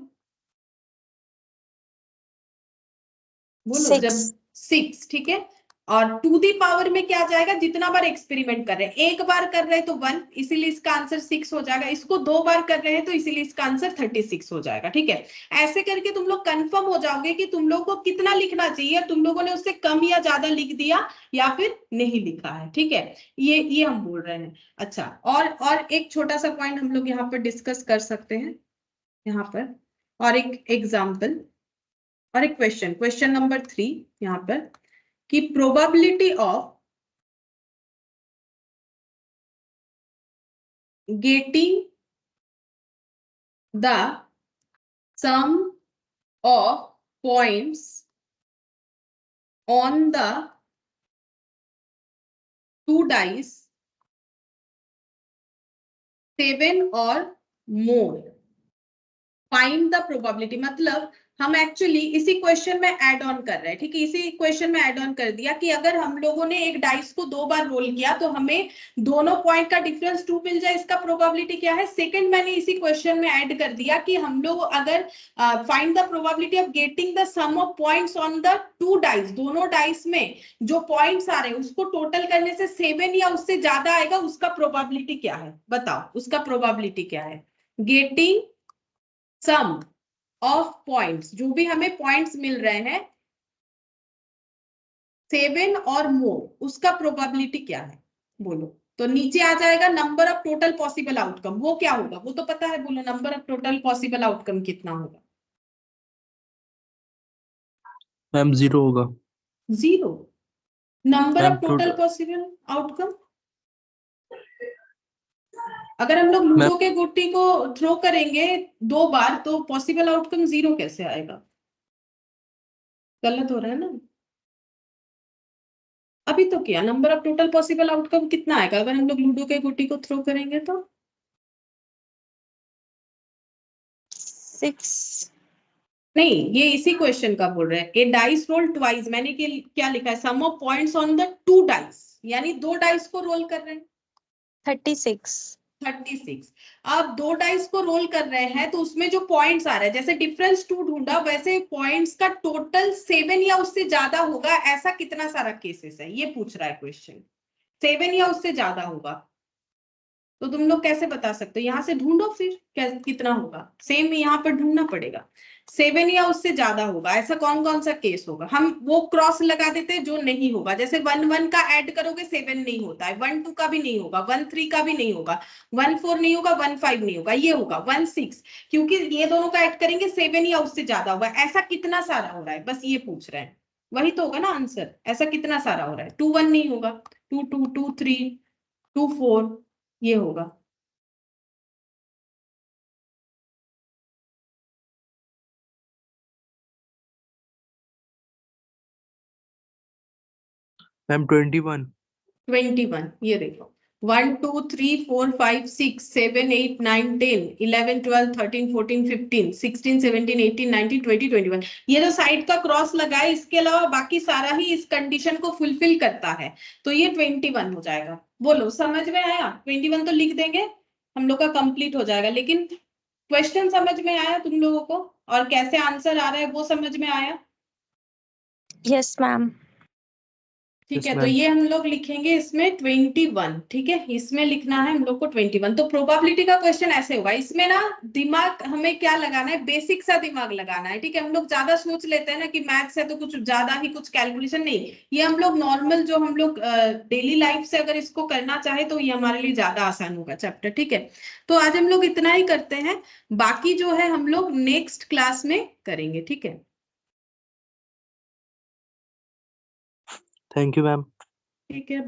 बोलो। जब 6, ठीक है। और टू दी पावर में क्या जाएगा? जितना बार एक्सपेरिमेंट कर रहे हैं, एक बार कर रहे हैं तो 1, इसीलिए इसका आंसर 6 हो जाएगा। इसको 2 बार कर रहे हैं तो इसीलिए इसका आंसर 36 हो जाएगा, ठीक है। ऐसे करके तुम लोग कंफर्म हो जाओगे कि तुम लोग को कितना लिखना चाहिए, तुम लोगों ने उससे कम या ज्यादा लिख दिया या फिर नहीं लिखा है, ठीक है। ये हम बोल रहे हैं। अच्छा, और एक छोटा सा पॉइंट हम लोग यहाँ पर डिस्कस कर सकते हैं यहाँ पर, और एक एग्जाम्पल और एक क्वेश्चन नंबर 3 यहाँ पर, कि probability of getting the sum of points on the 2 dice 7 और मोर, फाइंड द प्रोबेबिलिटी। मतलब हम एक्चुअली इसी क्वेश्चन में ऐड ऑन कर रहे हैं, ठीक है। इसी क्वेश्चन में ऐड ऑन कर दिया कि अगर हम लोगों ने एक डाइस को 2 बार रोल किया तो हमें दोनों पॉइंट का डिफरेंस 2 मिल जाए, इसका प्रोबेबिलिटी क्या है? सेकंड मैंने इसी क्वेश्चन में ऐड कर दिया कि हम लोग अगर find the probability of getting the sum of points on the 2 dice, दोनों डाइस में जो पॉइंट्स आ रहे हैं उसको टोटल करने से 7 या उससे ज्यादा आएगा, उसका प्रोबेबिलिटी क्या है? बताओ उसका प्रोबेबिलिटी क्या है? गेटिंग सम ऑफ पॉइंट्स, जो भी हमें पॉइंट्स मिल रहे हैं 7 और मोर, उसका प्रोबेबिलिटी क्या है, बोलो। तो नीचे आ जाएगा number of total possible outcome, वो क्या होगा वो तो पता है, बोलो number of total possible outcome कितना होगा?
मैम 0 होगा।
0? Number
ma'am
of total possible outcome, अगर हम लोग
मैम
लूडो के गुट्टी को थ्रो करेंगे 2 बार तो पॉसिबल आउटकम 0 कैसे आएगा? गलत हो रहा है ना। अभी तो क्या number of total possible outcome कितना आएगा अगर हम लोग लूडो के गुट्टी को थ्रो करेंगे तो?
6।
नहीं, ये इसी क्वेश्चन का बोल रहे हैं। ए डाइस रोल ट्वाइस, मैंने क्या लिखा है? Sum of points on the 2 dice, यानी 2 डाइस को रोल कर रहे हैं।
36।
36। अब 2 डाइस को रोल कर रहे हैं तो उसमें जो पॉइंट्स आ रहा है, जैसे डिफरेंस 2 ढूंढा वैसे पॉइंट्स का टोटल 7 या उससे ज्यादा होगा, ऐसा कितना सारा केसेस है ये पूछ रहा है क्वेश्चन। 7 या उससे ज्यादा होगा तो तुम लोग कैसे बता सकते हो? यहाँ से ढूंढो फिर कितना होगा, सेम यहाँ पर ढूंढना पड़ेगा। 7 या उससे ज्यादा होगा, ऐसा कौन कौन सा केस होगा? हम वो क्रॉस लगा देते हैं जो नहीं होगा। जैसे 1 1 का ऐड करोगे 7 नहीं होता है, 1 2 का भी नहीं होगा, 1 3 का भी नहीं होगा, 1 4 नहीं होगा, 1 5 नहीं होगा, ये होगा 1 6, क्योंकि ये दोनों का ऐड करेंगे 7 या उससे ज्यादा होगा। ऐसा कितना सारा हो रहा है, बस ये पूछ रहे हैं, वही तो होगा ना आंसर। ऐसा कितना सारा हो रहा है? 2 1 नहीं होगा, 2 2 2 3 2 4, ये होगा।
मैम 21।
21, ये देखो 1 2 3 4 5 6 7 8 9 10 11 12 13 14 15 16 17 18 19 20 21, ये जो साइड का क्रॉस लगा है इसके अलावा बाकी सारा ही इस कंडीशन को फुलफिल करता है, तो ये 21 हो जाएगा। बोलो समझ में आया? 21 तो लिख देंगे, हम लोग का कंप्लीट हो जाएगा। लेकिन क्वेश्चन समझ में आया तुम लोगों को, और कैसे आंसर आ रहा है वो समझ में आया?
Yes ma'am.
ठीक
यस
है, तो
मैम।
ये हम लोग लिखेंगे इसमें 21, ठीक है, इसमें लिखना है हम लोग को 21। तो प्रोबेबिलिटी का क्वेश्चन ऐसे होगा, इसमें ना दिमाग हमें क्या लगाना है, बेसिक सा दिमाग लगाना है, ठीक है। हम लोग ज्यादा सोच लेते हैं ना कि मैथ्स है तो कुछ ज्यादा ही कुछ कैलकुलेशन, नहीं, ये हम लोग नॉर्मल जो हम लोग डेली लाइफ से अगर इसको करना चाहे तो ये हमारे लिए ज्यादा आसान होगा चैप्टर, ठीक है। तो आज हम लोग इतना ही करते हैं, बाकी जो है हम लोग नेक्स्ट क्लास में करेंगे, ठीक है।
Thank you ma'am.
ठीक है।